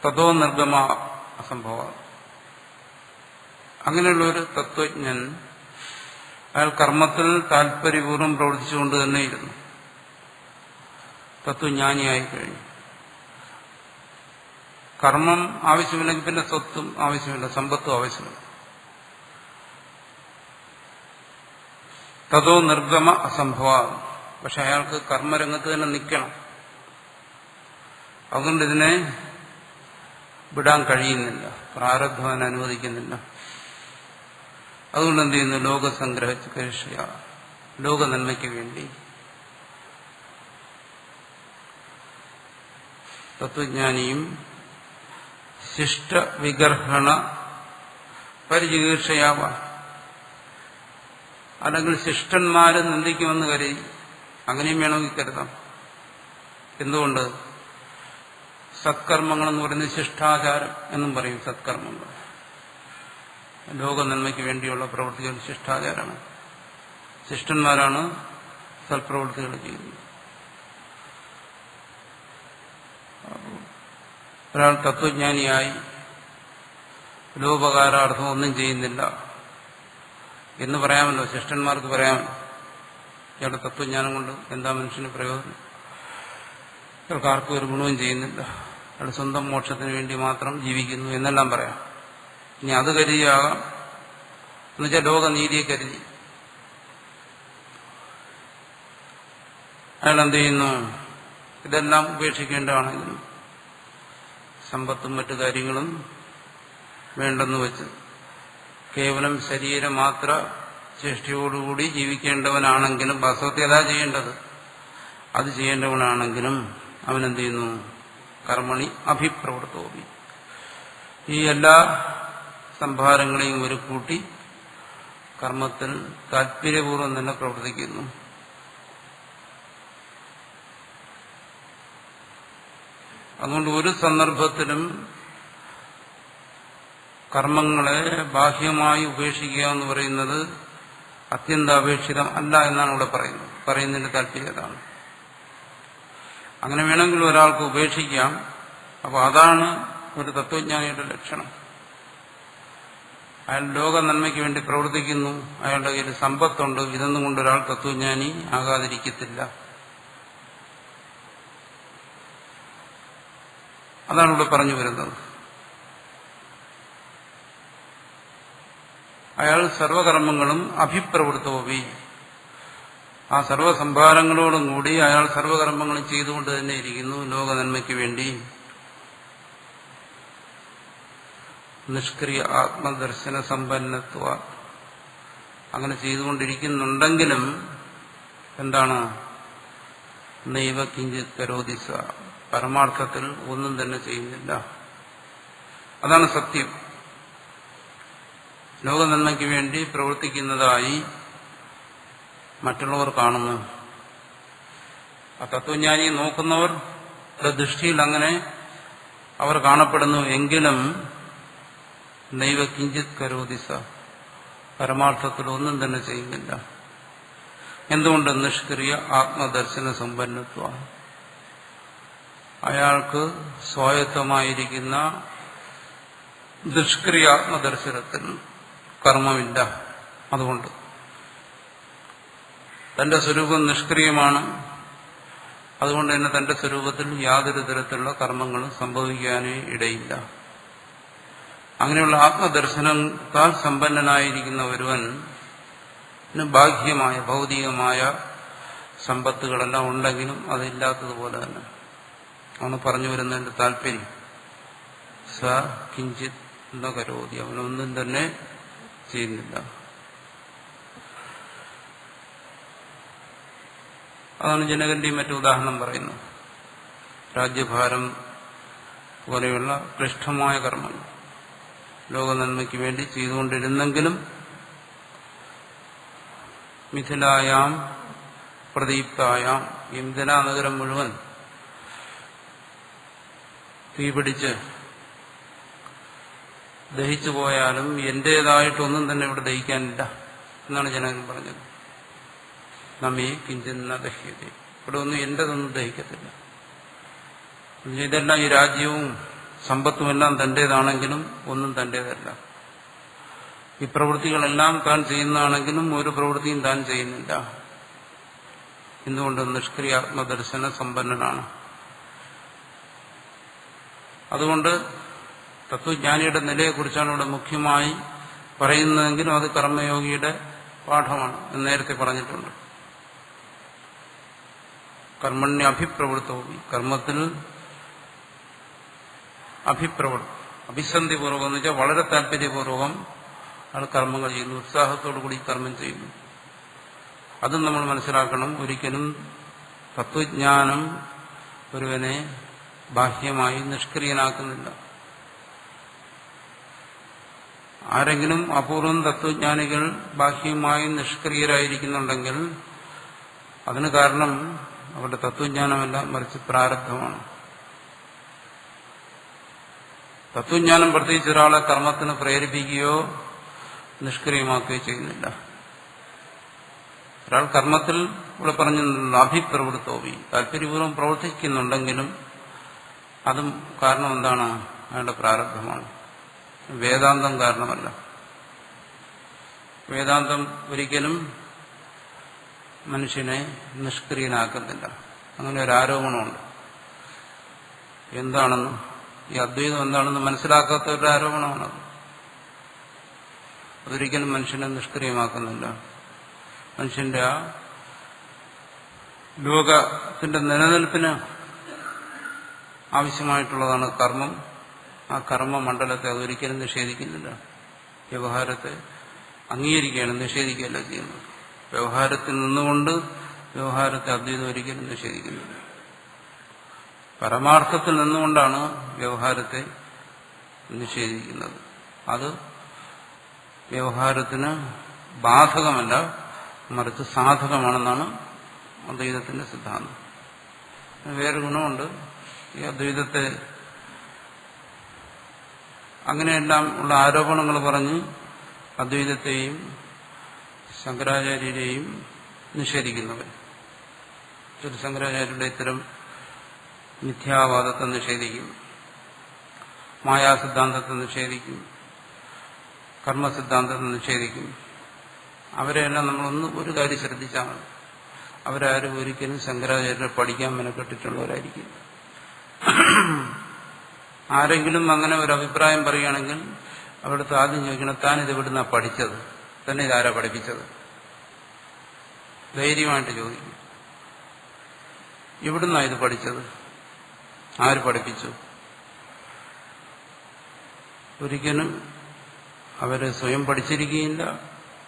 തതോ നിർഗമ അസംഭവ, അങ്ങനെയുള്ള ഒരു തത്വജ്ഞൻ അയാൾ കർമ്മത്തിൽ താല്പര്യപൂർവ്വം പ്രവർത്തിച്ചുകൊണ്ട് തന്നെ ഇരുന്നു, തത്വജ്ഞാനിയായി കഴിഞ്ഞു. കർമ്മം ആവശ്യമില്ലെങ്കിൽ പിന്നെ സ്വത്തും ആവശ്യമില്ല, സമ്പത്തും ആവശ്യമില്ല. തതോ നിർഗമ അസംഭവ, പക്ഷെ അയാൾക്ക് കർമ്മരംഗത്ത് തന്നെ നിൽക്കണം. അതുകൊണ്ട് ഇതിനെ വിടാൻ കഴിയുന്നില്ല, പ്രാരബ്ധം അനുവദിക്കുന്നില്ല. അതുകൊണ്ട് എന്ത് ചെയ്യുന്നു? ലോകസംഗ്രഹ ചികിത്സയ, ലോക നന്മയ്ക്ക് വേണ്ടി തത്വജ്ഞാനിയും ശിഷ്ട വിഗർഹണ പരിചികിത്സയാവാൻ, അല്ലെങ്കിൽ ശിഷ്ടന്മാരെ നിന്ദിക്കുമെന്ന് കരുതി, അങ്ങനെയും വേണമെങ്കിൽ കരുതാം. എന്തുകൊണ്ട്? സത്കർമ്മങ്ങളെന്ന് പറയുന്നത് ശിഷ്ടാചാരം എന്നും പറയും. സത്കർമ്മങ്ങൾ ലോക നന്മയ്ക്ക് വേണ്ടിയുള്ള പ്രവൃത്തികൾ ശിഷ്ടാചാരമാണ്. ശിഷ്ടന്മാരാണ് സൽപ്രവൃത്തികൾ ചെയ്യുന്നത്. ഒരാൾ തത്വജ്ഞാനിയായി ലോപകാരാർത്ഥം ഒന്നും ചെയ്യുന്നില്ല എന്ന് പറയാമല്ലോ, ശിഷ്ടന്മാർക്ക് പറയാമല്ലോ. ഇയാളുടെ തത്വജ്ഞാനം കൊണ്ട് എന്താ മനുഷ്യന് പ്രയോജനം? ഇയാൾക്ക് ആർക്കും ഒരു ഗുണവും ചെയ്യുന്നില്ല, അയാൾ സ്വന്തം മോക്ഷത്തിന് വേണ്ടി മാത്രം ജീവിക്കുന്നു എന്നെല്ലാം പറയാം. ഇനി അത് കരുതിയാകാം, എന്നുവെച്ചാൽ ലോകനീതിയെ കരുതി അയാൾ എന്ത് ചെയ്യുന്നു? ഇതെല്ലാം ഉപേക്ഷിക്കേണ്ടതാണെങ്കിലും സമ്പത്തും മറ്റു കാര്യങ്ങളും വേണ്ടെന്ന് വെച്ച് കേവലം ശരീരമാത്ര ചേഷ്ടയോടുകൂടി ജീവിക്കേണ്ടവനാണെങ്കിലും, വാസ്തവത്തിൽ അതാ ചെയ്യേണ്ടത്, അത് ചെയ്യേണ്ടവനാണെങ്കിലും അവനെന്ത് ചെയ്യുന്നു? കർമ്മണി അഭിപ്രവൃത്തോപി, ഈ എല്ലാ സംഭാരങ്ങളെയും ഒരു കൂട്ടി കർമ്മത്തിൽ താല്പര്യപൂർവ്വം തന്നെ പ്രവർത്തിക്കുന്നു. അതുകൊണ്ട് ഒരു സന്ദർഭത്തിലും കർമ്മങ്ങളെ ബാഹ്യമായി ഉപേക്ഷിക്കുക എന്ന് പറയുന്നത് അത്യന്താപേക്ഷിതം അല്ല എന്നാണ് ഇവിടെ പറയുന്നത്. പറയുന്നതിന്റെ താല്പര്യം അതാണ്. അങ്ങനെ വേണമെങ്കിൽ ഒരാൾക്ക് ഉപേക്ഷിക്കാം. അപ്പോൾ അതാണ് ഒരു തത്വജ്ഞാനിയുടെ ലക്ഷണം. അയാൾ ലോക നന്മയ്ക്ക് വേണ്ടി പ്രവർത്തിക്കുന്നു, അയാളുടെ കയ്യിൽ സമ്പത്തുണ്ട്, ഇതൊന്നും കൊണ്ട് ഒരാൾ തത്വജ്ഞാനി ആകാതിരിക്കത്തില്ല. അതാണ് ഇവിടെ പറഞ്ഞു വരുന്നത്. അയാൾ സർവകർമ്മങ്ങളും അഭിപ്രവൃത്തോപി, ആ സർവസംഭാരങ്ങളോടും കൂടി അയാൾ സർവകർമ്മങ്ങളും ചെയ്തുകൊണ്ട് തന്നെ ഇരിക്കുന്നു ലോക നന്മയ്ക്ക് വേണ്ടി. നിഷ്ക്രിയ ആത്മദർശന സമ്പന്നത്വ, അങ്ങനെ ചെയ്തുകൊണ്ടിരിക്കുന്നുണ്ടെങ്കിലും എന്താണ്? നൈവ കിഞ്ചിത് കരോതിസ, പരമാർത്ഥത്തിൽ ഒന്നും തന്നെ ചെയ്യുന്നില്ല. അതാണ് സത്യം. ലോക നന്മയ്ക്ക് വേണ്ടി പ്രവർത്തിക്കുന്നതായി മറ്റുള്ളവർ കാണുന്നു. ആ തത്വജ്ഞാനിയെ നോക്കുന്നവരുടെ ദൃഷ്ടിയിൽ അങ്ങനെ അവർ കാണപ്പെടുന്നു. എങ്കിലും നൈവ കിഞ്ചിത് കരോതിസ, പരമാർത്ഥത്തിൽ ഒന്നും തന്നെ ചെയ്യുന്നില്ല. എന്തുകൊണ്ട്? നിഷ്ക്രിയ ആത്മദർശന സമ്പന്നത്വ, അയാൾക്ക് സ്വായത്തമായിരിക്കുന്ന നിഷ്ക്രിയ ആത്മദർശനത്തിൽ കർമ്മമില്ല. അതുകൊണ്ട് തന്റെ സ്വരൂപം നിഷ്ക്രിയമാണ്, അതുകൊണ്ട് തന്നെ തന്റെ സ്വരൂപത്തിൽ യാതൊരു തരത്തിലുള്ള കർമ്മങ്ങളും സംഭവിക്കാനേ ഇടയില്ല. അങ്ങനെയുള്ള ആത്മദർശനത്താൽ സമ്പന്നനായിരിക്കുന്ന ഒരുവൻ ബാഹ്യമായ ഭൗതികമായ സമ്പത്തുകളെല്ലാം ഉണ്ടെങ്കിലും അതില്ലാത്തതുപോലെ തന്നെ ആണ് പറഞ്ഞു വരുന്നതിന്റെ താല്പര്യം. സ കിഞ്ചിത് എന്ന കരോതി, അവനൊന്നും തന്നെ ചെയ്യുന്നില്ല. അതാണ് ജനകന്റെയും മറ്റു ഉദാഹരണം പറയുന്നത്. രാജ്യഭാരം പോലെയുള്ള ക്ലിഷ്ടമായ കർമ്മങ്ങൾ ലോകനന്മയ്ക്ക് വേണ്ടി ചെയ്തുകൊണ്ടിരുന്നെങ്കിലും മിഥിലായാം പ്രദീപ്തായാം, ഈ മിഥിലാ നഗരം മുഴുവൻ തീപിടിച്ച് ദഹിച്ചു പോയാലും എന്റേതായിട്ടൊന്നും തന്നെ ഇവിടെ ദഹിക്കാനില്ല എന്നാണ് ജനകൻ പറഞ്ഞത്. നമ്മീ കിഞ്ചിന്ന ദഹ്യത, ഇവിടെ ഒന്നും എന്റേതൊന്നും ദഹിക്കത്തില്ല. ഇതെല്ലാം ഈ രാജ്യവും സമ്പത്തുമെല്ലാം തന്റേതാണെങ്കിലും ഒന്നും തന്റേതല്ല. ഈ പ്രവൃത്തികളെല്ലാം താൻ ചെയ്യുന്നതാണെങ്കിലും ഒരു പ്രവൃത്തിയും താൻ ചെയ്യുന്നില്ല. എന്തുകൊണ്ട്? നിഷ്ക്രിയാത്മദർശന സമ്പന്നനാണ്. അതുകൊണ്ട് തത്വജ്ഞാനിയുടെ നിലയെക്കുറിച്ചാണ് ഇവിടെ മുഖ്യമായി പറയുന്നതെങ്കിലും അത് കർമ്മയോഗിയുടെ പാഠമാണ് എന്ന് നേരത്തെ പറഞ്ഞിട്ടുണ്ട്. കർമ്മണ്യ അഭിപ്രവൃത്തവും, കർമ്മത്തിൽ അഭിസന്ധിപൂർവകം എന്ന് വെച്ചാൽ വളരെ താല്പര്യപൂർവകം അത് കർമ്മങ്ങൾ ചെയ്യുന്നു, ഉത്സാഹത്തോടുകൂടി കർമ്മം ചെയ്യുന്നു. അതും നമ്മൾ മനസ്സിലാക്കണം. ഒരിക്കലും തത്വജ്ഞാനം ഒരുവനെ ബാഹ്യമായി നിഷ്ക്രിയനാക്കുന്നില്ല. ആരെങ്കിലും അപൂർവം തത്വജ്ഞാനികൾ ബാഹ്യമായി നിഷ്ക്രിയരായിരിക്കുന്നുണ്ടെങ്കിൽ അതിന് കാരണം അവരുടെ തത്വജ്ഞാനമല്ല, മറിച്ച് പ്രാരബ്ധമാണ്. തത്വജ്ഞാനം പ്രത്യേകിച്ച് ഒരാളെ കർമ്മത്തിന് പ്രേരിപ്പിക്കുകയോ നിഷ്ക്രിയമാക്കുകയോ ചെയ്യുന്നില്ല. ഒരാൾ കർമ്മത്തിൽ ഇവിടെ പറഞ്ഞിട്ടുള്ള അഭിപ്രവൃത്തോവി, താല്പര്യപൂർവ്വം പ്രവർത്തിക്കുന്നുണ്ടെങ്കിലും അതും കാരണം എന്താണ്? അയാളുടെ പ്രാരബ്ധമാണ്. വേദാന്തം കാരണമല്ല. വേദാന്തം ഒരിക്കലും മനുഷ്യനെ നിഷ്ക്രിയനാക്കുന്നില്ല. അങ്ങനെ ഒരു ആരോപണമുണ്ട്. എന്താണെന്ന്, ഈ അദ്വൈതം എന്താണെന്ന് മനസ്സിലാക്കാത്ത ഒരു ആരോപണമാണത്. അതൊരിക്കലും മനുഷ്യനെ നിഷ്ക്രിയമാക്കുന്നില്ല. മനുഷ്യന്റെ ആ ലോകത്തിന്റെ നിലനിൽപ്പിന് ആവശ്യമായിട്ടുള്ളതാണ് കർമ്മം. ആ കർമ്മമണ്ഡലത്തെ അതൊരിക്കലും നിഷേധിക്കുന്നില്ല. വ്യവഹാരത്തെ അംഗീകരിക്കുകയാണ്, നിഷേധിക്കുകയല്ല ചെയ്യുന്നത്. വ്യവഹാരത്തിൽ നിന്നുകൊണ്ട് വ്യവഹാരത്തെ അദ്വൈതം ഒരിക്കലും നിഷേധിക്കുന്നില്ല. പരമാർത്ഥത്തിൽ നിന്നുകൊണ്ടാണ് വ്യവഹാരത്തെ നിഷേധിക്കുന്നത്. അത് വ്യവഹാരത്തിന് ബാധകമല്ല, മറിച്ച് സാധകമാണെന്നാണ് അദ്വൈതത്തിന്റെ സിദ്ധാന്തം. വേറെ ഗുണമുണ്ട്. ഈ അദ്വൈതത്തെ അങ്ങനെയെല്ലാം ഉള്ള ആരോപണങ്ങൾ പറഞ്ഞ് അദ്വൈതത്തെയും ശങ്കരാചാര്യരെയും നിഷേധിക്കുന്നവർ. ശങ്കരാചാര്യരുടെ ഇത്തരം മിഥ്യാവാദത്തെ നിഷേധിക്കും, മായാസിദ്ധാന്തത്തെ നിഷേധിക്കും, കർമ്മസിദ്ധാന്തത്തെ നിഷേധിക്കും. അവരെല്ലാം ഒരു കാര്യം ശ്രദ്ധിച്ചാൽ മതി. അവരാരും ഒരിക്കലും ശങ്കരാചാര്യരെ പഠിക്കാൻ മെനക്കെട്ടിട്ടുള്ളവരായിരിക്കും. ആരെങ്കിലും അങ്ങനെ ഒരു അഭിപ്രായം പറയുകയാണെങ്കിൽ അവിടുത്തെ ആദ്യം ചോദിക്കണം, താൻ ഇത് ഇവിടുന്നാ പഠിച്ചത്, തന്നെ ഇതാരാ പഠിപ്പിച്ചത്? ധൈര്യമായിട്ട് ചോദിക്കും. ഇവിടുന്നാ ഇത് പഠിച്ചത്, ആര് പഠിപ്പിച്ചു? ഒരിക്കലും അവര് സ്വയം പഠിച്ചിരിക്കുകയില്ല,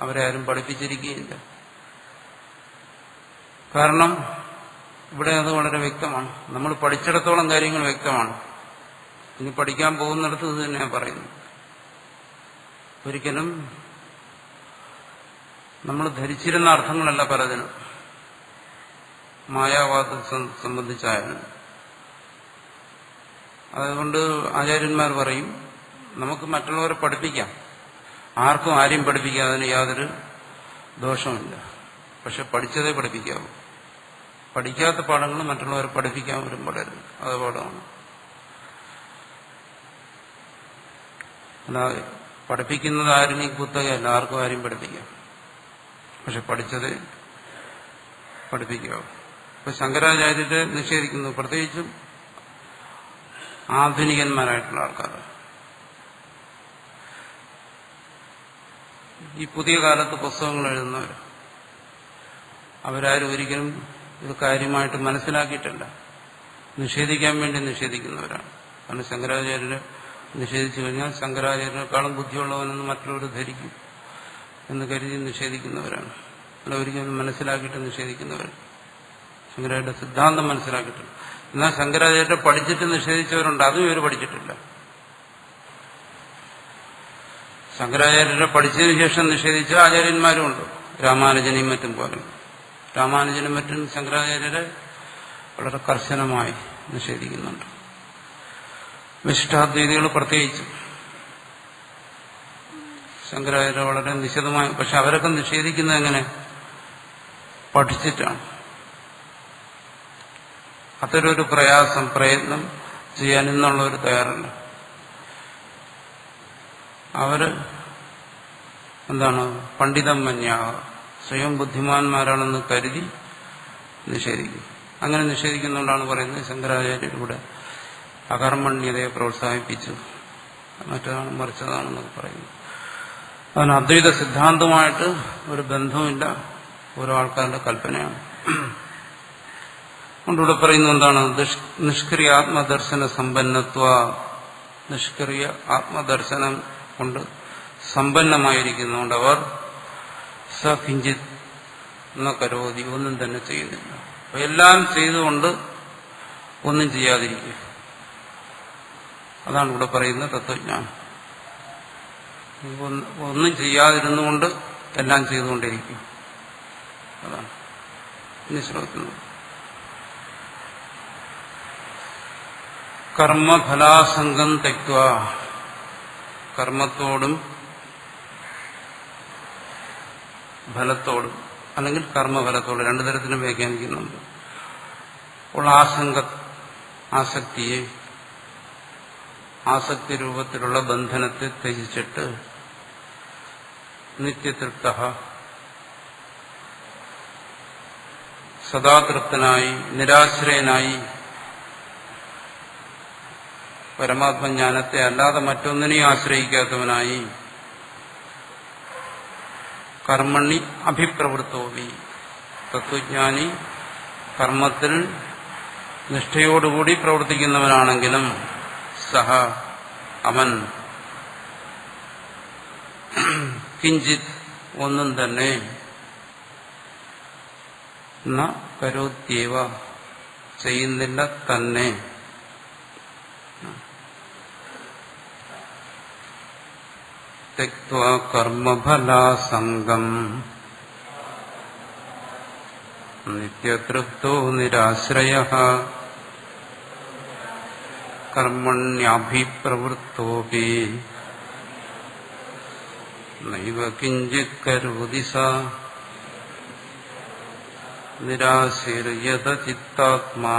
അവരെ ആരും പഠിപ്പിച്ചിരിക്കുകയില്ല. കാരണം ഇവിടെ അത് വളരെ വ്യക്തമാണ്. നമ്മൾ പഠിച്ചിടത്തോളം കാര്യങ്ങൾ വ്യക്തമാണ്. ഇനി പഠിക്കാൻ പോകുന്നിടത്ത് ഇത് തന്നെയാണ് പറയുന്നത്. ഒരിക്കലും നമ്മൾ ധരിച്ചിരുന്ന അർത്ഥങ്ങളല്ല പലതിനും. മായാവാദത്തെ സംബന്ധിച്ചായാലും അതുകൊണ്ട് ആചാര്യന്മാർ പറയും, നമുക്ക് മറ്റുള്ളവരെ പഠിപ്പിക്കാം, ആർക്കും ആരെയും പഠിപ്പിക്കാം, അതിന് യാതൊരു ദോഷമില്ല. പക്ഷെ പഠിച്ചതേ പഠിപ്പിക്കാവൂ. പഠിക്കാത്ത പാഠങ്ങൾ മറ്റുള്ളവരെ പഠിപ്പിക്കാൻ വരും പലരും, അത് പാഠമാണ്. അല്ലാതെ പഠിപ്പിക്കുന്നത് ആരും കുത്തകയല്ല, ആർക്കും ആരെയും പഠിപ്പിക്കാം, പക്ഷെ പഠിച്ചതേ പഠിപ്പിക്കാവൂ. ഇപ്പൊ ശങ്കരാചാര്യരെ നിഷേധിക്കുന്നു, പ്രത്യേകിച്ചും ആധുനികന്മാരായിട്ടുള്ള ആൾക്കാർ. ഈ പുതിയ കാലത്ത് പുസ്തകങ്ങൾ എഴുതുന്നവർ അവരാരും ഒരിക്കലും ഇത് കാര്യമായിട്ട് മനസ്സിലാക്കിയിട്ടില്ല. നിഷേധിക്കാൻ വേണ്ടി നിഷേധിക്കുന്നവരാണ്. കാരണം ശങ്കരാചാര്യരെ നിഷേധിച്ചു കഴിഞ്ഞാൽ ശങ്കരാചാര്യരെക്കാളും ബുദ്ധിയുള്ളവനെന്ന് മറ്റുള്ളവർ ധരിക്കും എന്ന് കരുതി നിഷേധിക്കുന്നവരാണ്. അല്ല, ഒരിക്കലും മനസ്സിലാക്കിയിട്ട് നിഷേധിക്കുന്നവർ. ശങ്കരാചാര്യ സിദ്ധാന്തം മനസ്സിലാക്കിയിട്ടില്ല. എന്നാൽ ശങ്കരാചാര്യരെ പഠിച്ചിട്ട് നിഷേധിച്ചവരുണ്ട്, അതും ഇവർ പഠിച്ചിട്ടില്ല. ശങ്കരാചാര്യരെ പഠിച്ചതിന് ശേഷം നിഷേധിച്ച ആചാര്യന്മാരുമുണ്ട്, രാമാനുജനെയും മറ്റും പോലെ. രാമാനുജനും മറ്റും ശങ്കരാചാര്യരെ വളരെ കർശനമായി നിഷേധിക്കുന്നുണ്ട്. വിശിഷ്ടാദ്വൈതികൾ പ്രത്യേകിച്ചും ശങ്കരാചാര്യ വളരെ നിശിതമായി. പക്ഷെ അവരൊക്കെ നിഷേധിക്കുന്നത് എങ്ങനെ? പഠിച്ചിട്ടാണ്. അത്തരൊരു പ്രയത്നം ചെയ്യാൻ ഇന്നുള്ളവർ തയ്യാറല്ല. അവര് എന്താണ്, പണ്ഡിതം മന്യാഹ, സ്വയം ബുദ്ധിമാന്മാരാണെന്ന് കരുതി നിഷേധിക്കും. അങ്ങനെ നിഷേധിക്കുന്നതുകൊണ്ടാണ് പറയുന്നത് ശങ്കരാചാര്യരുടെ അകർമ്മണ്യതയെ പ്രോത്സാഹിപ്പിച്ചു, മറ്റതാണ് മറിച്ചതാണെന്നൊക്കെ പറയുന്നു. അതിന് അദ്വൈത സിദ്ധാന്തമായിട്ട് ഒരു ബന്ധവുമില്ല, ഓരോ ആൾക്കാരുടെ കൽപ്പനയാണ്. അതുകൊണ്ടിവിടെ പറയുന്നത് എന്താണ്? നിഷ്ക്രിയ ആത്മദർശന സമ്പന്നത്വ, നിഷ്ക്രിയ ആത്മദർശനം കൊണ്ട് സമ്പന്നമായിരിക്കുന്നതുകൊണ്ട് അവർ സകിഞ്ചിത് എന്ന കരോതി, ഒന്നും തന്നെ ചെയ്യുന്നില്ല. എല്ലാം ചെയ്തുകൊണ്ട് ഒന്നും ചെയ്യാതിരിക്കുക, അതാണ് ഇവിടെ പറയുന്ന തത്വജ്ഞാനം. ഒന്നും ചെയ്യാതിരുന്നുകൊണ്ട് എല്ലാം ചെയ്തുകൊണ്ടിരിക്കും, അതാണ് ഇനി ശ്രമിക്കുന്നത്. കർമ്മഫലാസംഗം തെക്വ, കർമ്മത്തോടും ഫലത്തോടും അല്ലെങ്കിൽ കർമ്മഫലത്തോടും രണ്ടു തരത്തിലും വ്യാഖ്യാനിക്കുന്നുണ്ട്. ഉള്ള ആസക്തിയെ, ആസക്തി രൂപത്തിലുള്ള ബന്ധനത്തെ ത്യജിച്ചിട്ട് നിത്യതൃപ്ത, സദാതൃപ്തനായി നിരാശ്രയനായി പരമാത്മജ്ഞാനത്തെ അല്ലാതെ മറ്റൊന്നിനെയും ആശ്രയിക്കാത്തവനായി കർമ്മണി അഭിപ്രവൃത്തോവി, തത്വജ്ഞാനി കർമ്മത്തിൽ നിഷ്ഠയോടുകൂടി പ്രവർത്തിക്കുന്നവനാണെങ്കിലും സഹ അവൻ കിഞ്ചിത് ഒന്നും തന്നെ ന കരോത്യവ ചെയ്യുന്നില്ല തന്നെ. തെക്വാ കർമ്മഫലാസംഗം നിത്യതൃപ്തോ നിരാശ്രയഃ കർമ്മണ്യഭിപ്രവൃത്തോപി നൈവ കിഞ്ചിത് കരോതി സ നിരാശീർയത ചിത്താത്മാ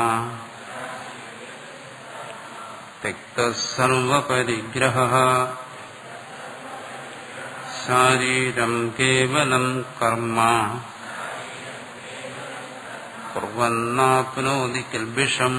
തെക്തഃ സർവപരിഗ്രഹഃ ശാരീരം കേവലം കർമ്മ കുർവന്നാപ്നോതി കിൽബിഷം